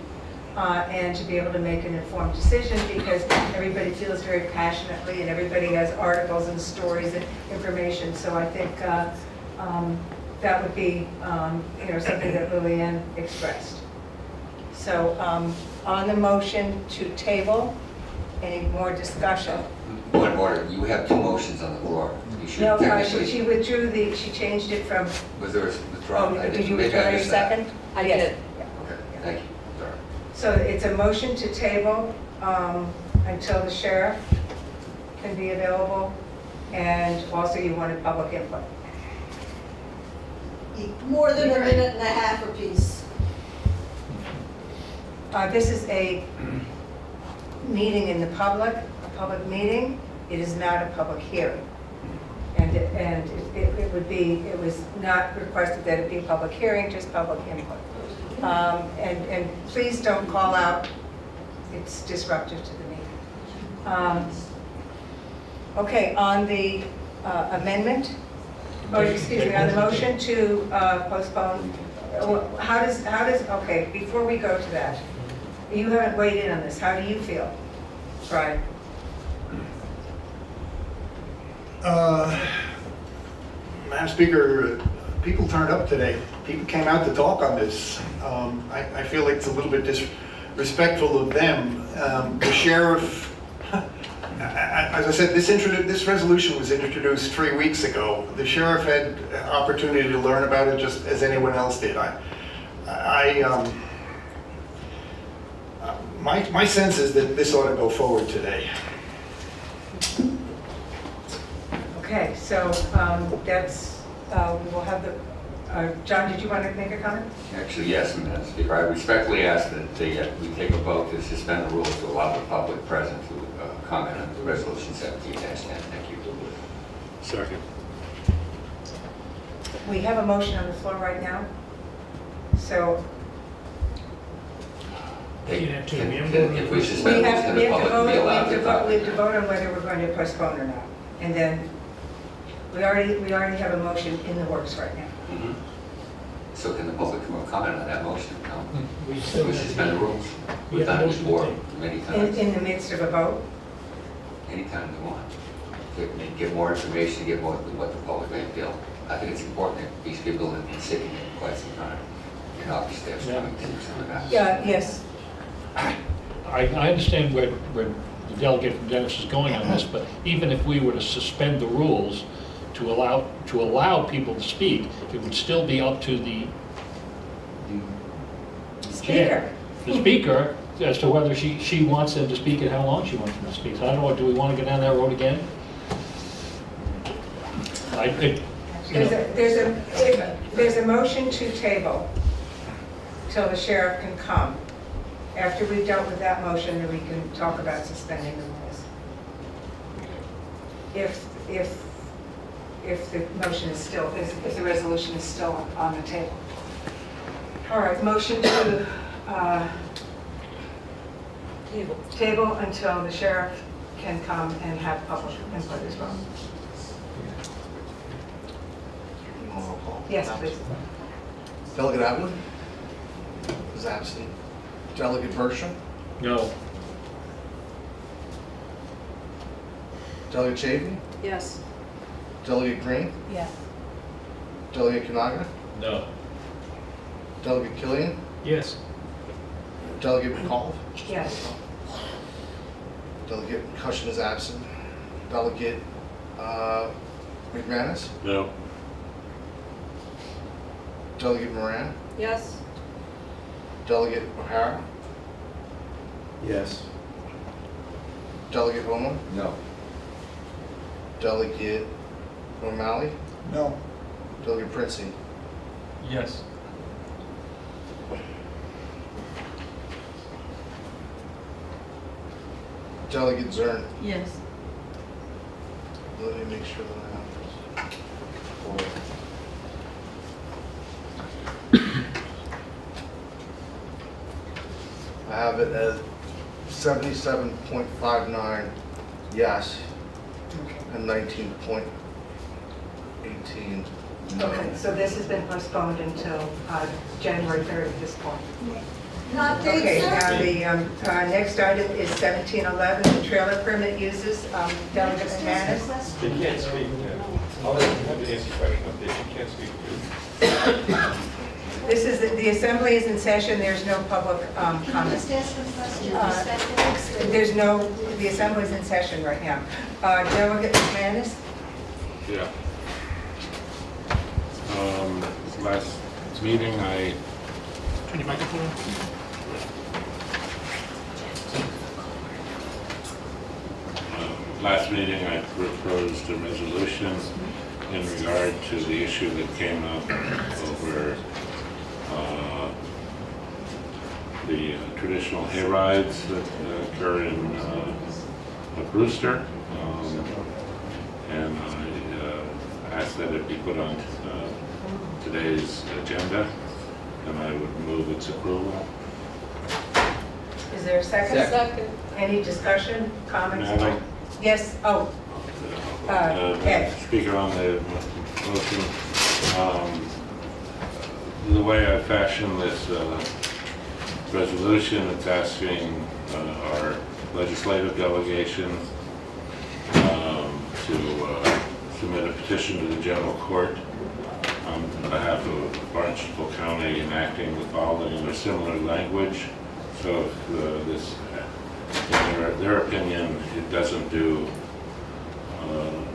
S1: and to be able to make an informed decision, because everybody feels very passionately and everybody has articles and stories and information. So I think that would be you know, something that Lillian expressed. So on the motion to table, any more discussion?
S10: Point of order, you have two motions on the floor. You should
S1: No,
S10: technically...
S1: she withdrew she changed it from,
S10: Was there a withdrawal?
S1: oh,
S10: I
S1: did you
S10: maybe
S1: withdraw your
S10: missed that.
S1: second?
S7: I
S1: Yes.
S7: did.
S10: Okay, thank you. Sorry.
S1: So it's a motion to table until the sheriff can be available, and also you wanted public input.
S17: More than a minute and a half apiece.
S1: This is a meeting in the public, a public meeting. It is not a public hearing. And it was not requested that it be a public hearing, just public input. And please don't call out, it's disruptive to the meeting. Okay, on the amendment, oh, excuse me, on the motion to postpone, how does, okay, before we go to that, you haven't weighed in on this, how do you feel? Brian?
S5: Madam Speaker, people turned up today. People came out to talk on this. I feel like it's a little bit disrespectful of them. The sheriff, as I said, this resolution was introduced 3 weeks ago. The sheriff had opportunity to learn about it just as anyone else did. My sense is that this ought to go forward today.
S1: Okay, so that's, we'll have the, John, did you want to make a comment?
S10: Actually, yes, Madam Speaker. I respectfully ask that we take a vote to suspend the rules to allow the public present to comment on Resolution 17-10. Thank you.
S2: Second.
S1: We have a motion on the floor right now. So
S13: You have to
S10: If
S13: remember.
S10: we suspend
S1: we
S10: rules,
S1: have
S10: then
S1: to
S10: the public will be allowed to
S1: vote, we have to vote on whether we're going to postpone or not. And then we already have a motion in the works right now.
S10: Mhm. So can the public come and comment on that motion? No?
S8: We
S10: If we suspend the rules.
S13: We
S10: We've
S13: have a
S10: done it
S13: motion to
S10: before,
S13: take.
S10: many times,
S1: In the midst of a vote?
S10: anytime they want. Get more information, get more what the public may feel. I think it's important that these people have been sitting here for quite some time. And obviously they're coming to some of that.
S1: Yeah, yes.
S8: I understand where the delegate from Dennis is going on this, but even if we were to suspend the rules to allow people to speak, it would still be up to the chair, the speaker, as to whether she wants them to speak and how long she wants them to speak. So I don't know, do we want to go down that road again?
S1: There's a motion to table till the sheriff can come. After we've dealt with that motion, then we can talk about suspending the rules. If the motion is still, if the resolution is still on the table. All right, motion to table until the sheriff can come and have public input as well.
S18: Roll call.
S1: Yes, please.
S18: Delegate Atwood is absent. Delegate Bersham,
S8: No.
S18: Delegate Chavey,
S9: Yes.
S18: Delegate Green,
S11: Yes.
S18: Delegate Kanaga,
S8: No.
S18: Delegate Killian,
S13: Yes.
S18: Delegate McCall,
S1: Yes.
S18: Delegate Cushion is absent. Delegate McManus,
S2: No.
S18: Delegate Moran,
S7: Yes?
S18: Delegate O'Hara,
S14: Yes.
S18: Delegate Oman,
S4: No.
S18: Delegate O'Malley,
S4: No.
S18: Delegate Princey.
S15: Yes.
S18: Delegate Zern.
S11: Yes.
S18: Let me make sure that I have this. I have it as 77.59 yes and 19.18 no.
S1: Okay, so this has been postponed until January 3rd at this point.
S17: Not date
S1: Okay, now
S17: certain.
S1: the next item is 1711, the trailer permit uses. Delegate McManus.
S2: They can't speak. I'll let you have the answer question up there. She can't speak.
S1: This is, the assembly is in session, there's no public comment.
S17: Just ask a question.
S1: There's no, the assembly is in session right now. Delegate McManus?
S2: Yeah. Last meeting, I
S13: Turn your microphone on.
S2: Last meeting, I proposed a resolution in regard to the issue that came up over the traditional hay rides that occur in Brewster. And I asked that it be put on today's agenda, and I would move its approval.
S1: Is there a second?
S7: Second.
S1: Any discussion, comments?
S2: Madam?
S1: Yes, oh, Ed.
S2: Speaker on the motion, the way I fashioned this resolution, it's asking our legislative delegation to submit a petition to the general court on behalf of Barnstable County enacting the following or similar language. So if this, in their opinion, it doesn't do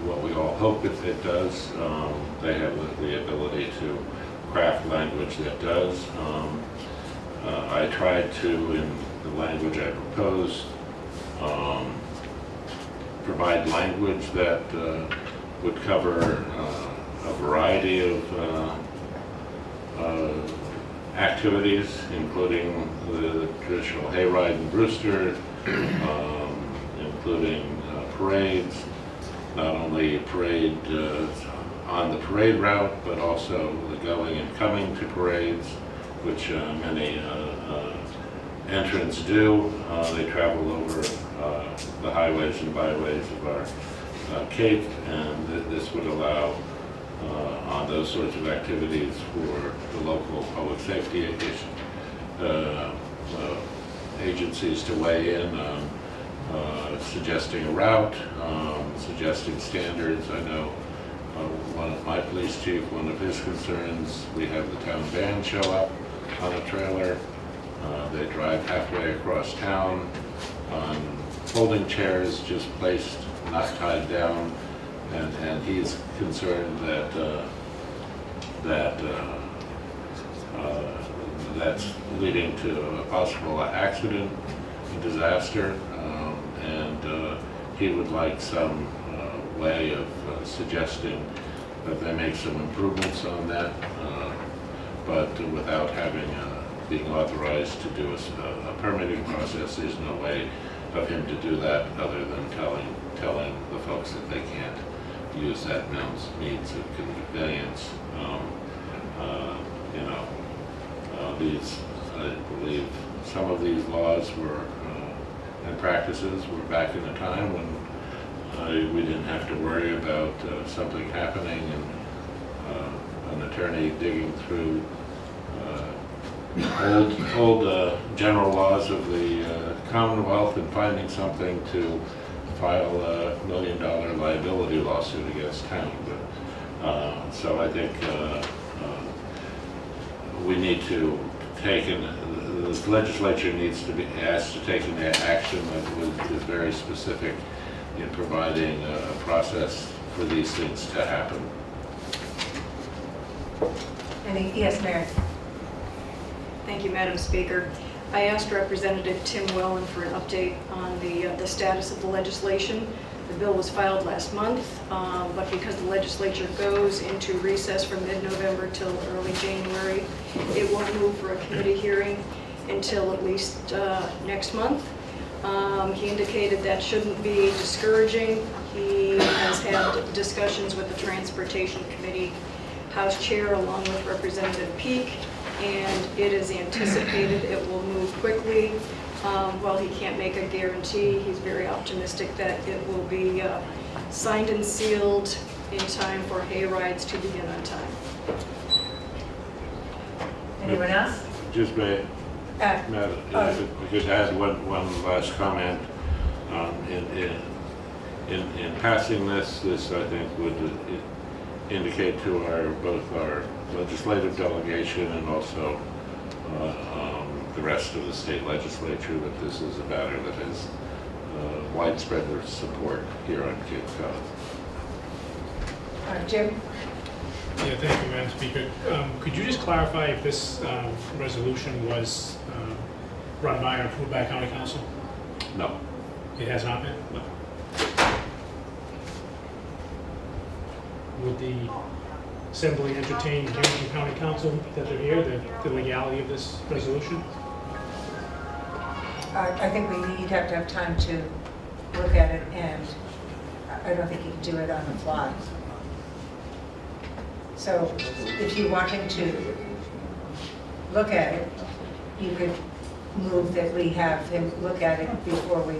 S2: what we all hope it does, they have the ability to craft language that does. I tried to, in the language I proposed, provide language that would cover a variety of activities, including the traditional hayride in Brewster, including parades, not only parade on the parade route, but also the going and coming to parades, which many entrants do. They travel over the highways and byways of our Cape, and this would allow on those sorts of activities for the local public safety agencies to weigh in on suggesting a route, suggesting standards. I know one of my police chief, one of his concerns, we have the town band show up on a trailer. They drive halfway across town on folding chairs just placed, not tied down, and he's concerned that that's leading to a possible accident, a disaster, and he would like some way of suggesting that they make some improvements on that, but without having being authorized to do a permitting process. There's no way of him to do that other than telling the folks that they can't use that means of conveyance. These, I believe, some of these laws were and practices were back in a time when we didn't have to worry about something happening and an attorney digging through old general laws of the Commonwealth and finding something to file a $1 million liability lawsuit against town. But, so I think we need to take the legislature needs to be asked to take an action that is very specific in providing a process for these things to happen.
S1: Yes, Mary.
S9: Thank you, Madam Speaker. I asked Representative Tim Wellen for an update on the status of the legislation. The bill was filed last month, but because the legislature goes into recess from mid-November till early January, it won't move for a committee hearing until at least next month. He indicated that shouldn't be discouraging. He has had discussions with the Transportation Committee House Chair along with Representative Peake, and it is anticipated it will move quickly. While he can't make a guarantee, he's very optimistic that it will be signed and sealed in time for hay rides to begin on time.
S1: Anyone else?
S2: Just may, Madam, if I could add one last comment. In passing this I think would indicate to both our legislative delegation and also the rest of the state legislature that this is a matter that has widespread support here on Cape Cod.
S1: Jim?
S13: Yeah, thank you, Madam Speaker. Could you just clarify if this resolution was run by or approved by County Council?
S2: No.
S13: It has not been?
S2: No.
S13: Would the Assembly entertain hearing from County Council that they're here, the legality of this resolution?
S1: I think you'd have to have time to look at it, and I don't think you can do it on the fly. So if you're wanting to look at it, you could move that we have him look at it before we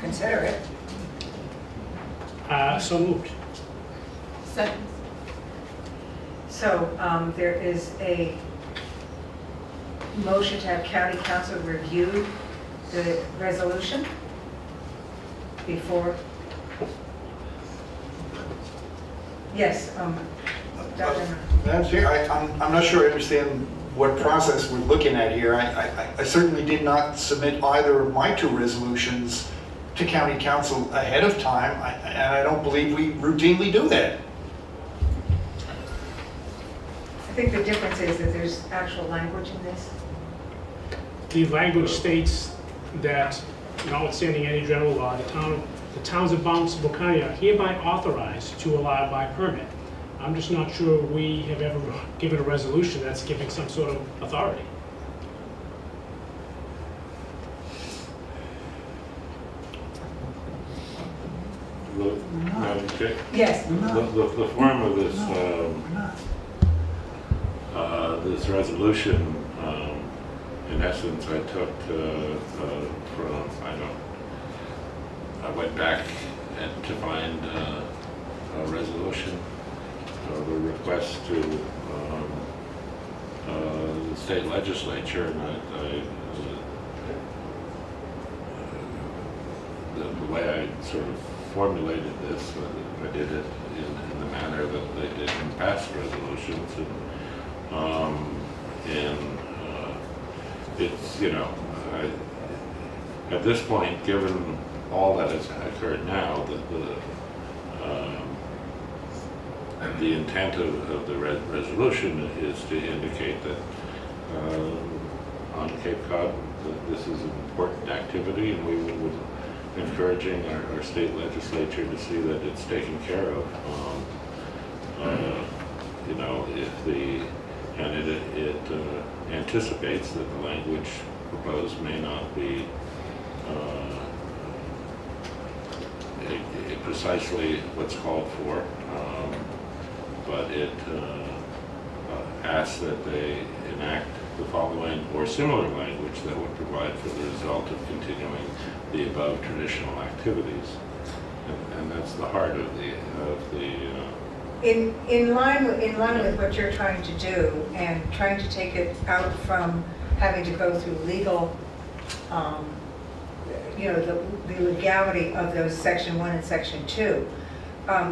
S1: consider it.
S13: So moved.
S1: Second. So there is a motion to have County Council review the resolution before. Yes, Dr.
S5: Madam Chair, I'm not sure I understand what process we're looking at here. I certainly did not submit either of my two resolutions to County Council ahead of time, and I don't believe we routinely do that.
S1: I think the difference is that there's actual language in this.
S13: The language states that, notwithstanding any general law, the towns of Barnstable County are hereby authorized to allow by permit. I'm just not sure we have ever given a resolution that's giving some sort of authority.
S2: Madam Chair?
S1: Yes.
S2: The form of this, this resolution, in essence, I took from, I went back to find a resolution, the request to the state legislature, and the way I sort of formulated this, I did it in the manner that they did in past resolutions, and it's, at this point, given all that has occurred now, the intent of the resolution is to indicate that on Cape Cod, that this is an important activity, and we would encouraging our state legislature to see that it's taken care of. It anticipates that the language proposed may not be precisely what's called for, but it asks that they enact the following or similar language that would provide for the result of continuing the above traditional activities, and that's the heart of the.
S1: In line with what you're trying to do and trying to take it out from having to go through legal, the legality of those Section 1 and Section 2,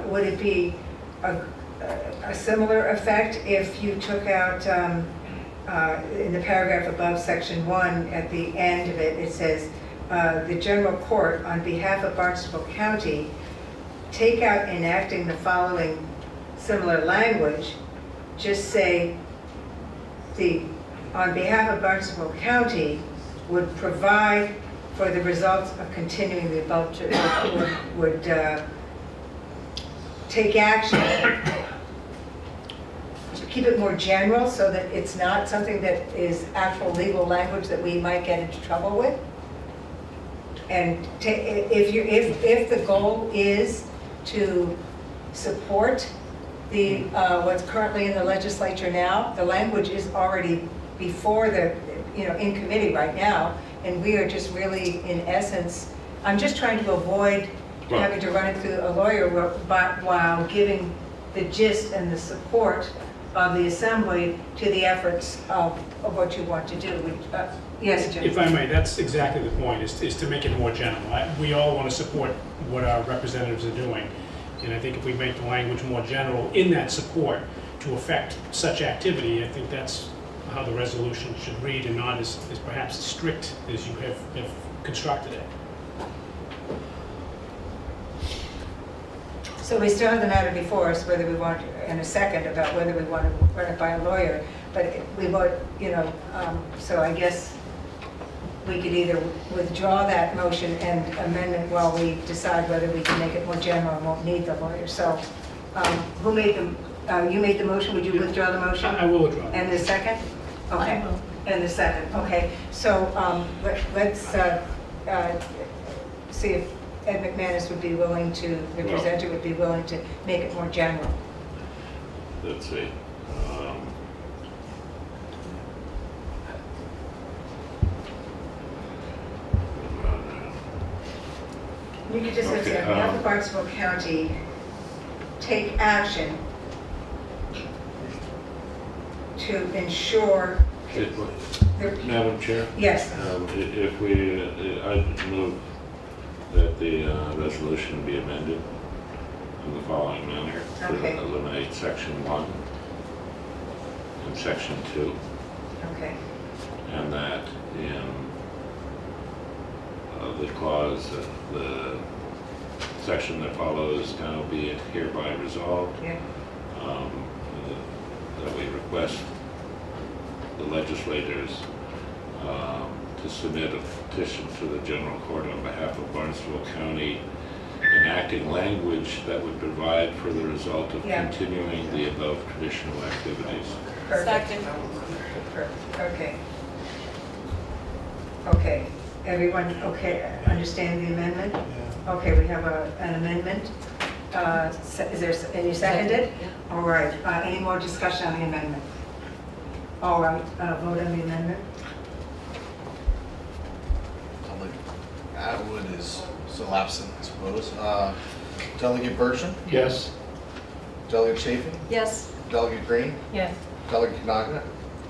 S1: would it be a similar effect if you took out in the paragraph above Section 1, at the end of it, it says, the general court, on behalf of Barnstable County, take out enacting the following similar language, just say, on behalf of Barnstable County, would provide for the results of continuing the above, would take action. Keep it more general so that it's not something that is actual legal language that we might get into trouble with. And if the goal is to support the what's currently in the legislature now, the language is already before the in committee right now, and we are just really, in essence, I'm just trying to avoid having to run it through a lawyer while giving the gist and the support of the Assembly to the efforts of what you want to do. Yes, Jim?
S13: If I may, that's exactly the point, is to make it more general. We all want to support what our representatives are doing, and I think if we make the language more general in that support to affect such activity, I think that's how the resolution should read, and not as perhaps strict as you have constructed it.
S1: So we still have the matter before us, whether we want, in a second, about whether we want to run it by a lawyer, but we would, so I guess we could either withdraw that motion and amend it while we decide whether we can make it more general and won't need the lawyer. So who made you made the motion, would you withdraw the motion?
S13: I will withdraw.
S1: And the second? Okay.
S6: I will.
S1: And the second, okay. So let's see if Ed McManus would be willing to, the presenter would be willing to make it more general.
S2: Let's see.
S1: You could just say, on behalf of Barnstable County, take action to ensure.
S2: Madam Chair?
S1: Yes.
S2: If we, I'd move that the resolution be amended in the following manner.
S1: Okay.
S2: To eliminate Section 1 and Section 2.
S1: Okay.
S2: And that in the clause, the section that follows, now be it hereby resolved,
S1: Yeah.
S2: that we request the legislators to submit a petition to the general court on behalf of Barnstable County, enacting language that would provide for the result of continuing the above traditional activities.
S1: Perfect.
S7: Second.
S1: Okay. Okay. Everyone, okay, understand the amendment? Okay, we have an amendment. Is there, and you seconded? All right, any more discussion on the amendment? All right, vote on the amendment.
S18: Atwood is still absent, I suppose. Delegate Bertram,
S8: Yes.
S18: Delegate Chafin,
S9: Yes.
S18: Delegate Green,
S11: Yes.
S18: Delegate Kanaga,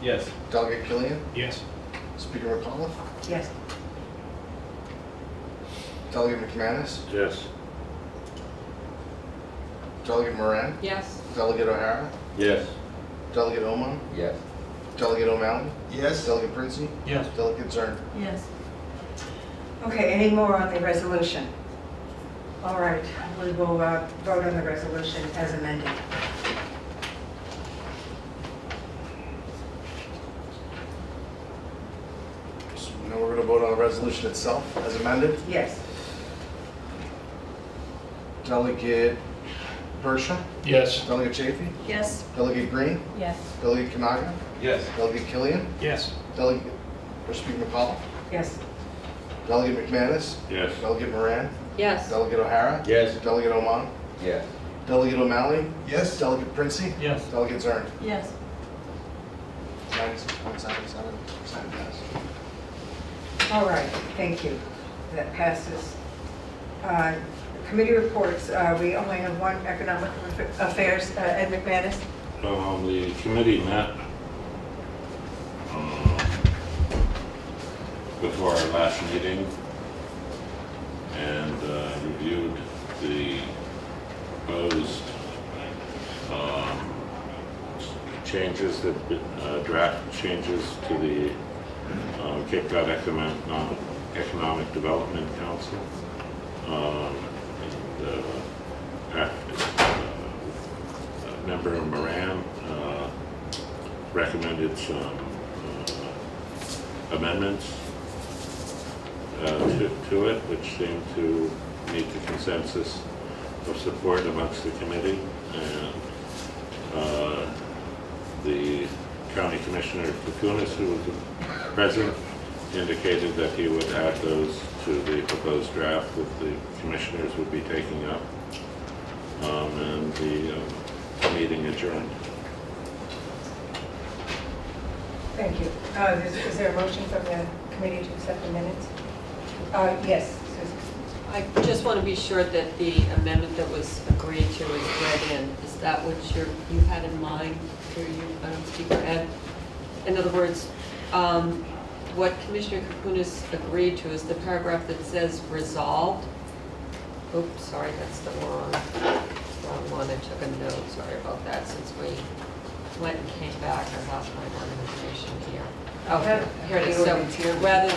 S4: Yes.
S18: Delegate Killian,
S13: Yes.
S18: Speaker McAuliffe,
S1: Yes.
S18: Delegate McManus,
S2: Yes.
S18: Delegate Moran,
S7: Yes.
S18: Delegate O'Hara,
S2: Yes.
S18: Delegate Oman,
S10: Yes.
S18: Delegate O'Malley,
S4: Yes.
S18: Delegate Princey,
S15: Yes.
S18: Delegate Zern.
S6: Yes.
S1: Okay, any more on the resolution? All right, we will vote on the resolution as amended.
S18: So now we're going to vote on the resolution itself as amended.
S1: Yes.
S18: Delegate Bertram,
S8: Yes.
S18: Delegate Chafin,
S9: Yes.
S18: Delegate Green,
S11: Yes.
S18: Delegate Kanaga,
S4: Yes.
S18: Delegate Killian,
S13: Yes.
S18: Delegate, or Speaker McAuliffe,
S1: Yes.
S18: Delegate McManus,
S2: Yes.
S18: Delegate Moran,
S7: Yes.
S18: Delegate O'Hara,
S2: Yes.
S18: Delegate Oman,
S10: Yes.
S18: Delegate O'Malley,
S4: Yes.
S18: Delegate Princey,
S15: Yes.
S18: Delegate Zern.
S6: Yes.
S18: 96.77% pass.
S1: All right, thank you. That passes. Committee reports, we only have one, Economic Affairs, Ed McManus.
S2: The committee met before our last meeting and reviewed the proposed changes, the draft changes to the Cape Cod Economic Development Council. Member Moran recommended some amendments to it, which seemed to meet the consensus of support amongst the committee. And the County Commissioner Kukunis, who was present, indicated that he would add those to the proposed draft that the commissioners would be taking up. And the meeting adjourned.
S1: Thank you. Is there a motion from the committee to accept the minutes? Yes, Susan.
S7: I just want to be sure that the amendment that was agreed to is read in. Is that what you had in mind for you, Speaker Ed? In other words, what Commissioner Kukunis agreed to is the paragraph that says resolved. Oops, sorry, that's the wrong one. I took a note, sorry about that, since we went and came back. I lost my organization here. Okay, here it is. So rather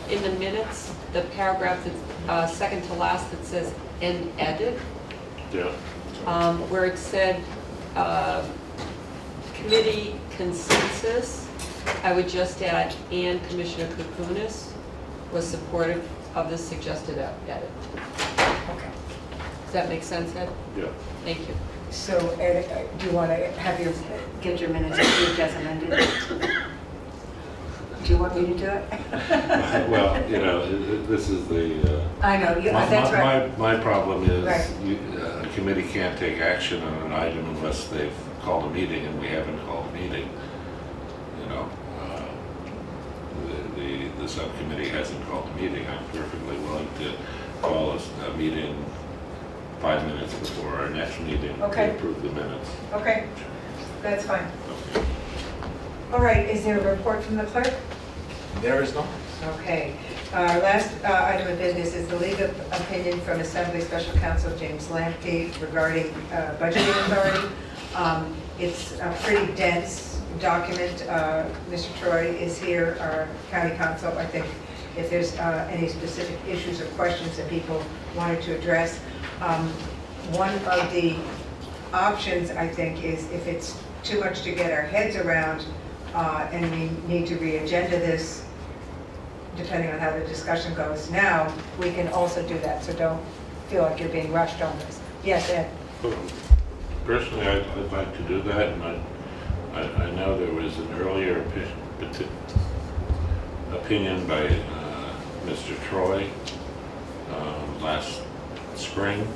S7: in the minutes, the paragraph that's second to last that says "and edit,"
S2: Yeah.
S7: where it said committee consensus, I would just add "and Commissioner Kukunis was supportive of the suggested edit."
S1: Okay.
S7: Does that make sense, Ed?
S2: Yeah.
S7: Thank you.
S1: So Ed, do you want to get your minutes approved as amended? Do you want me to do it?
S2: Well, this is the...
S1: I know, that's right.
S2: My problem is
S1: Right.
S2: a committee can't take action on an item unless they've called a meeting, and we haven't called a meeting. The subcommittee hasn't called a meeting. I'm perfectly willing to call a meeting 5 minutes before our next meeting
S1: Okay.
S2: to approve the minutes.
S1: Okay, that's fine.
S2: Okay.
S1: All right, is there a report from the clerk?
S18: There is none.
S1: Okay. Our last item of business is the legal opinion from Assembly Special Counsel James Lamptey regarding budgeting authority. It's a pretty dense document. Mr. Troy is here, our county counsel. I think if there's any specific issues or questions that people wanted to address. One of the options, I think, is if it's too much to get our heads around and we need to re-agenda this, depending on how the discussion goes now, we can also do that. So don't feel like you're being rushed on this. Yes, Ed?
S2: Personally, I'd like to do that, and I know there was an earlier opinion by Mr. Troy last spring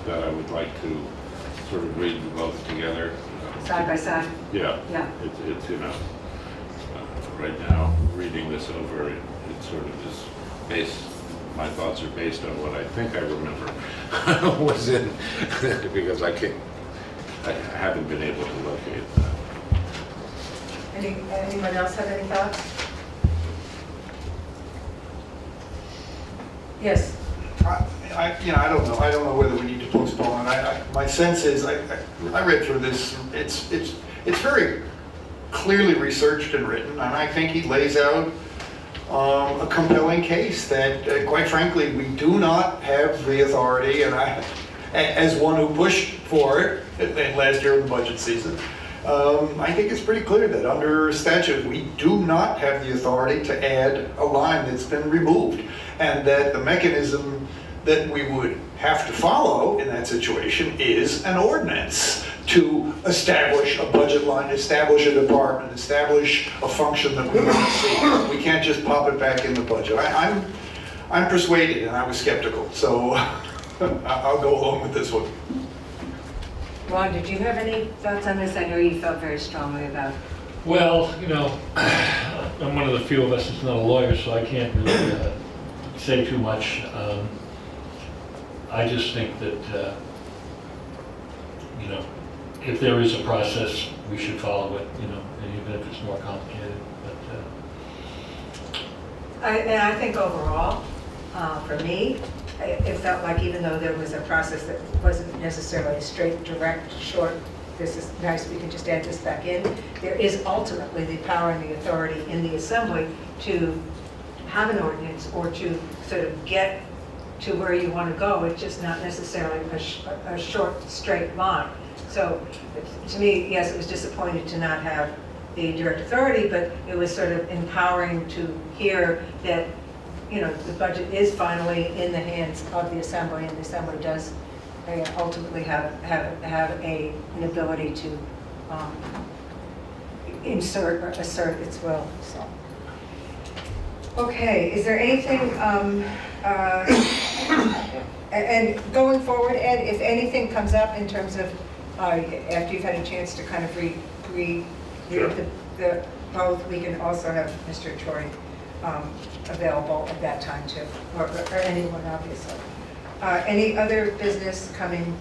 S2: that I would like to sort of read both together.
S1: Side by side?
S2: Yeah.
S1: Yeah.
S2: It's you know, right now, reading this over, it sort of is based, my thoughts are based on what I think I remember was in, because I haven't been able to locate that.
S1: Anyone else have any thoughts? Yes.
S5: I don't know. I don't know whether we need to postpone. My sense is, I read through this. It's very clearly researched and written, and I think he lays out a compelling case that, quite frankly, we do not have the authority. And I, as one who pushed for it last year in the budget season, I think it's pretty clear that under statute we do not have the authority to add a line that's been removed, and that the mechanism that we would have to follow in that situation is an ordinance to establish a budget line, establish a department, establish a function that we want to see. We can't just pop it back in the budget. I'm persuaded, and I was skeptical, so I'll go along with this one.
S1: Ron, did you have any thoughts on this? I know you felt very strongly about it.
S8: Well, you know, I'm one of the few of us that's not a lawyer, so I can't really say too much. I just think that, you know, if there is a process, we should follow it, you know, even if it's more complicated. But
S1: And I think overall, for me, it felt like even though there was a process that wasn't necessarily straight, direct, short, this is nice, we can just add this back in, there is ultimately the power and the authority in the Assembly to have an ordinance or to sort of get to where you want to go. It's just not necessarily a short, straight line. So to me, yes, it was disappointing to not have the direct authority, but it was sort of empowering to hear that, you know, the budget is finally in the hands of the Assembly, and the Assembly does ultimately have an ability to insert or assert its will. So, okay, is there anything? And going forward, Ed, if anything comes up in terms of after you've had a chance to kind of read the both, we can also have Mr. Troy available at that time too, or anyone obviously. Any other business coming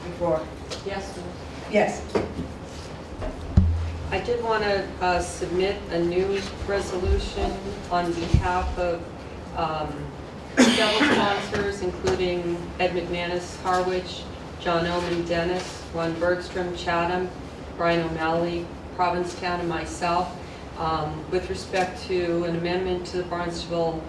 S1: before?
S7: Yes, ma'am.
S1: Yes.
S7: I did want to submit a new resolution on behalf of several sponsors, including Ed McManus, Harwich, John Oman, Dennis, Ron Bergstrom, Chatham, Brian O'Malley, Provincetown, and myself, with respect to an amendment to the Barnstable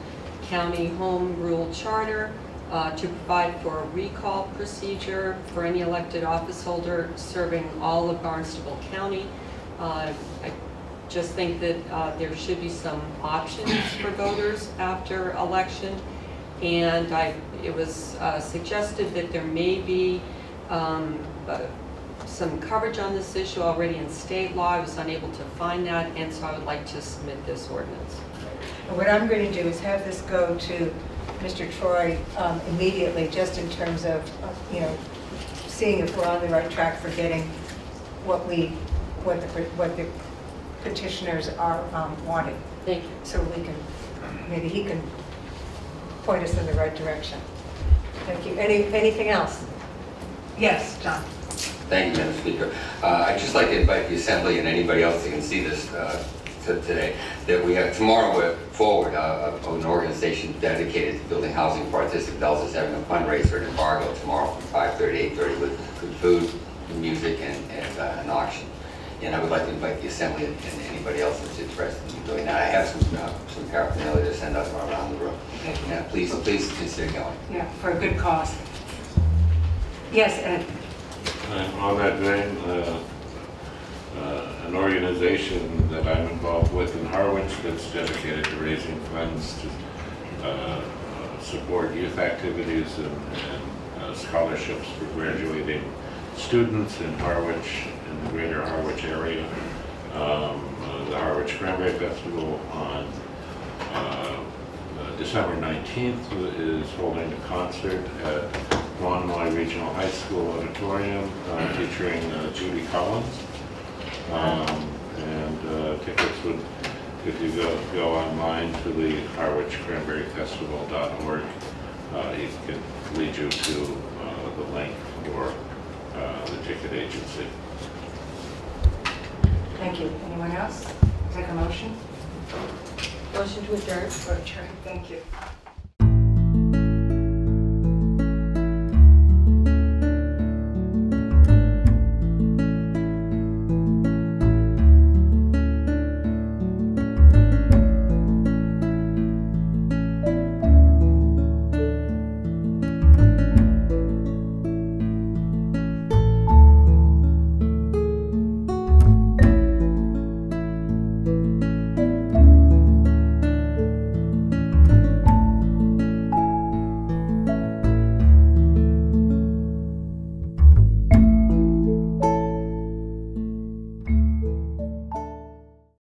S7: County Home Rule Charter to provide for a recall procedure for any elected office holder serving all of Barnstable County. I just think that there should be some options for voters after election, and it was suggested that there may be some coverage on this issue already in state law. I was unable to find that, and so I would like to submit this ordinance.
S1: What I'm going to do is have this go to Mr. Troy immediately, just in terms of, you know, seeing if we're on the right track for getting what the petitioners are wanting.
S7: Thank you.
S1: So we can, maybe he can point us in the right direction. Thank you. Anything else? Yes, John.
S10: Thank you, Madam Speaker. I'd just like to invite the Assembly and anybody else that can see this today, that we have tomorrow forward an organization dedicated to building housing for autistic adults is having a fundraiser at Embargo tomorrow from 5:30 to 8:30 with food, music, and an auction. And I would like to invite the Assembly and anybody else that's interested in doing that. I have some paraphernalia to send out around the room. Yeah, please consider going.
S1: Yeah, for a good cause. Yes, Ed.
S2: On that vein, an organization that I'm involved with in Harwich that's dedicated to raising funds to support youth activities and scholarships for graduating students in Harwich, in the greater Harwich area. The Harwich Cranberry Festival on December 19th is holding a concert at Monomoy Regional High School Auditorium featuring Judy Collins. And tickets would, if you go online to the harwichcranberryfestival.org, it can lead you to the link for the ticket agency.
S1: Thank you. Anyone else? Take a motion?
S7: Motion to adjourn.
S1: Thank you.